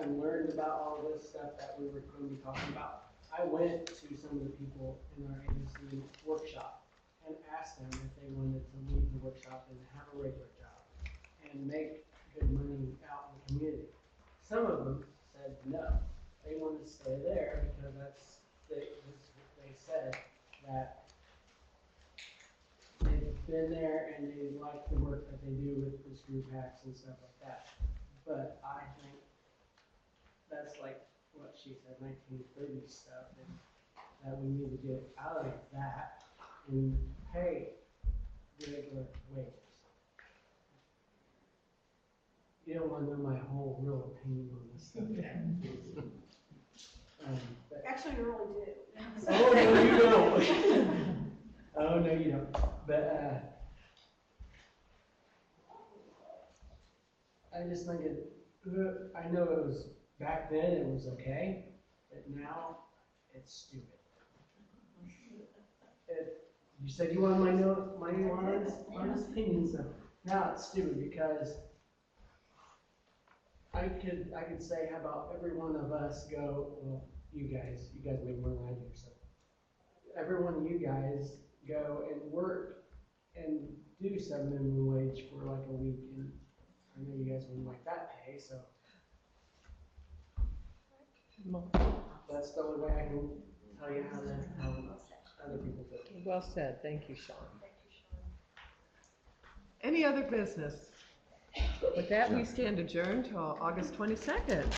S7: learned about all this stuff that we were going to be talking about, I went to some of the people in our agency workshop and asked them if they wanted to leave the workshop and have a regular job and make good money out in the community. Some of them said no. They wanted to stay there because this is what they said, that they've been there and they like the work that they do with the screw packs and stuff like that. But I think that's like what she said, 1930s stuff, and that we need to get out of that and pay regular wages. You don't want to know my whole real opinion on this stuff.
S2: Actually, you really do.
S7: Oh, no, you don't. Oh, no, you don't. But I just think I know it was, back then it was okay, but now it's stupid. You said you wanted my honest opinion, so now it's stupid because I could say, how about every one of us go, well, you guys make more than I do, so every one of you guys go and work and do some minimum wage for like a week, and I know you guys wouldn't like that pay, so that's the only way I can tell you how other people do it.
S8: Well said, thank you, Sean. Any other business? With that, we stand adjourned till August 22nd.